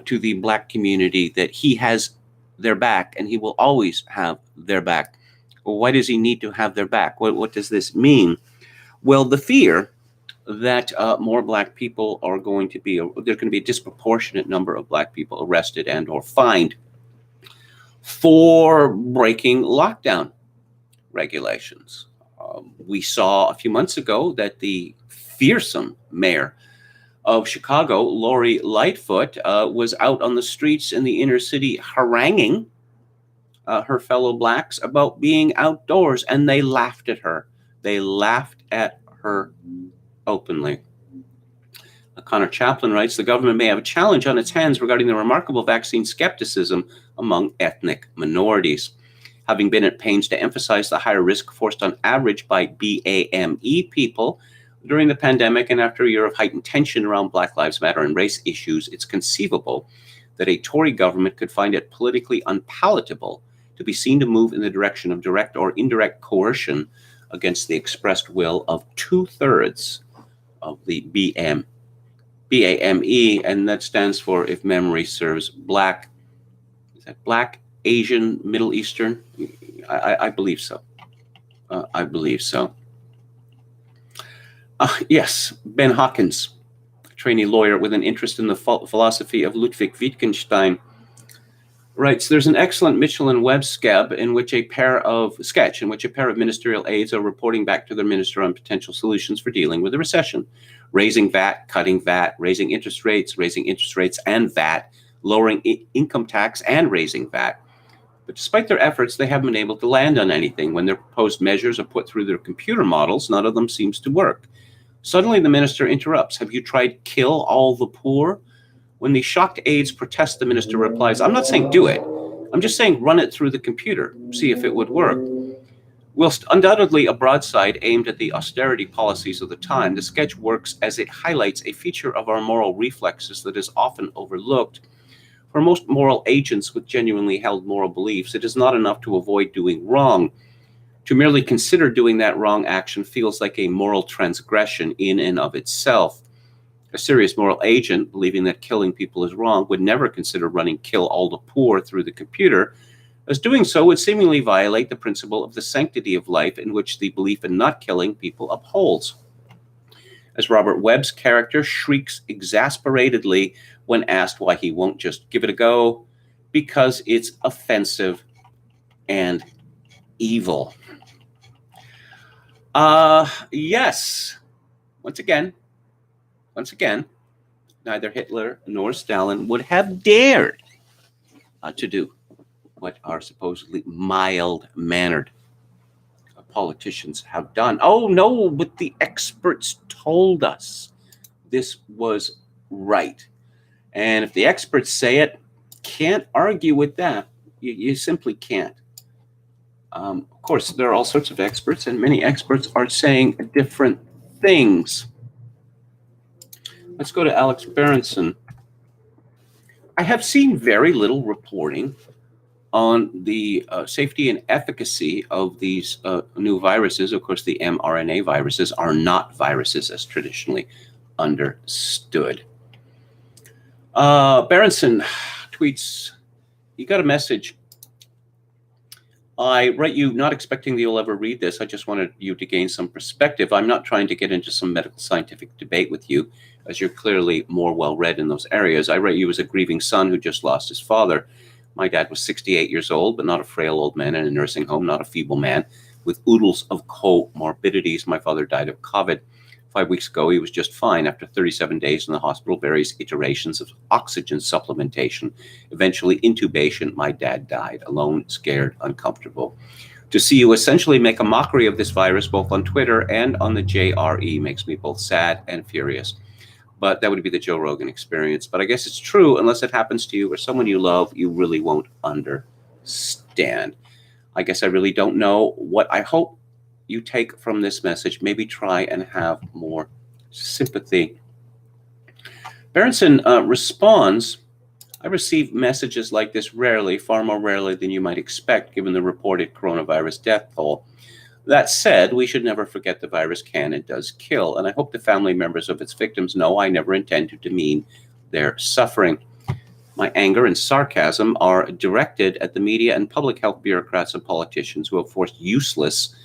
to the Black community that he has their back and he will always have their back Well, why does he need to have their back? What does this mean? Well, the fear that more black people are going to be, there's going to be a disproportionate number of black people arrested and or fined for breaking lockdown regulations. We saw a few months ago that the fearsome mayor of Chicago, Lori Lightfoot, was out on the streets in the inner city haranguing her fellow blacks about being outdoors, and they laughed at her. They laughed at her openly. Connor Chaplin writes, the government may have a challenge on its hands regarding the remarkable vaccine skepticism among ethnic minorities. Having been at pains to emphasize the higher risk forced on average by BAME people during the pandemic and after a year of heightened tension around Black Lives Matter and race issues, it's conceivable that a Tory government could find it politically unpalatable to be seen to move in the direction of direct or indirect coercion against the expressed will of 2/3 of the BAME, and that stands for, if memory serves, Black, is that Black, Asian, Middle Eastern? I believe so. I believe so. Yes, Ben Hawkins, a trainee lawyer with an interest in the philosophy of Ludwig Wittgenstein, writes, there's an excellent Mitchell and Webb sketch in which a pair of ministerial aides are reporting back to their minister on potential solutions for dealing with the recession. Raising VAT, cutting VAT, raising interest rates and VAT, lowering income tax and raising VAT. But despite their efforts, they haven't been able to land on anything. When their proposed measures are put through their computer models, none of them seems to work. Suddenly the minister interrupts. Have you tried kill all the poor? When the shocked aides protest, the minister replies, I'm not saying do it. I'm just saying run it through the computer, see if it would work. Whilst undoubtedly a broadside aimed at the austerity policies of the time, the sketch works as it highlights a feature of our moral reflexes that is often overlooked. For most moral agents with genuinely held moral beliefs, it is not enough to avoid doing wrong. To merely consider doing that wrong action feels like a moral transgression in and of itself. A serious moral agent, believing that killing people is wrong, would never consider running kill all the poor through the computer, as doing so would seemingly violate the principle of the sanctity of life in which the belief in not killing people upholds. As Robert Webb's character shrieks exasperatedly when asked why he won't just give it a go, because it's offensive and evil. Yes, once again, neither Hitler nor Stalin would have dared to do what our supposedly mild-mannered politicians have done. Oh, no, but the experts told us this was right. And if the experts say it, can't argue with that. You simply can't. Of course, there are all sorts of experts, and many experts are saying different things. Let's go to Alex Berenson. I have seen very little reporting on the safety and efficacy of these new viruses. Of course, the mRNA viruses are not viruses as traditionally understood. Berenson tweets, you got a message. I write you not expecting that you'll ever read this. I just wanted you to gain some perspective. I'm not trying to get into some medical scientific debate with you, as you're clearly more well-read in those areas. I write you as a grieving son who just lost his father. My dad was 68 years old, but not a frail old man in a nursing home, not a feeble man with oodles of comorbidities. My father died of COVID. 5 weeks ago, he was just fine after 37 days in the hospital, various iterations of oxygen supplementation, eventually intubation. My dad died, alone, scared, uncomfortable. To see you essentially make a mockery of this virus, both on Twitter and on the JRE, makes me both sad and furious. But that would be the Joe Rogan experience. But I guess it's true, unless it happens to you or someone you love, you really won't understand. I guess I really don't know what I hope you take from this message. Maybe try and have more sympathy. Berenson responds, I receive messages like this rarely, far more rarely than you might expect, given the reported coronavirus death toll. That said, we should never forget the virus can and does kill, and I hope the family members of its victims know I never intend to demean their suffering. My anger and sarcasm are directed at the media and public health bureaucrats and politicians who have forced useless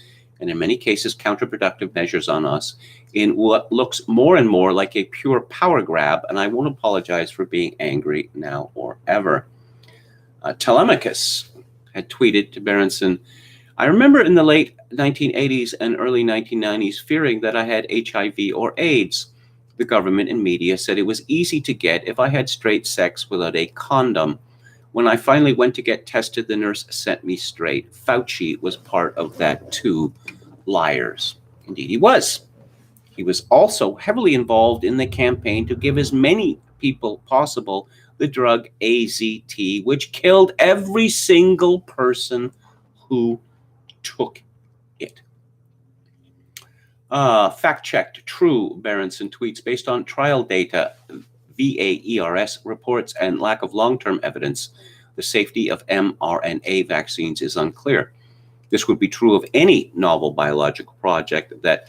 and in many cases counterproductive measures on us in what looks more and more like a pure power grab, and I won't apologize for being angry now or ever. Telemachus had tweeted to Berenson, I remember in the late 1980s and early 1990s fearing that I had HIV or AIDS. The government and media said it was easy to get if I had straight sex without a condom. When I finally went to get tested, the nurse set me straight. Fauci was part of that too. Liars. Indeed, he was. He was also heavily involved in the campaign to give as many people possible the drug AZT, which killed every single person who took it. Fact-checked, true, Berenson tweets, based on trial data, VAERS reports, and lack of long-term evidence, the safety of mRNA vaccines is unclear. This would be true of any novel biological project that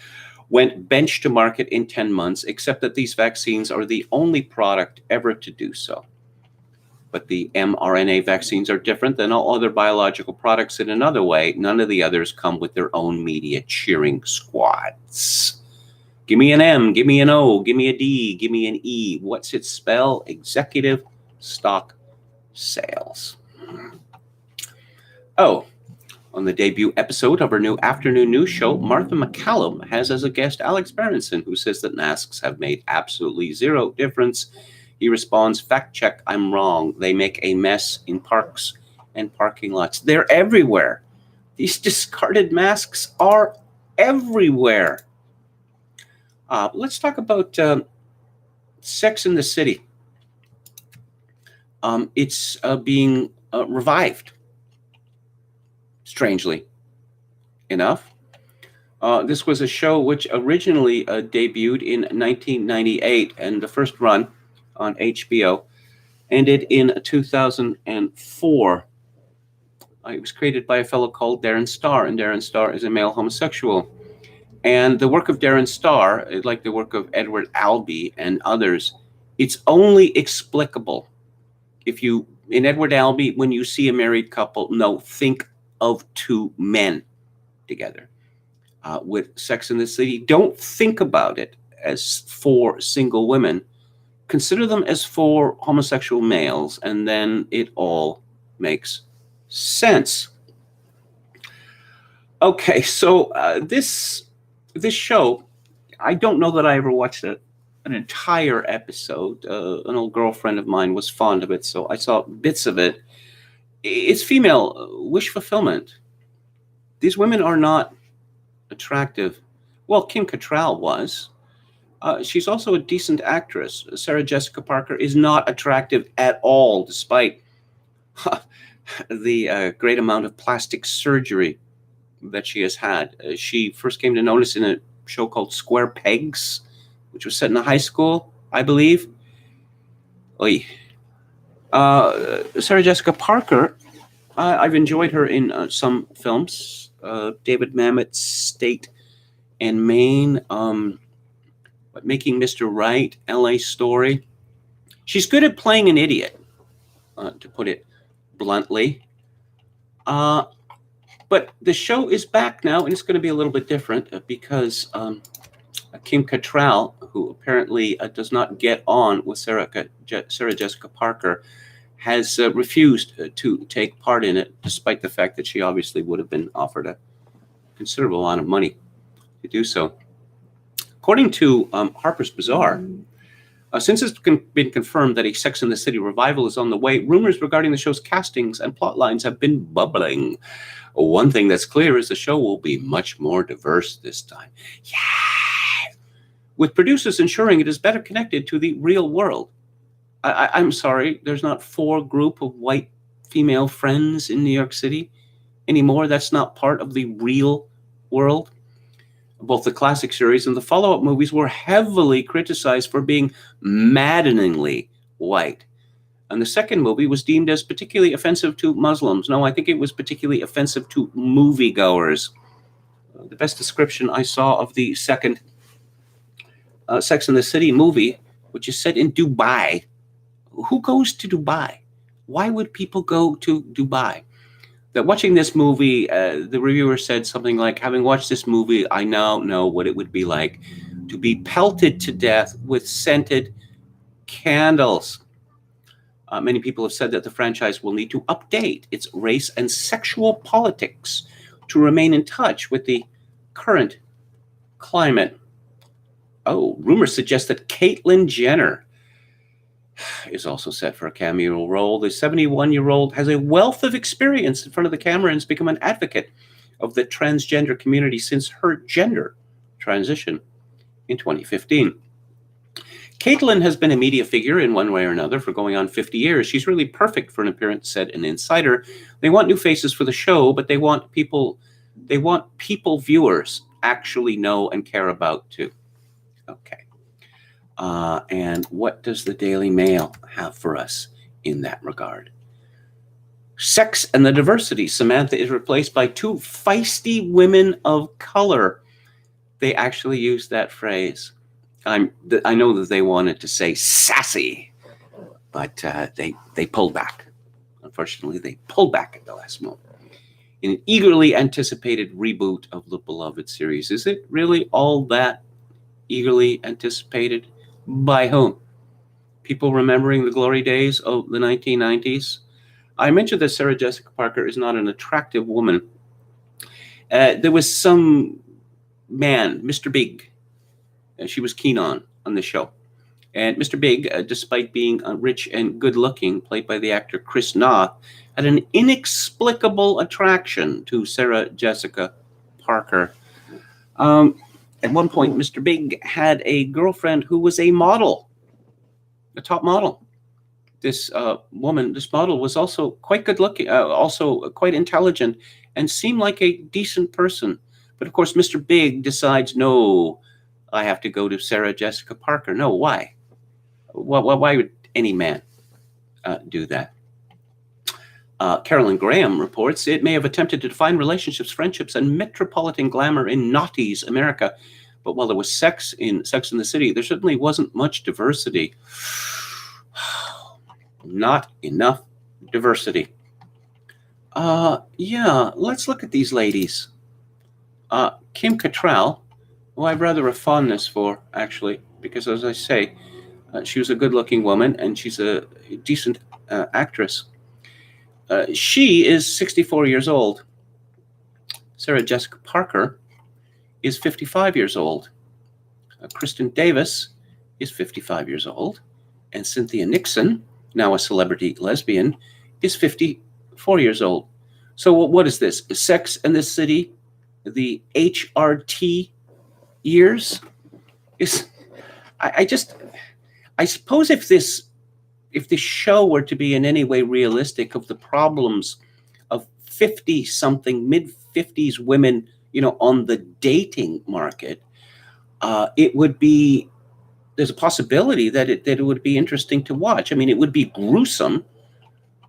went bench to market in 10 months, except that these vaccines are the only product ever to do so. But the mRNA vaccines are different than all other biological products in another way. None of the others come with their own media cheering squads. Give me an M, give me an O, give me a D, give me an E. What's it spell? Executive stock sales. Oh, on the debut episode of her new afternoon news show, Martha McCallum has as a guest Alex Berenson, who says that masks have made absolutely zero difference. He responds, fact check, I'm wrong. They make a mess in parks and parking lots. They're everywhere. These discarded masks are everywhere. Let's talk about Sex in the City. It's being revived, strangely enough. This was a show which originally debuted in 1998, and the first run on HBO ended in 2004. It was created by a fellow called Darren Star, and Darren Star is a male homosexual. And the work of Darren Star, like the work of Edward Albee and others, it's only explicable if you, in Edward Albee, when you see a married couple, no, think of two men together. With Sex in the City, don't think about it as four single women. Consider them as four homosexual males, and then it all makes sense. Okay, so this show, I don't know that I ever watched an entire episode. An old girlfriend of mine was fond of it, so I saw bits of it. It's female wish fulfillment. These women are not attractive. Well, Kim Cattrall was. She's also a decent actress. Sarah Jessica Parker is not attractive at all, despite the great amount of plastic surgery that she has had. She first came to notice in a show called Square Pegs, which was set in a high school, I believe. Sarah Jessica Parker, I've enjoyed her in some films. David Mamet's State and Maine, Making Mr. Right, LA Story. She's good at playing an idiot, to put it bluntly. But the show is back now, and it's going to be a little bit different because Kim Cattrall, who apparently does not get on with Sarah Jessica Parker, has refused to take part in it, despite the fact that she obviously would have been offered a considerable amount of money to do so. According to Harper's Bazaar, since it's been confirmed that a Sex and the City revival is on the way, rumors regarding the show's castings and plot lines have been bubbling. One thing that's clear is the show will be much more diverse this time. Yeah! With producers ensuring it is better connected to the real world. I'm sorry, there's not four group of white female friends in New York City anymore. That's not part of the real world. Both the classic series and the follow-up movies were heavily criticized for being maddeningly white. And the second movie was deemed as particularly offensive to Muslims. No, I think it was particularly offensive to moviegoers. The best description I saw of the second Sex and the City movie, which is set in Dubai, Who goes to Dubai? Why would people go to Dubai? That watching this movie, the reviewer said something like, having watched this movie, I now know what it would be like to be pelted to death with scented candles. Many people have said that the franchise will need to update its race and sexual politics to remain in touch with the current climate. Oh, rumors suggest that Caitlyn Jenner is also set for a cameo role. The 71-year-old has a wealth of experience in front of the camera and has become an advocate of the transgender community since her gender transition in 2015. Caitlyn has been a media figure in one way or another for going on 50 years. She's really perfect for an appearance, said an insider. They want new faces for the show, but they want people viewers actually know and care about too. Okay. And what does the Daily Mail have for us in that regard? Sex and the Diversity. Samantha is replaced by two feisty women of color. They actually used that phrase. I know that they wanted to say sassy, but they pulled back. Unfortunately, they pulled back at the last moment. In an eagerly anticipated reboot of the beloved series. Is it really all that eagerly anticipated? By whom? People remembering the glory days of the 1990s? I mentioned that Sarah Jessica Parker is not an attractive woman. There was some man, Mr. Big, she was keen on the show. And Mr. Big, despite being rich and good-looking, played by the actor Chris Noth, had an inexplicable attraction to Sarah Jessica Parker. At one point, Mr. Big had a girlfriend who was a model, a top model. This model was also quite good-looking, also quite intelligent, and seemed like a decent person. But of course, Mr. Big decides, no, I have to go to Sarah Jessica Parker. No, why? Why would any man do that? Carolyn Graham reports it may have attempted to define relationships, friendships, and metropolitan glamour in naughties America. But while there was sex in Sex and the City, there certainly wasn't much diversity. Not enough diversity. Yeah, let's look at these ladies. Kim Cattrall, who I have rather a fondness for, actually, because as I say, she was a good-looking woman and she's a decent actress. She is 64 years old. Sarah Jessica Parker is 55 years old. Kristen Davis is 55 years old. And Cynthia Nixon, now a celebrity lesbian, is 54 years old. So what is this? Sex and the City, the HRT years? I suppose if this show were to be in any way realistic of the problems of 50-something, mid-50s women, on the dating market, it would be, there's a possibility that it would be interesting to watch. I mean, it would be gruesome,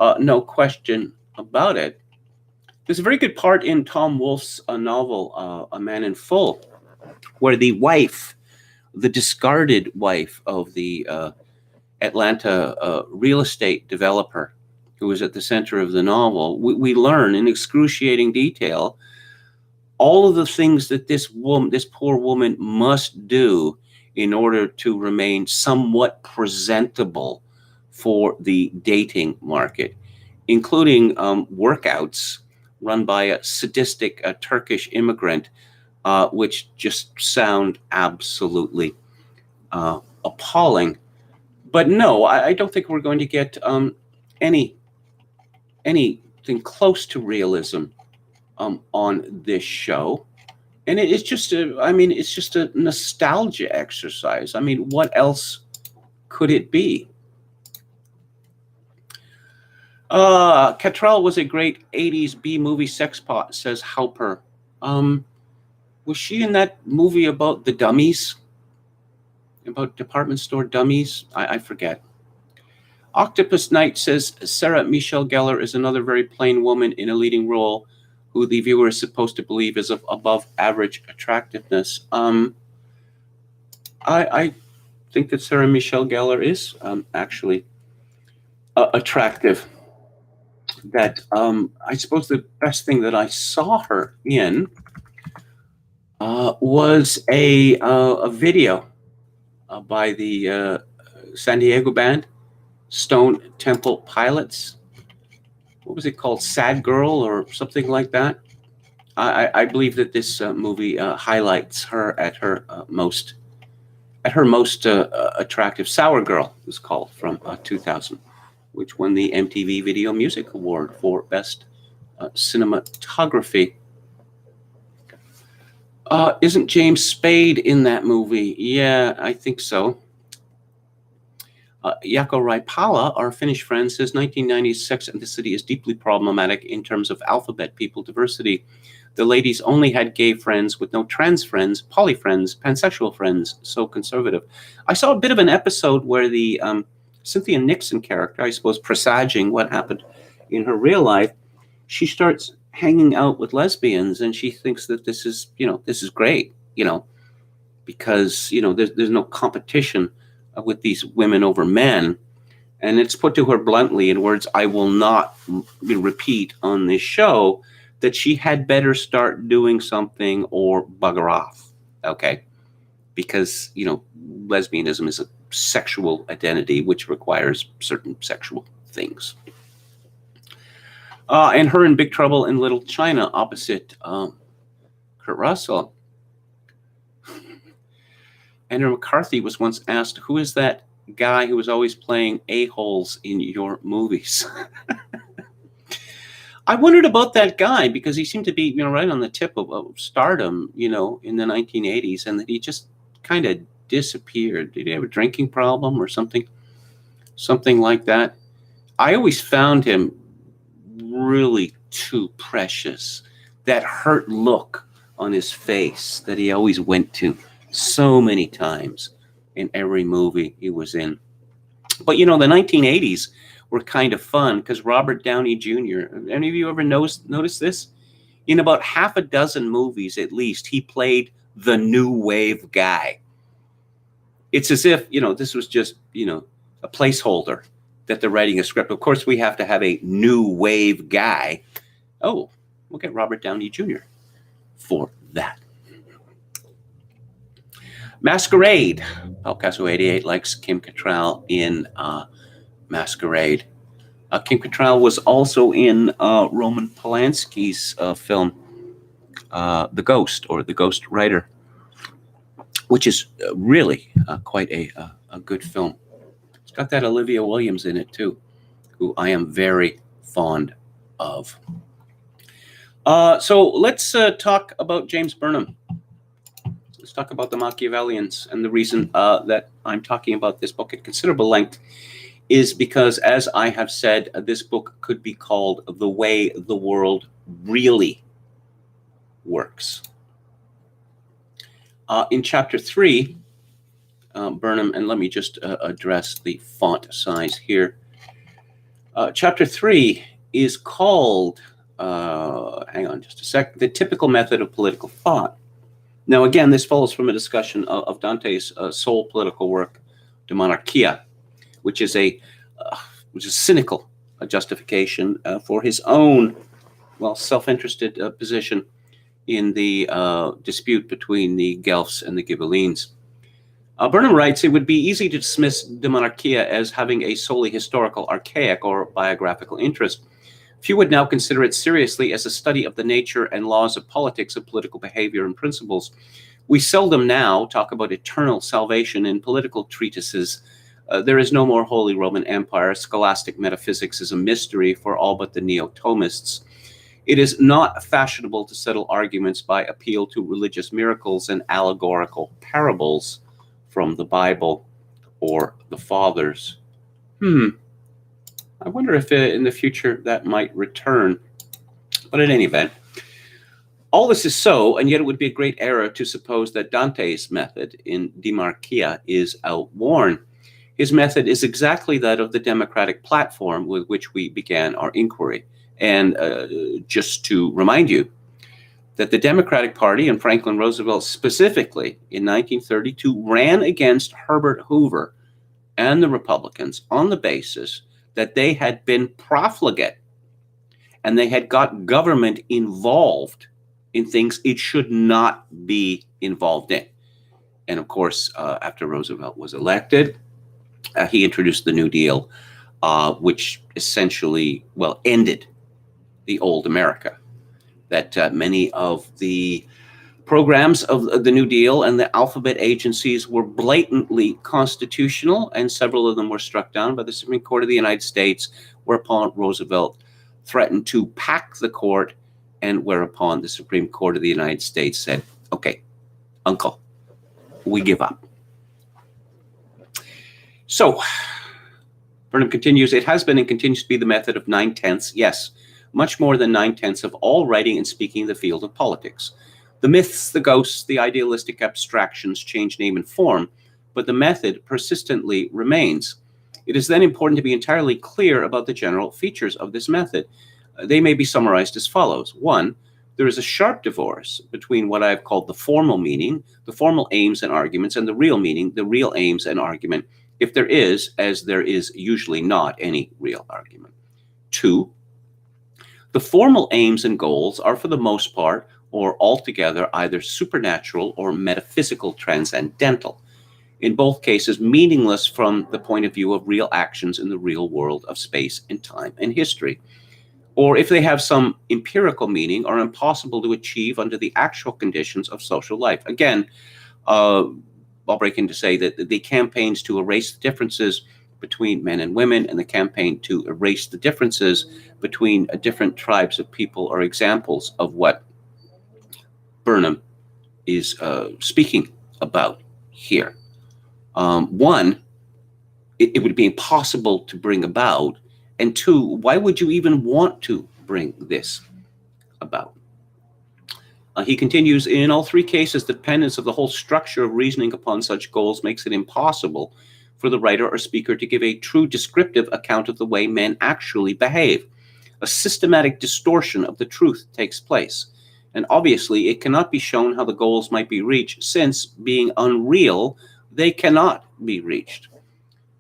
no question about it. There's a very good part in Tom Wolfe's novel, A Man in Full, where the wife, the discarded wife of the Atlanta real estate developer who is at the center of the novel, we learn in excruciating detail all of the things that this poor woman must do in order to remain somewhat presentable for the dating market, including workouts run by a sadistic Turkish immigrant, which just sound absolutely appalling. But no, I don't think we're going to get anything close to realism on this show. And it's just a nostalgia exercise. I mean, what else could it be? Cattrall was a great 80s B-movie sex pot, says Halper. Was she in that movie about the dummies? About department store dummies? I forget. Octopus Knight says Sarah Michelle Gellar is another very plain woman in a leading role who the viewer is supposed to believe is of above average attractiveness. I think that Sarah Michelle Gellar is actually attractive. That I suppose the best thing that I saw her in was a video by the San Diego band Stone Temple Pilots. What was it called? Sad Girl or something like that. I believe that this movie highlights her at her most attractive. Sour Girl was called, from 2000, which won the MTV Video Music Award for Best Cinematography. Isn't James Spade in that movie? Yeah, I think so. Jaakko Raipala, our Finnish friend, says 1990s Sex and the City is deeply problematic in terms of alphabet people diversity. The ladies only had gay friends with no trans friends, poly friends, pansexual friends, so conservative. I saw a bit of an episode where the Cynthia Nixon character, I suppose presaging what happened in her real life, she starts hanging out with lesbians and she thinks that this is great, because, there's no competition with these women over men. And it's put to her bluntly in words I will not repeat on this show, that she had better start doing something or bugger off. Okay. Because, lesbianism is a sexual identity which requires certain sexual things. And her in Big Trouble in Little China opposite Kurt Russell. Andrew McCarthy was once asked, who is that guy who was always playing a-holes in your movies? I wondered about that guy because he seemed to be, right on the tip of stardom, in the 1980s, and that he just kind of disappeared. Did he have a drinking problem or something like that? I always found him really too precious. That hurt look on his face that he always went to so many times in every movie he was in. But the 1980s were kind of fun because Robert Downey Jr., any of you ever noticed this? In about half a dozen movies at least, he played the new wave guy. It's as if, this was just, a placeholder that they're writing a script. Of course, we have to have a new wave guy. Oh, we'll get Robert Downey Jr. for that. Masquerade. Pelcasso 88 likes Kim Cattrall in Masquerade. Kim Cattrall was also in Roman Polanski's film The Ghost, or The Ghost Writer, which is really quite a good film. It's got that Olivia Williams in it too, who I am very fond of. So let's talk about James Burnham. Let's talk about the Machiavellians. And the reason that I'm talking about this book at considerable length is because, as I have said, this book could be called The Way the World Really Works. In chapter 3, Burnham, and let me just address the font size here. Chapter 3 is called, hang on just a sec, The Typical Method of Political Thought. Now, again, this follows from a discussion of Dante's sole political work, De Monarchia, which is a cynical justification for his own, self-interested position in the dispute between the Guelphs and the Ghibellines. Burnham writes, it would be easy to dismiss De Monarchia as having a solely historical, archaic, or biographical interest. Few would now consider it seriously as a study of the nature and laws of politics, of political behavior and principles. We seldom now talk about eternal salvation in political treatises. There is no more Holy Roman Empire. Scholastic metaphysics is a mystery for all but the Neo-Thomists. It is not fashionable to settle arguments by appeal to religious miracles and allegorical parables from the Bible or the Fathers. I wonder if in the future that might return. But in any event, all this is so, and yet it would be a great error to suppose that Dante's method in De Monarchia is outworn. His method is exactly that of the democratic platform with which we began our inquiry. And just to remind you that the Democratic Party and Franklin Roosevelt specifically in 1932 ran against Herbert Hoover and the Republicans on the basis that they had been profligate and they had got government involved in things it should not be involved in. And of course, after Roosevelt was elected, he introduced the New Deal, which essentially, ended the old America. That many of the programs of the New Deal and the alphabet agencies were blatantly constitutional, and several of them were struck down by the Supreme Court of the United States, whereupon Roosevelt threatened to pack the court, and whereupon the Supreme Court of the United States said, okay, uncle, we give up. So, Burnham continues, it has been and continues to be the method of 9/10, yes, much more than 9/10 of all writing and speaking in the field of politics. The myths, the ghosts, the idealistic abstractions change name and form, but the method persistently remains. It is then important to be entirely clear about the general features of this method. They may be summarized as follows. 1, there is a sharp divorce between what I have called the formal meaning, the formal aims and arguments, and the real meaning, the real aims and argument, if there is, as there is usually not, any real argument. 2, the formal aims and goals are for the most part or altogether either supernatural or metaphysical transcendental, in both cases meaningless from the point of view of real actions in the real world of space and time and history. Or if they have some empirical meaning, are impossible to achieve under the actual conditions of social life. Again, I'll break in to say that the campaigns to erase the differences between men and women and the campaign to erase the differences between different tribes of people are examples of what Burnham is speaking about here. 1, it would be impossible to bring about, and 2, why would you even want to bring this about? He continues, in all 3 cases, the dependence of the whole structure of reasoning upon such goals makes it impossible for the writer or speaker to give a true descriptive account of the way men actually behave. A systematic distortion of the truth takes place. And obviously, it cannot be shown how the goals might be reached, since, being unreal, they cannot be reached.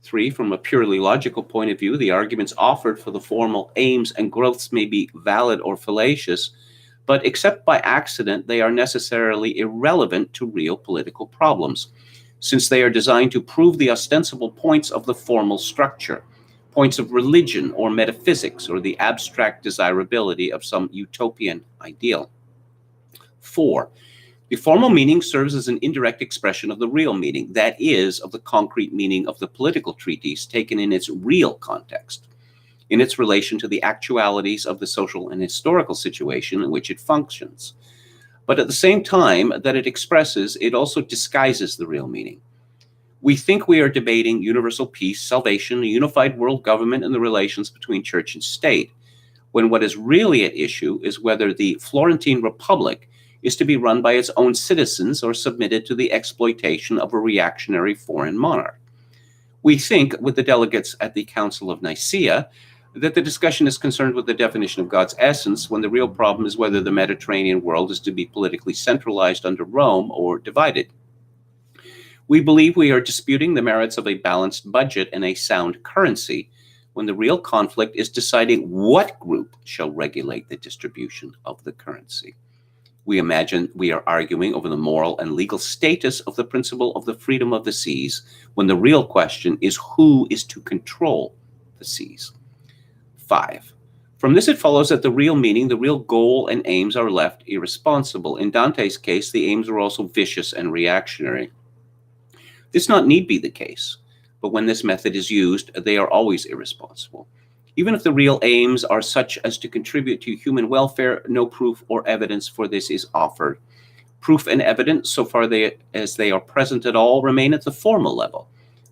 3, from a purely logical point of view, the arguments offered for the formal aims and growths may be valid or fallacious, but except by accident, they are necessarily irrelevant to real political problems, since they are designed to prove the ostensible points of the formal structure, points of religion or metaphysics, or the abstract desirability of some utopian ideal. 4, the formal meaning serves as an indirect expression of the real meaning, that is, of the concrete meaning of the political treatise taken in its real context, in its relation to the actualities of the social and historical situation in which it functions. But at the same time that it expresses, it also disguises the real meaning. We think we are debating universal peace, salvation, a unified world government, and the relations between church and state, when what is really at issue is whether the Florentine Republic is to be run by its own citizens or submitted to the exploitation of a reactionary foreign monarch. We think, with the delegates at the Council of Nicaea, that the discussion is concerned with the definition of God's essence, when the real problem is whether the Mediterranean world is to be politically centralized under Rome or divided. We believe we are disputing the merits of a balanced budget and a sound currency, when the real conflict is deciding what group shall regulate the distribution of the currency. We imagine we are arguing over the moral and legal status of the principle of the freedom of the seas, when the real question is who is to control the seas. 5. From this it follows that the real meaning, the real goal and aims are left irresponsible. In Dante's case, the aims are also vicious and reactionary. This not need be the case, but when this method is used, they are always irresponsible. Even if the real aims are such as to contribute to human welfare, no proof or evidence for this is offered. Proof and evidence, so far as they are present at all, remain at the formal level.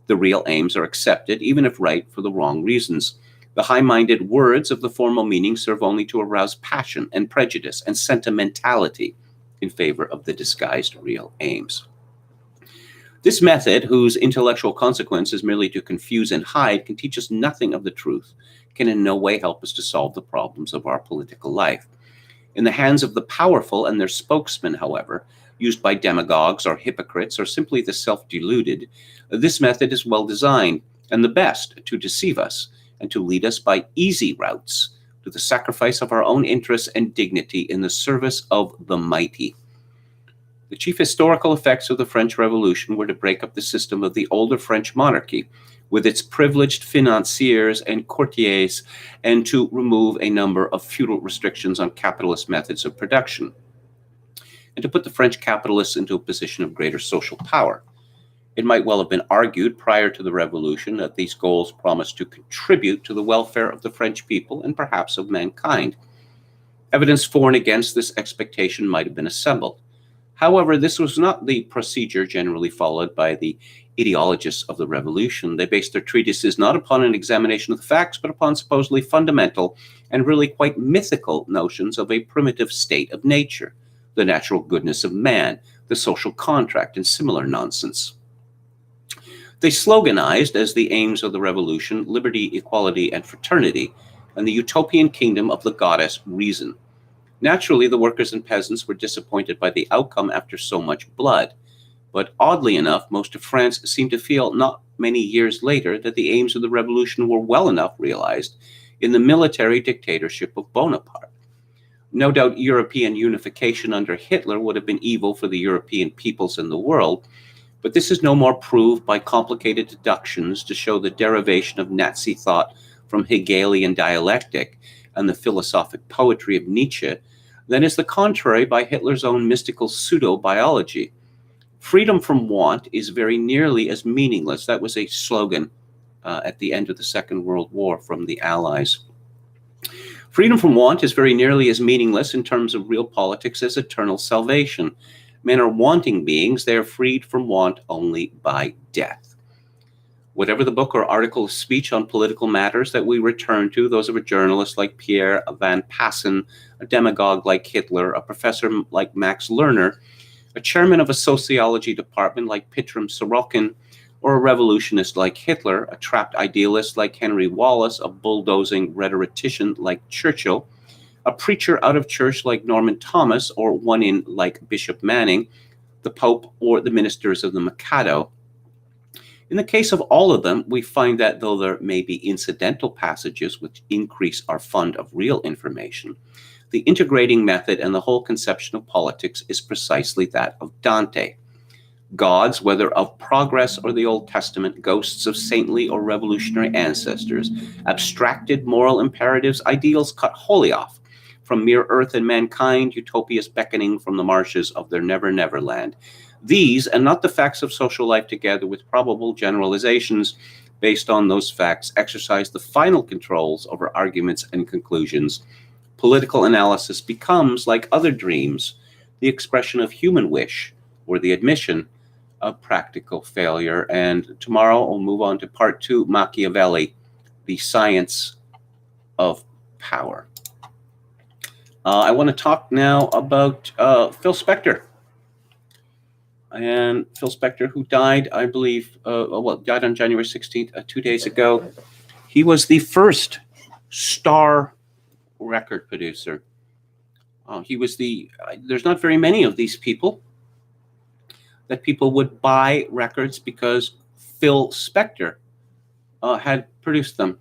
The real aims are accepted, even if right, for the wrong reasons. The high-minded words of the formal meaning serve only to arouse passion and prejudice and sentimentality in favor of the disguised real aims. This method, whose intellectual consequence is merely to confuse and hide, can teach us nothing of the truth, can in no way help us to solve the problems of our political life. In the hands of the powerful and their spokesmen, however, used by demagogues or hypocrites or simply the self-deluded, this method is well designed and the best to deceive us, and to lead us by easy routes to the sacrifice of our own interests and dignity in the service of the mighty. The chief historical effects of the French Revolution were to break up the system of the older French monarchy with its privileged financiers and courtiers, and to remove a number of feudal restrictions on capitalist methods of production, and to put the French capitalists into a position of greater social power. It might well have been argued prior to the Revolution that these goals promised to contribute to the welfare of the French people and perhaps of mankind. Evidence for and against this expectation might have been assembled. However, this was not the procedure generally followed by the ideologists of the Revolution. They based their treatises not upon an examination of the facts, but upon supposedly fundamental and really quite mythical notions of a primitive state of nature, the natural goodness of man, the social contract, and similar nonsense. They sloganized as the aims of the Revolution liberty, equality, and fraternity, and the utopian kingdom of the goddess Reason. Naturally, the workers and peasants were disappointed by the outcome after so much blood. But oddly enough, most of France seemed to feel not many years later that the aims of the revolution were well enough realized in the military dictatorship of Bonaparte. No doubt European unification under Hitler would have been evil for the European peoples and the world, but this is no more proved by complicated deductions to show the derivation of Nazi thought from Hegelian dialectic and the philosophic poetry of Nietzsche than is the contrary by Hitler's own mystical pseudo-biology. Freedom from want is very nearly as meaningless. That was a slogan at the end of the Second World War from the Allies. Freedom from want is very nearly as meaningless in terms of real politics as eternal salvation. Men are wanting beings. They are freed from want only by death. Whatever the book or article of speech on political matters that we return to, those of a journalist like Pierre Van Passen, a demagogue like Hitler, a professor like Max Lerner, a chairman of a sociology department like Pitram Sorokin, or a revolutionist like Hitler, a trapped idealist like Henry Wallace, a bulldozing rhetorician like Churchill, a preacher out of church like Norman Thomas, or one in like Bishop Manning, the Pope, or the ministers of the Mikado. In the case of all of them, we find that though there may be incidental passages which increase our fund of real information, the integrating method and the whole conception of politics is precisely that of Dante. Gods, whether of progress or the Old Testament, ghosts of saintly or revolutionary ancestors, abstracted moral imperatives, ideals cut wholly off from mere earth and mankind, utopias beckoning from the marshes of their never land. These, and not the facts of social life together with probable generalizations based on those facts, exercise the final controls over arguments and conclusions. Political analysis becomes, like other dreams, the expression of human wish or the admission of practical failure. And tomorrow we'll move on to part 2, Machiavelli, the science of power. I want to talk now about Phil Spector. And Phil Spector, who died, I believe, died on January 16th, 2 days ago. He was the first star record producer. He was there's not very many of these people that people would buy records because Phil Spector had produced them.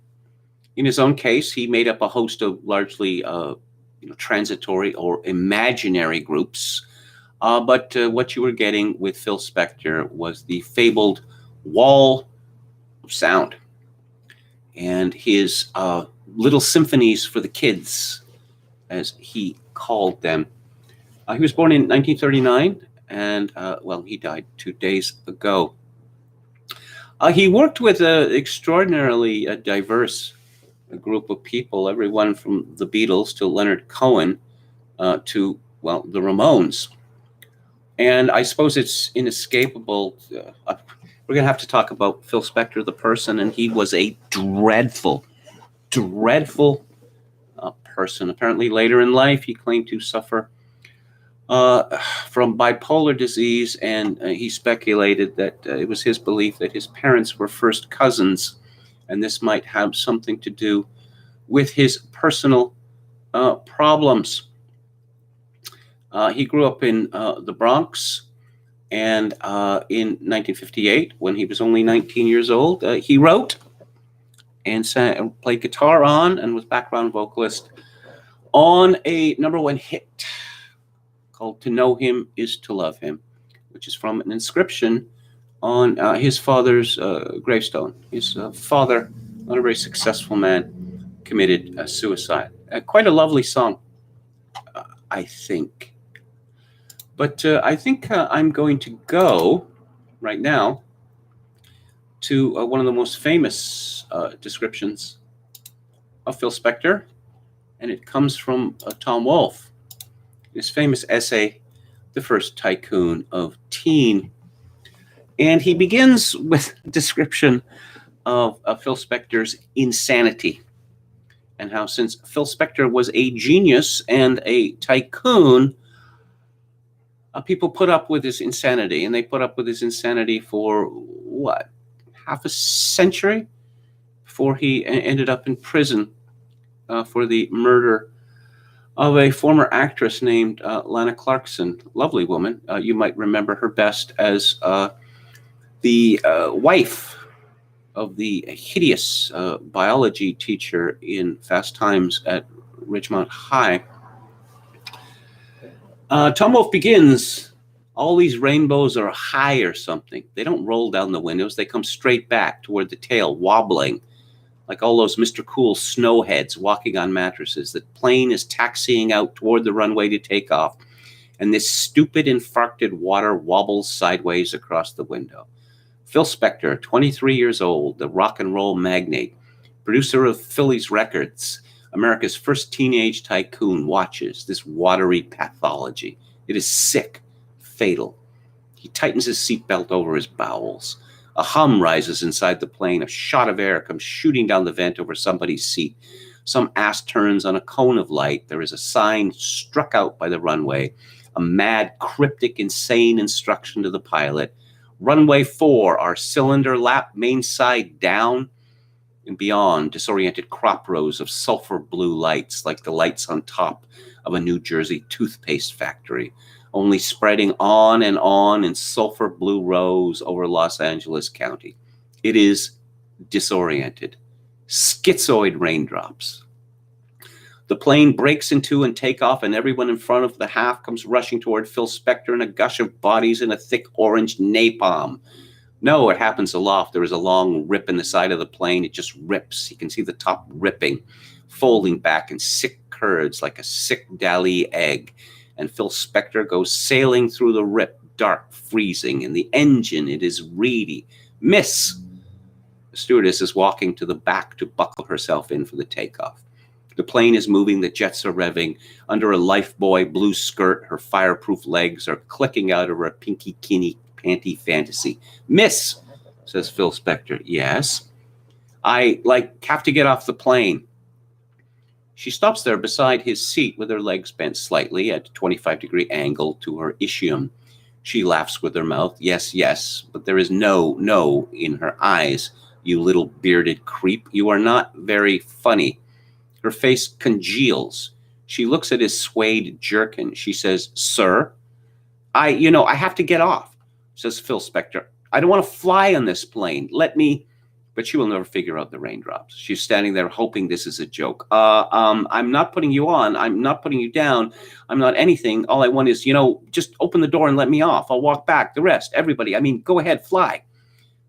In his own case, he made up a host of largely transitory or imaginary groups. But what you were getting with Phil Spector was the fabled wall of sound and his little symphonies for the kids, as he called them. He was born in 1939, and he died 2 days ago. He worked with an extraordinarily diverse group of people, everyone from the Beatles to Leonard Cohen to the Ramones. And I suppose it's inescapable. We're going to have to talk about Phil Spector, the person, and he was a dreadful person. Apparently later in life, he claimed to suffer from bipolar disease, and he speculated that it was his belief that his parents were first cousins, and this might have something to do with his personal problems. He grew up in the Bronx, and in 1958, when he was only 19 years old, he wrote and played guitar on and was background vocalist on a #1 hit called To Know Him Is to Love Him, which is from an inscription on his father's gravestone. His father, not a very successful man, committed suicide. Quite a lovely song, I think. But I think I'm going to go right now to one of the most famous descriptions of Phil Spector, and it comes from Tom Wolfe, his famous essay, The First Tycoon of Teen. And he begins with a description of Phil Spector's insanity, and how since Phil Spector was a genius and a tycoon, people put up with his insanity, and they put up with his insanity for, what, half a century before he ended up in prison for the murder of a former actress named Lana Clarkson. Lovely woman. You might remember her best as the wife of the hideous biology teacher in Fast Times at Ridgemont High. Tom Wolfe begins, all these rainbows are high or something. They don't roll down the windows. They come straight back toward the tail, wobbling, like all those Mr. Cool snowheads walking on mattresses. The plane is taxiing out toward the runway to take off, and this stupid, infarcted water wobbles sideways across the window. Phil Spector, 23 years old, the rock and roll magnate, producer of Phillies Records, America's first teenage tycoon, watches this watery pathology. It is sick, fatal. He tightens his seatbelt over his bowels. A hum rises inside the plane. A shot of air comes shooting down the vent over somebody's seat. Some ass turns on a cone of light. There is a sign struck out by the runway, a mad, cryptic, insane instruction to the pilot. Runway 4, our cylinder lap, main side down. And beyond, disoriented crop rows of sulfur blue lights, like the lights on top of a New Jersey toothpaste factory, only spreading on in sulfur blue rows over Los Angeles County. It is disoriented. Schizoid raindrops. The plane breaks in two and take off, and everyone in front of the half comes rushing toward Phil Spector in a gush of bodies in a thick orange napalm. No, it happens aloft. There is a long rip in the side of the plane. It just rips. You can see the top ripping, folding back in sick curds like a sick Dali egg. And Phil Spector goes sailing through the rip, dark, freezing. In the engine, it is reedy. Miss! The stewardess is walking to the back to buckle herself in for the takeoff. The plane is moving. The jets are revving. Under a lifebuoy blue skirt, her fireproof legs are clicking out of her pinky kinny panty fantasy. Miss, says Phil Spector. Yes. I, have to get off the plane. She stops there beside his seat with her legs bent slightly at a 25-degree angle to her ischium. She laughs with her mouth. Yes, yes, but there is no in her eyes. You little bearded creep. You are not very funny. Her face congeals. She looks at his suede jerkin. She says, Sir, I have to get off. Says Phil Spector. I don't want to fly on this plane. Let me, but she will never figure out the raindrops. She's standing there hoping this is a joke. I'm not putting you on. I'm not putting you down. I'm not anything. All I want is, just open the door and let me off. I'll walk back. The rest, everybody. Go ahead, fly.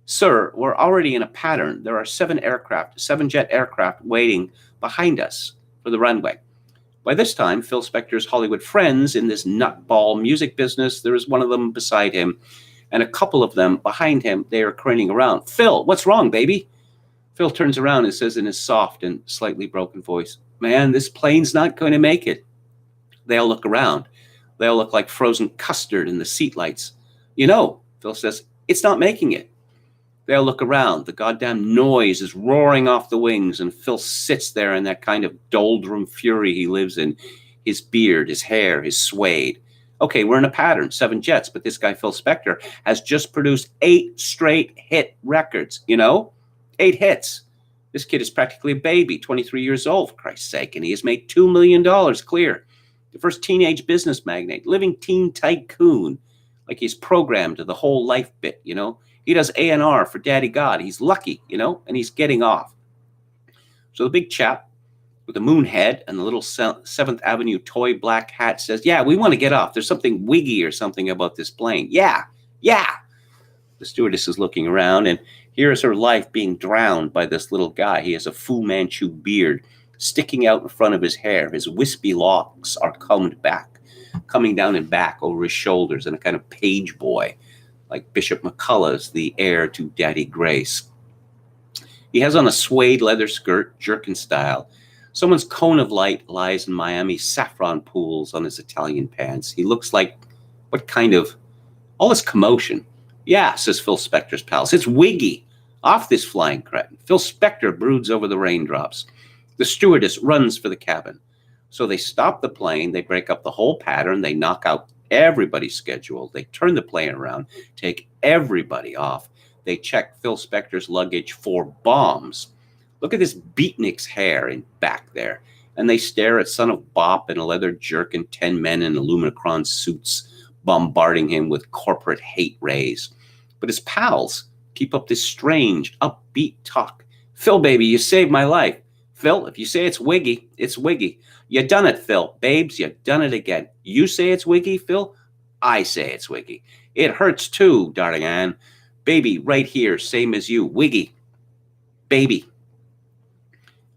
Sir, we're already in a pattern. There are 7 jet aircraft waiting behind us for the runway. By this time, Phil Spector's Hollywood friends in this nutball music business, there is one of them beside him, and a couple of them behind him. They are craning around. Phil, what's wrong, baby? Phil turns around and says in his soft and slightly broken voice, Man, this plane's not going to make it. They all look around. They all look like frozen custard in the seatlights. Phil says, it's not making it. They all look around. The goddamn noise is roaring off the wings, and Phil sits there in that kind of doldrum fury he lives in. His beard, his hair, his suede. Okay, we're in a pattern, 7 jets, but this guy, Phil Spector, has just produced 8 straight hit records, 8 hits. This kid is practically a baby, 23 years old, for Christ's sake, and he has made $2 million clear. The first teenage business magnate, living teen tycoon, like he's programmed to the whole life bit, He does A&R for Daddy God. He's lucky, and he's getting off. So the big chap with the moon head and the little 7th Avenue toy black hat says, "Yeah, we want to get off. There's something wiggy or something about this plane." Yeah. The stewardess is looking around, and here is her life being drowned by this little guy. He has a Fu Manchu beard sticking out in front of his hair. His wispy locks are combed back, coming down and back over his shoulders in a kind of page boy, like Bishop McCullough's The Heir to Daddy Grace. He has on a suede leather skirt, jerkin style. Someone's cone of light lies in Miami saffron pools on his Italian pants. He looks like, what kind of, all this commotion? "Yeah," says Phil Spector's pals. "It's Wiggy. Off this flying cretin." Phil Spector broods over the raindrops. The stewardess runs for the cabin. So they stop the plane. They break up the whole pattern. They knock out everybody's schedule. They turn the plane around, take everybody off. They check Phil Spector's luggage for bombs. Look at this beatnik's hair in back there. And they stare at Son of Bop in a leather jerkin, 10 men in Illumicron suits, bombarding him with corporate hate rays. But his pals keep up this strange, upbeat talk. "Phil, baby, you saved my life. Phil, if you say it's Wiggy, it's Wiggy. You done it, Phil. Babes, you done it again. You say it's Wiggy, Phil? I say it's Wiggy. It hurts too, darling Ann. Baby, right here, same as you. Wiggy. Baby."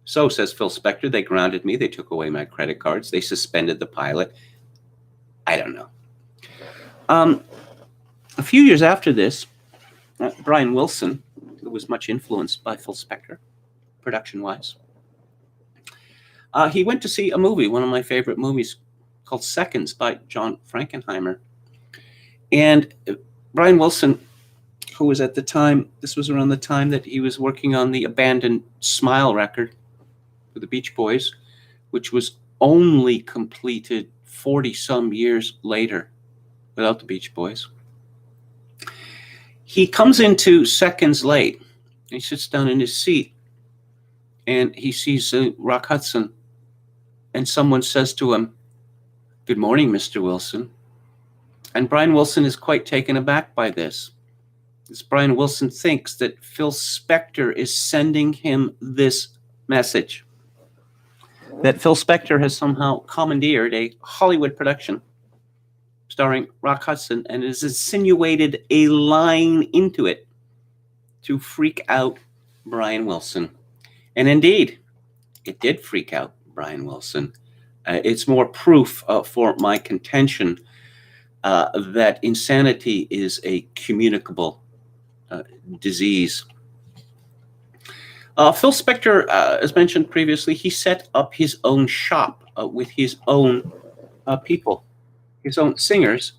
"So," says Phil Spector, "they grounded me. They took away my credit cards. They suspended the pilot. I don't know." A few years after this, Brian Wilson, who was much influenced by Phil Spector, production-wise, he went to see a movie, one of my favorite movies, called Seconds by John Frankenheimer. And Brian Wilson, who was at the time, this was around the time that he was working on the abandoned Smile record for the Beach Boys, which was only completed 40-some years later without the Beach Boys. He comes into Seconds late. He sits down in his seat, and he sees Rock Hudson, and someone says to him, "Good morning, Mr. Wilson." And Brian Wilson is quite taken aback by this. As Brian Wilson thinks that Phil Spector is sending him this message, that Phil Spector has somehow commandeered a Hollywood production starring Rock Hudson and has insinuated a line into it to freak out Brian Wilson. And indeed, it did freak out Brian Wilson. It's more proof for my contention that insanity is a communicable disease. Phil Spector, as mentioned previously, he set up his own shop with his own people, his own singers,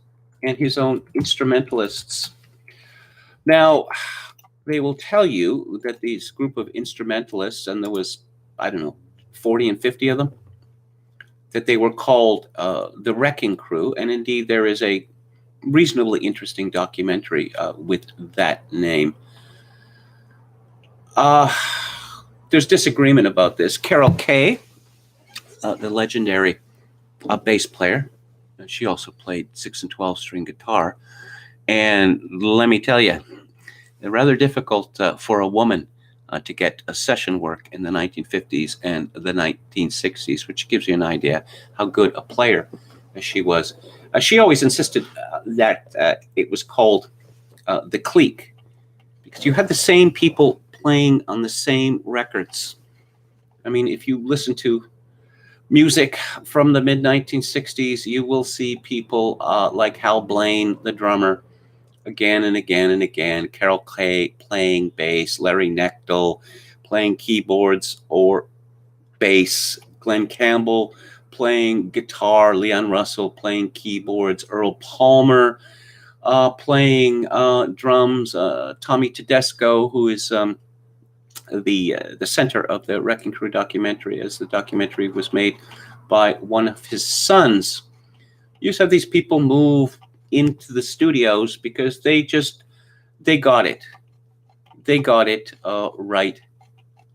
and his own instrumentalists. Now, they will tell you that these group of instrumentalists, and there was, 40 and 50 of them, that they were called the Wrecking Crew, and indeed there is a reasonably interesting documentary with that name. There's disagreement about this. Carol Kay, the legendary bass player, she also played 6 and 12 string guitar. And let me tell you, rather difficult for a woman to get a session work in the 1950s and the 1960s, which gives you an idea how good a player she was. She always insisted that it was called the clique, because you had the same people playing on the same records. I mean, if you listen to music from the mid-1960s, you will see people like Hal Blaine, the drummer, again and again and again. Carol Kay playing bass, Larry Knechtel playing keyboards or bass, Glenn Campbell playing guitar, Leon Russell playing keyboards, Earl Palmer playing drums, Tommy Tedesco, who is the center of the Wrecking Crew documentary, as the documentary was made by one of his sons. You just have these people move into the studios because they got it. They got it right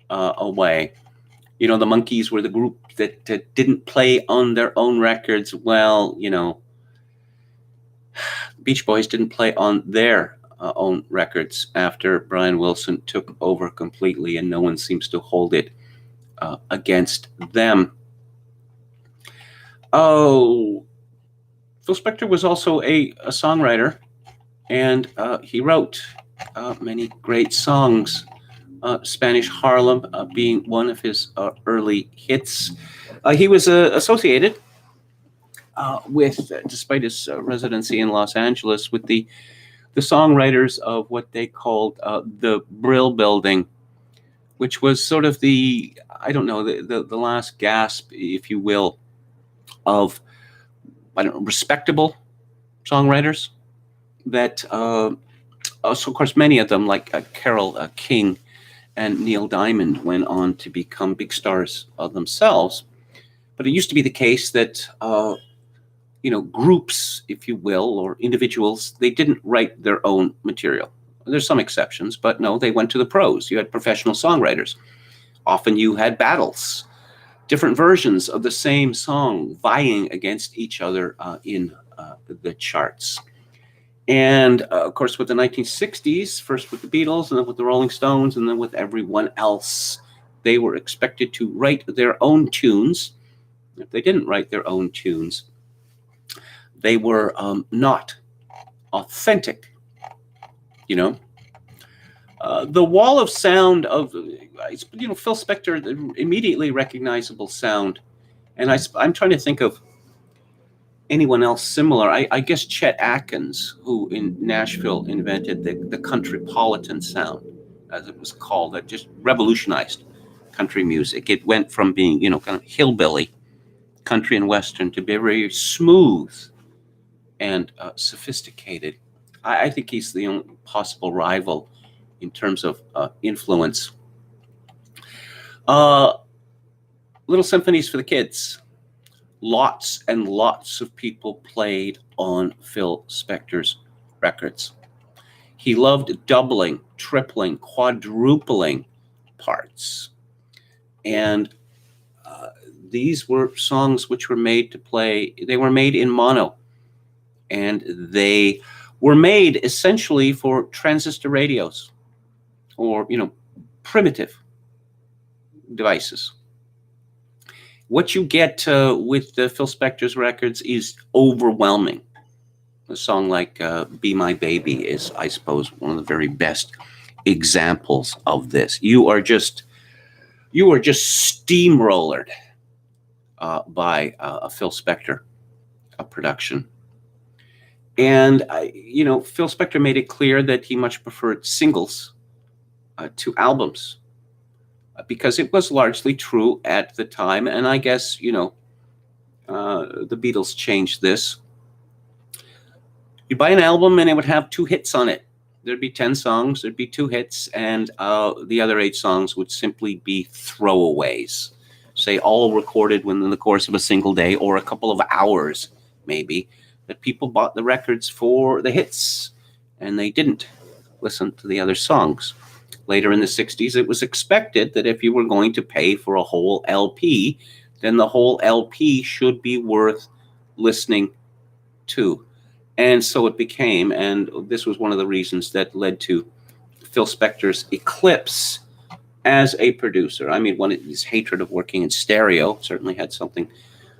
away. You know, the Monkees were the group that didn't play on their own records. Well, Beach Boys didn't play on their own records after Brian Wilson took over completely, and no one seems to hold it against them. Oh, Phil Spector was also a songwriter, and he wrote many great songs. Spanish Harlem being one of his early hits. He was associated with, despite his residency in Los Angeles, with the songwriters of what they called the Brill Building, which was sort of the, I don't know, the last gasp, if you will, of, I don't know, respectable songwriters that, so of course, many of them, like Carole King and Neil Diamond, went on to become big stars themselves. But it used to be the case that, groups, if you will, or individuals, they didn't write their own material. There's some exceptions, but no, they went to the pros. You had professional songwriters. Often you had battles, different versions of the same song vying against each other in the charts. And of course, with the 1960s, first with the Beatles, and then with the Rolling Stones, and then with everyone else, they were expected to write their own tunes. If they didn't write their own tunes, they were not authentic. The wall of sound of, Phil Spector, immediately recognizable sound. And I'm trying to think of anyone else similar. I guess Chet Atkins, who in Nashville invented the countrypolitan sound, as it was called, that just revolutionized country music. It went from being, kind of hillbilly country and western to be very smooth and sophisticated. I think he's the only possible rival in terms of influence. Little symphonies for the kids. Lots and lots of people played on Phil Spector's records. He loved doubling, tripling, quadrupling parts. And these were songs which were made to play, they were made in mono. And they were made essentially for transistor radios or, primitive devices. What you get with Phil Spector's records is overwhelming. A song like Be My Baby is, I suppose, one of the very best examples of this. You are just steamrollered by a Phil Spector production. And, Phil Spector made it clear that he much preferred singles to albums, because it was largely true at the time. And I guess, the Beatles changed this. You'd buy an album and it would have 2 hits on it. There'd be 10 songs, there'd be 2 hits, and the other 8 songs would simply be throwaways, say all recorded within the course of a single day or a couple of hours, maybe, that people bought the records for the hits and they didn't listen to the other songs. Later in the 60s, it was expected that if you were going to pay for a whole LP, then the whole LP should be worth listening to. And so it became, and this was one of the reasons that led to Phil Spector's eclipse as a producer. I mean, his hatred of working in stereo certainly had something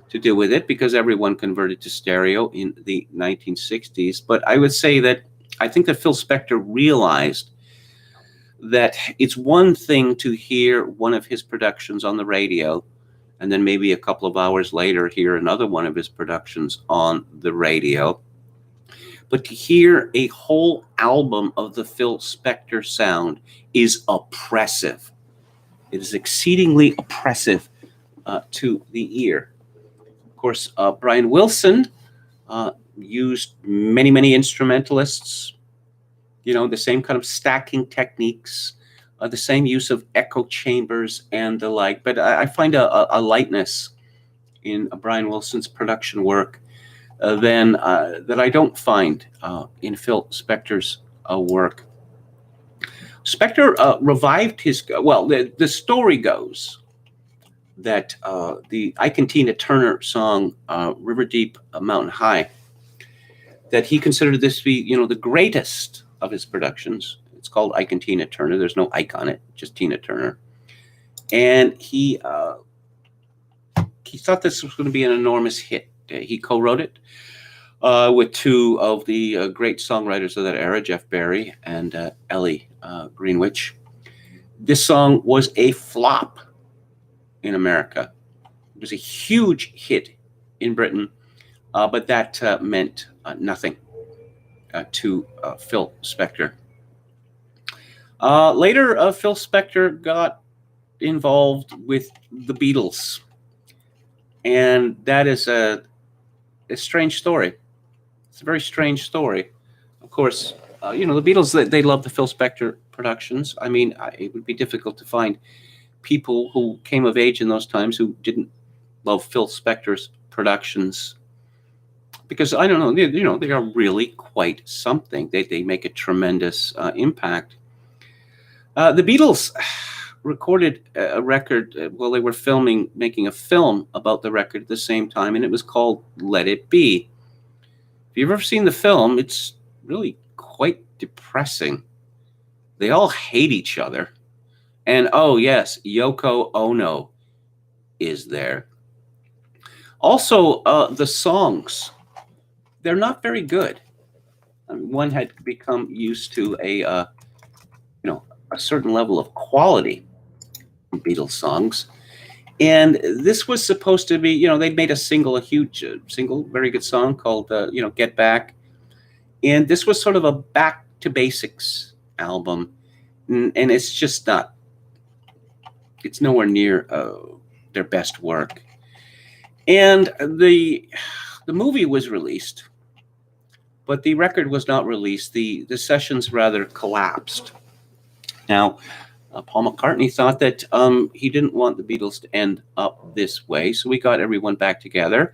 to do with it, because everyone converted to stereo in the 1960s. But I would say that I think that Phil Spector realized that it's one thing to hear one of his productions on the radio and then maybe a couple of hours later hear another one of his productions on the radio. But to hear a whole album of the Phil Spector sound is oppressive. It is exceedingly oppressive to the ear. Of course, Brian Wilson used many, many instrumentalists, the same kind of stacking techniques, the same use of echo chambers and the like. But I find a lightness in Brian Wilson's production work that I don't find in Phil Spector's work. Spector revived his, the story goes that the Ike Tina Turner song, River Deep, Mountain High, that he considered this to be, the greatest of his productions. It's called Ike and Tina Turner. There's no Ike on it, just Tina Turner. and he thought this was going to be an enormous hit. He co-wrote it with two of the great songwriters of that era, Jeff Barry and Ellie Greenwich. This song was a flop in America. It was a huge hit in Britain, but that meant nothing to Phil Spector. Later, Phil Spector got involved with the Beatles, and that is a strange story. It's a very strange story. Of course, the Beatles, they love the Phil Spector productions. I mean, it would be difficult to find people who came of age in those times who didn't love Phil Spector's productions, because I don't know, they are really quite something. They make a tremendous impact. The Beatles recorded a record while they were making a film about the record at the same time, and it was called Let It Be. If you've ever seen the film, it's really quite depressing. They all hate each other. And oh yes, Yoko Ono is there. Also, the songs, they're not very good. I mean, one had become used to a certain level of quality from Beatles songs. And this was supposed to be, they'd made a huge single, very good song called, Get Back. And this was sort of a back to basics album. And it's just not, it's nowhere near their best work. And the movie was released, but the record was not released. The sessions rather collapsed. Now, Paul McCartney thought that he didn't want the Beatles to end up this way, so we got everyone back together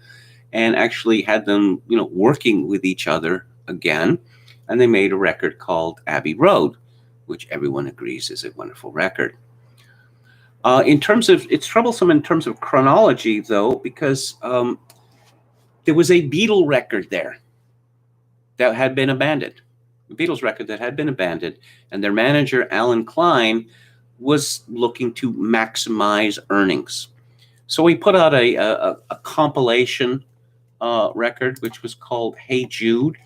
and actually had them, working with each other again, and they made a record called Abbey Road, which everyone agrees is a wonderful record. It's troublesome in terms of chronology, though, because there was a Beatle record there that had been abandoned. The Beatles record that had been abandoned, and their manager, Alan Klein, was looking to maximize earnings. So he put out a compilation record, which was called Hey Jude,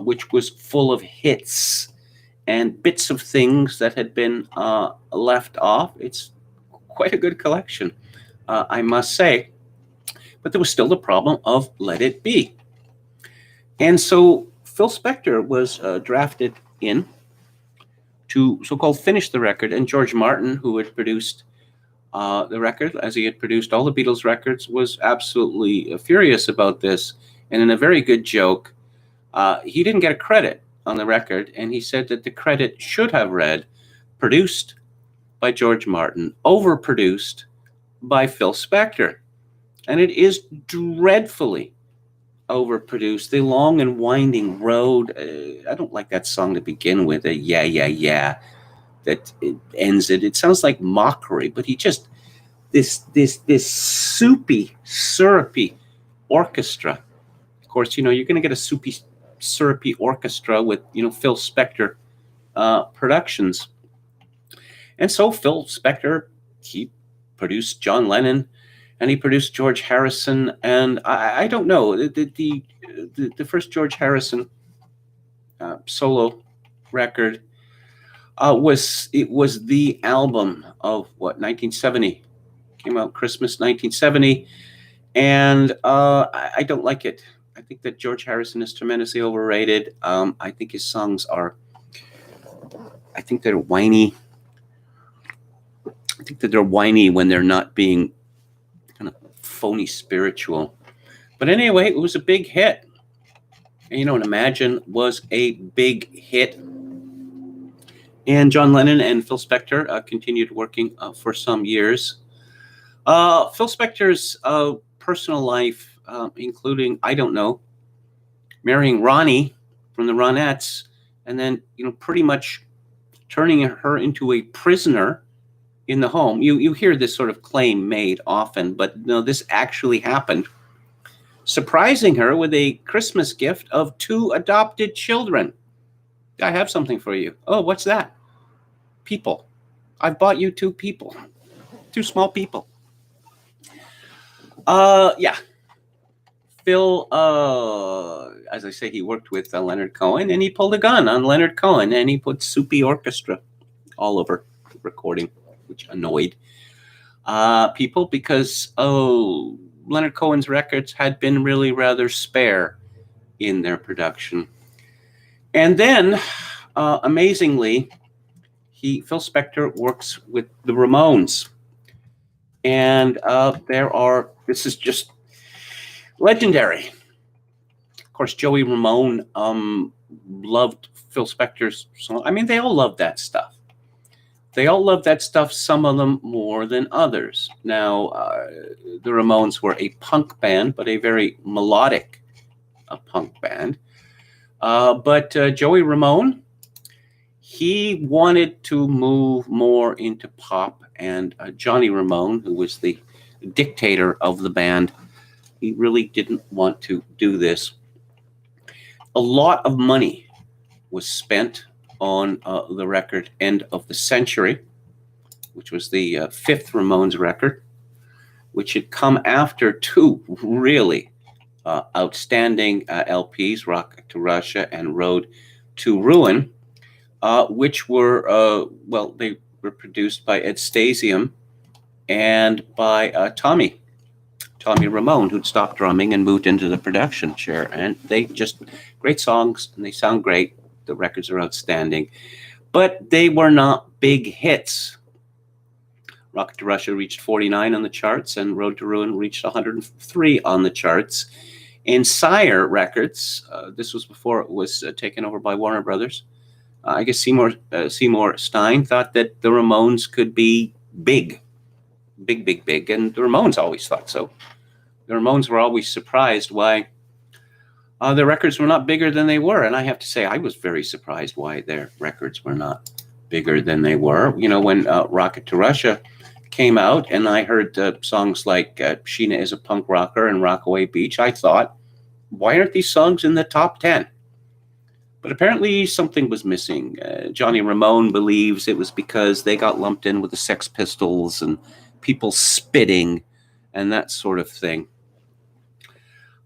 which was full of hits and bits of things that had been left off. It's quite a good collection, I must say. But there was still the problem of Let It Be. And so Phil Spector was drafted in to so-called finish the record, and George Martin, who had produced the record, as he had produced all the Beatles records, was absolutely furious about this. And in a very good joke, he didn't get a credit on the record, and he said that the credit should have read, produced by George Martin, overproduced by Phil Spector. And it is dreadfully overproduced. The long and winding road. I don't like that song to begin with. Yeah, yeah, yeah. That it ends it. It sounds like mockery, but he just this soupy, syrupy orchestra. Of course, you're going to get a soupy, syrupy orchestra with Phil Spector productions. And so Phil Spector, he produced John Lennon, and he produced George Harrison, and I don't know, the first George Harrison solo record was the album of 1970, came out Christmas 1970, and I don't like it. I think that George Harrison is tremendously overrated. I think his songs they're whiny. I think that they're whiny when they're not being kind of phony spiritual. But anyway, it was a big hit. And, and Imagine was a big hit. And John Lennon and Phil Spector continued working for some years. Phil Spector's personal life, including, I don't know, marrying Ronnie from the Ronettes, and then, pretty much turning her into a prisoner in the home. You hear this sort of claim made often, but no, this actually happened. Surprising her with a Christmas gift of 2 adopted children. I have something for you. Oh, what's that? People. I've bought you 2 people. two small people. Yeah. Phil, as I say, he worked with Leonard Cohen, and he pulled a gun on Leonard Cohen, and he put soupy orchestra all over the recording, which annoyed people because, Leonard Cohen's records had been really rather spare in their production. And then, amazingly, Phil Spector works with the Ramones. And this is just legendary. Of course, Joey Ramone loved Phil Spector's song. I mean, they all loved that stuff. They all loved that stuff, some of them more than others. Now, the Ramones were a punk band, but a very melodic punk band. But Joey Ramone, he wanted to move more into pop, and Johnny Ramone, who was the dictator of the band, he really didn't want to do this. A lot of money was spent on the record End of the Century, which was the fifth Ramones record, which had come after two really outstanding LPs, Rocket to Russia and Road to Ruin, which were, they were produced by Ed Stasium and by Tommy Ramone, who'd stopped drumming and moved into the production chair. And they just, great songs, and they sound great. The records are outstanding, but they were not big hits. Rocket to Russia reached 49 on the charts, and Road to Ruin reached 103 on the charts. And Sire Records, this was before it was taken over by Warner Brothers. I guess Seymour Stein thought that the Ramones could be big, and the Ramones always thought so. The Ramones were always surprised why their records were not bigger than they were. And I have to say, I was very surprised why their records were not bigger than they were. You know, when Rocket to Russia came out and I heard songs like Sheena is a Punk Rocker and Rockaway Beach, I thought, why aren't these songs in the top 10? But apparently something was missing. Johnny Ramone believes it was because they got lumped in with the Sex Pistols and people spitting and that sort of thing.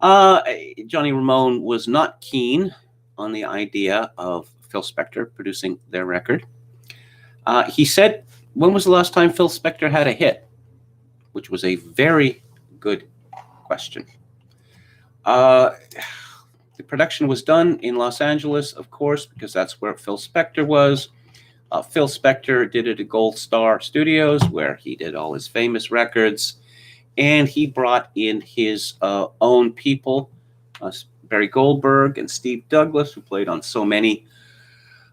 Johnny Ramone was not keen on the idea of Phil Spector producing their record. He said, when was the last time Phil Spector had a hit? Which was a very good question. The production was done in Los Angeles, of course, because that's where Phil Spector was. Phil Spector did it at Gold Star Studios, where he did all his famous records. And he brought in his own people, Barry Goldberg and Steve Douglas, who played on so many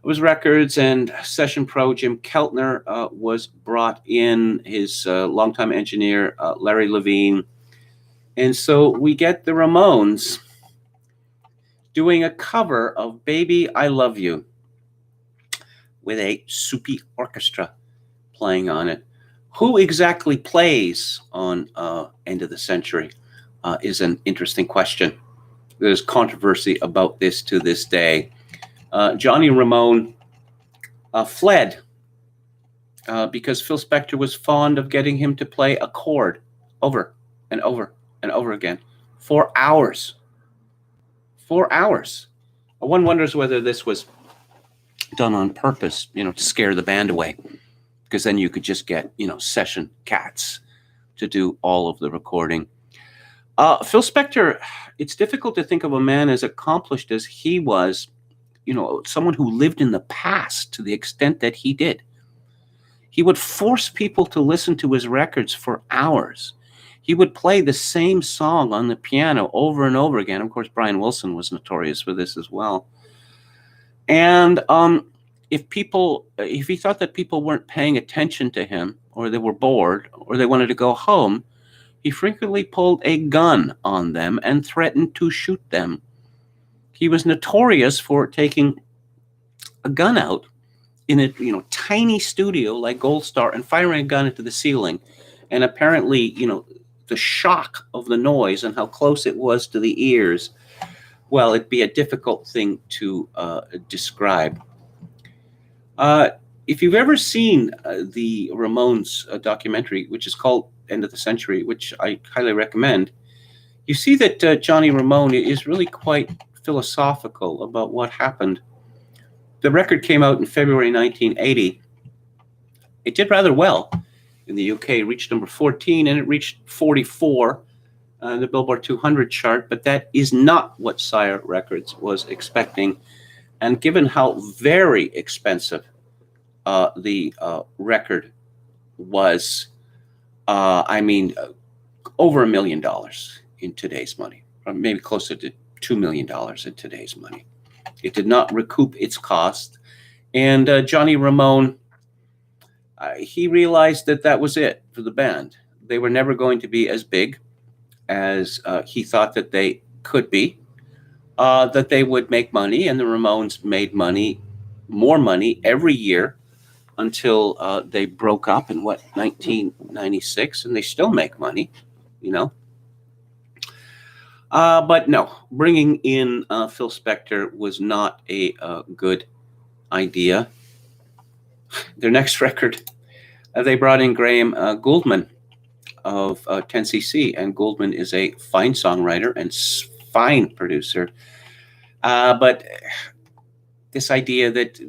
of his records. And session pro Jim Keltner was brought in, his longtime engineer, Larry Levine. And so we get the Ramones doing a cover of Baby, I Love You with a soupy orchestra playing on it. Who exactly plays on End of the Century is an interesting question. There's controversy about this to this day. Johnny Ramone fled because Phil Spector was fond of getting him to play a chord over and over and over again for hours. 4 hours. One wonders whether this was done on purpose, to scare the band away, because then you could just get, session cats to do all of the recording. Phil Spector, it's difficult to think of a man as accomplished as he was, someone who lived in the past to the extent that he did. He would force people to listen to his records for hours. He would play the same song on the piano over and over again. Of course, Brian Wilson was notorious for this as well. And if he thought that people weren't paying attention to him, or they were bored, or they wanted to go home, he frequently pulled a gun on them and threatened to shoot them. He was notorious for taking a gun out in a tiny studio like Gold Star and firing a gun into the ceiling. And apparently, the shock of the noise and how close it was to the ears, well, it'd be a difficult thing to describe. if you've ever seen the Ramones documentary, which is called End of the Century, which I highly recommend, you see that Johnny Ramone is really quite philosophical about what happened. The record came out in February 1980. It did rather well in the UK. It reached number 14 and it reached 44 on the Billboard 200 chart, but that is not what Sire Records was expecting. And given how very expensive the record was, over $1 million in today's money, or maybe closer to $2 million in today's money. It did not recoup its cost. And Johnny Ramone, he realized that that was it for the band. They were never going to be as big as he thought that they could be, that they would make money, and the Ramones made money, more money every year until they broke up in 1996, and they still make money, you know. But no, bringing in Phil Spector was not a good idea. Their next record, they brought in Graham Gouldman of 10cc, and Gouldman is a fine songwriter and fine producer. But this idea that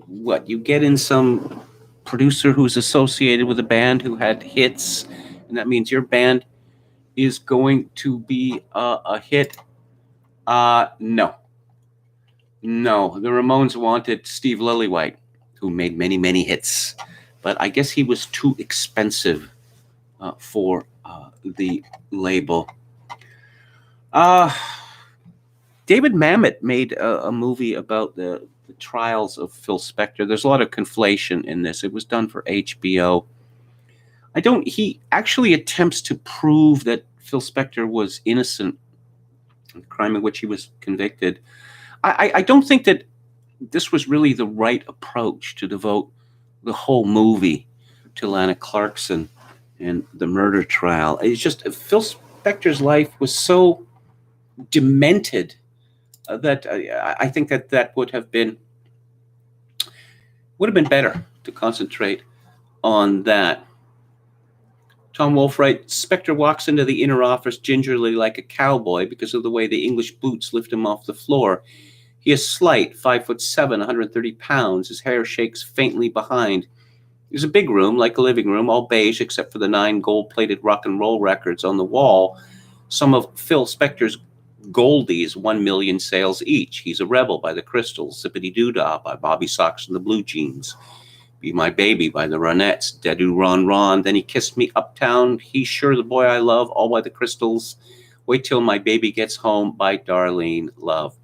you get in some producer who's associated with a band who had hits, and that means your band is going to be a hit. No. The Ramones wanted Steve Lillywhite, who made many, many hits, but I guess he was too expensive for the label. David Mamet made a movie about the trials of Phil Spector. There's a lot of conflation in this. It was done for HBO. He actually attempts to prove that Phil Spector was innocent of the crime in which he was convicted. I don't think that this was really the right approach to devote the whole movie to Lana Clarkson and the murder trial. It's just Phil Spector's life was so demented that I think that would have been better to concentrate on that. Tom Wolfe writes, Spector walks into the inner office gingerly like a cowboy because of the way the English boots lift him off the floor. He is slight, 5'7", 130 pounds. His hair shakes faintly behind. There's a big room, like a living room, all beige except for the 9 gold-plated rock and roll records on the wall. Some of Phil Spector's Goldies, 1 million sales each. He's a Rebel by the Crystals, Zippity Doo-Dah by Bobby Sox and the Blue Jeans, Be My Baby by the Ronettes, Deadu Ron Ron, Then He Kissed Me Uptown, He's Sure the Boy I Love, all by the Crystals, Wait Till My Baby Gets Home by Darlene Love.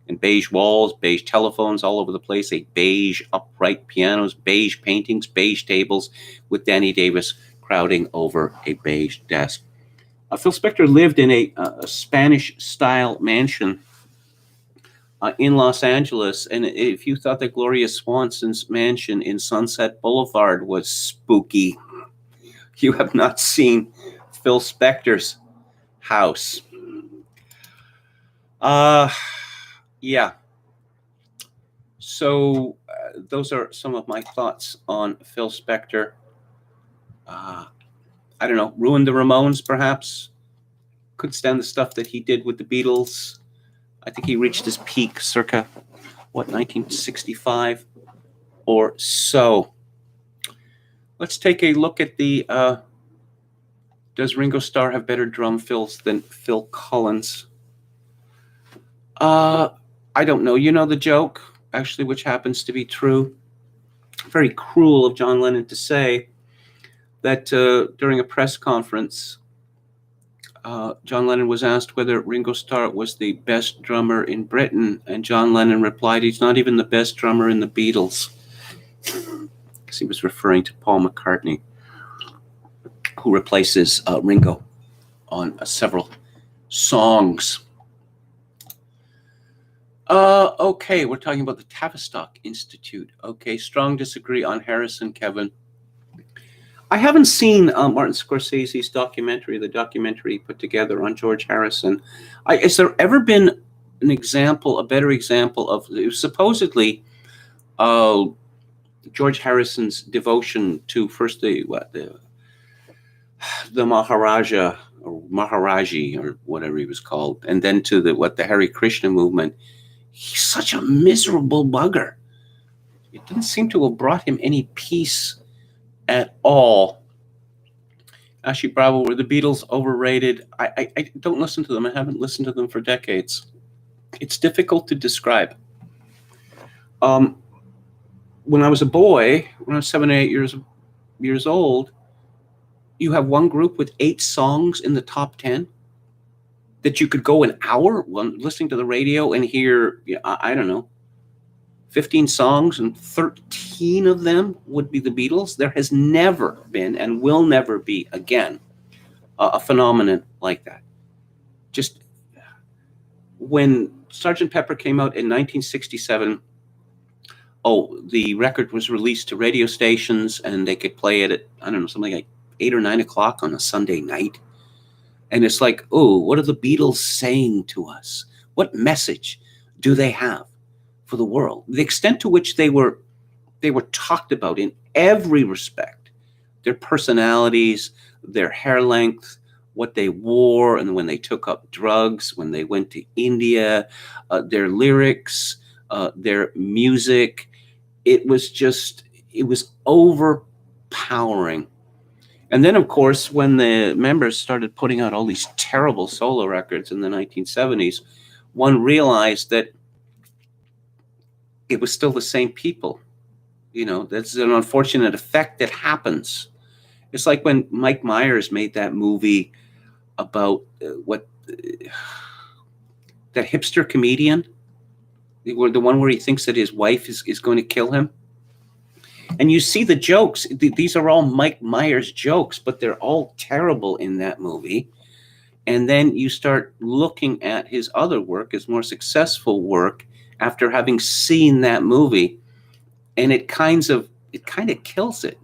And beige walls, beige telephones all over the place, a beige upright pianos, beige paintings, beige tables, with Danny Davis crowding over a beige desk. Phil Spector lived in a Spanish-style mansion in Los Angeles, and if you thought that Gloria Swanson's mansion in Sunset Boulevard was spooky, you have not seen Phil Spector's house. Yeah. So those are some of my thoughts on Phil Spector. I don't know, ruined the Ramones, perhaps. Couldn't stand the stuff that he did with the Beatles. I think he reached his peak circa, 1965 or so. Let's take a look at the, does Ringo Starr have better drum fills than Phil Collins? I don't know. You know the joke, actually, which happens to be true. Very cruel of John Lennon to say that during a press conference, John Lennon was asked whether Ringo Starr was the best drummer in Britain, and John Lennon replied, he's not even the best drummer in the Beatles. Because he was referring to Paul McCartney, who replaces Ringo on several songs. Okay, we're talking about the Tavistock Institute. Okay, strong disagree on Harrison, Kevin. I haven't seen Martin Scorsese's documentary, the documentary put together on George Harrison. Has there ever been an example, a better example of, supposedly, George Harrison's devotion to first the Maharaja or Maharaji or whatever he was called, and then to the Hare Krishna movement. He's such a miserable bugger. It didn't seem to have brought him any peace at all. Ashi Bravo, were the Beatles overrated? I don't listen to them. I haven't listened to them for decades. It's difficult to describe. When I was a boy, when I was 7 or 8 years old, you have one group with 8 songs in the top 10 that you could go an hour listening to the radio and hear, I don't know, 15 songs, and 13 of them would be the Beatles. There has never been and will never be again a phenomenon like that. Just when Sgt. Pepper came out in 1967, the record was released to radio stations and they could play it at, I don't know, something like 8 or 9 o'clock on a Sunday night. And it's like, what are the Beatles saying to us? What message do they have for the world? The extent to which they were talked about in every respect, their personalities, their hair length, what they wore, and when they took up drugs, when they went to India, their lyrics, their music. It was overpowering. And then, of course, when the members started putting out all these terrible solo records in the 1970s, one realized that it was still the same people. That's an unfortunate effect that happens. It's like when Mike Myers made that movie about that hipster comedian, the one where he thinks that his wife is going to kill him. And you see the jokes. These are all Mike Myers jokes, but they're all terrible in that movie. And then you start looking at his other work, his more successful work, after having seen that movie, and it kind of kills it.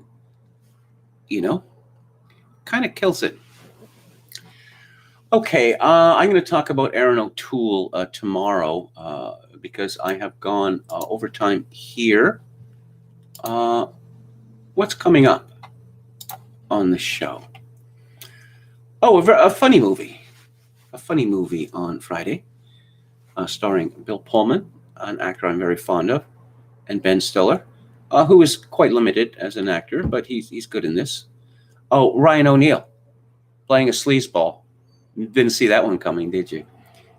Kind of kills it. Okay, I'm going to talk about Aaron O'Toole tomorrow because I have gone overtime here. What's coming up on the show? A funny movie. A funny movie on Friday, starring Bill Pullman, an actor I'm very fond of, and Ben Stiller, who is quite limited as an actor, but he's good in this. Ryan O'Neal, playing a sleazeball. You didn't see that one coming, did you?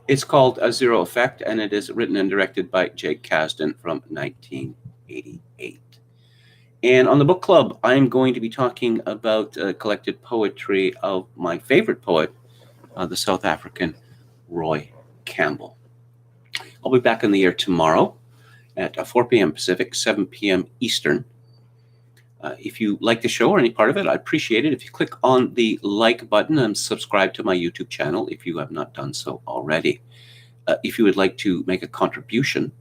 It's called Zero Effect, and it is written and directed by Jake Kasdan from 1988. And on the book club, I'm going to be talking about collected poetry of my favorite poet, the South African Roy Campbell. I'll be back on the air tomorrow at 4 p.m. Pacific, 7 p.m. Eastern. If you like the show or any part of it, I'd appreciate it if you click on the like button and subscribe to my YouTube channel if you have not done so already. If you would like to make a contribution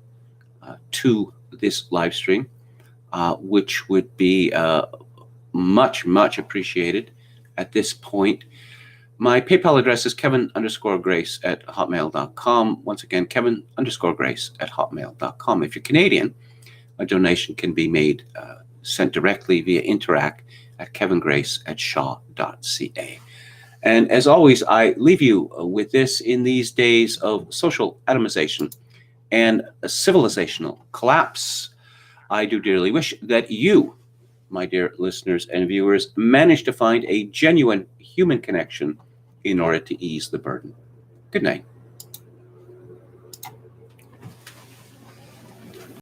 to this live stream, which would be much, much appreciated at this point. My PayPal address is kevin_grace@hotmail.com. Once again, kevin_grace@hotmail.com. If you're Canadian, a donation can be made, sent directly via Interac at kevingrace@shaw.ca. And as always, I leave you with this: in these days of social atomization and a civilizational collapse, I do dearly wish that you, my dear listeners and viewers, manage to find a genuine human connection in order to ease the burden. Good night.